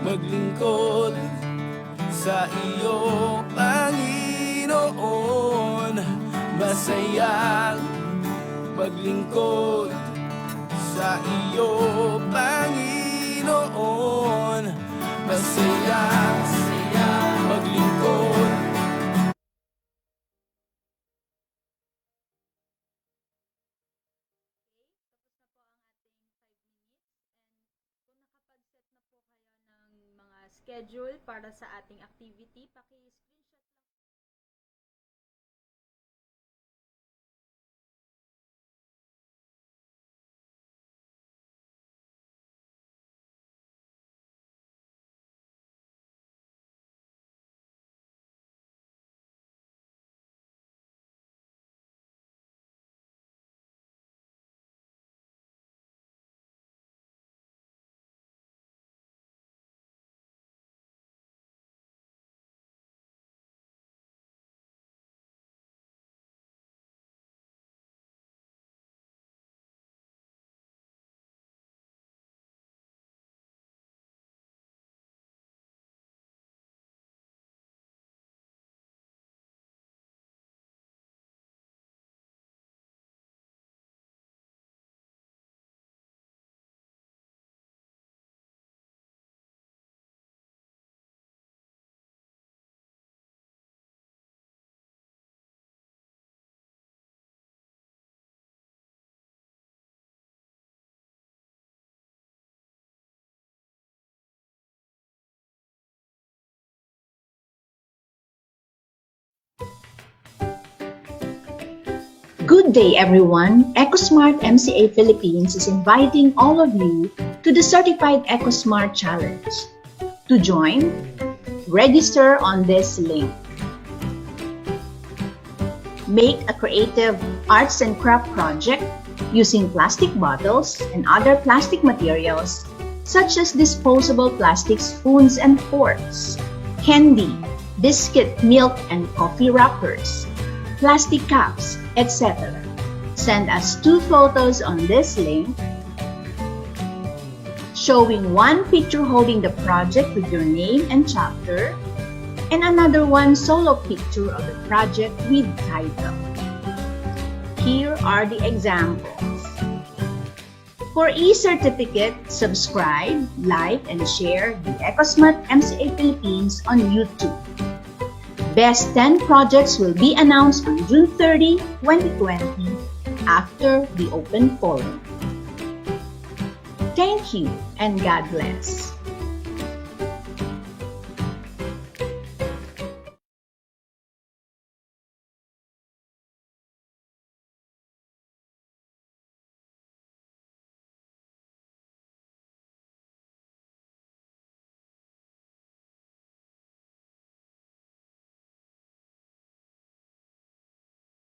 maglingkod sa iyo, Panginoon. Masayang maglingkod sa iyo, Panginoon. Masayang maglingkod. Schedule para sa ating activity, Good day, everyone. EcoSmart MCA Philippines is inviting all of you to the Certified EcoSmart Challenge. To join, register on this link. Make a creative arts and craft project using plastic bottles and other plastic materials such as disposable plastic spoons and forks, candy, biscuit, milk, and coffee wrappers, plastic cups, etc. Send us 2 photos on this link showing one picture holding the project with your name and chapter, and another one solo picture of the project with title. Here are the examples. For e-certificate, subscribe, like, and share the EcoSmart MCA Philippines on YouTube. Best 10 projects will be announced on June 30, 2020 after the open forum. Thank you and God bless.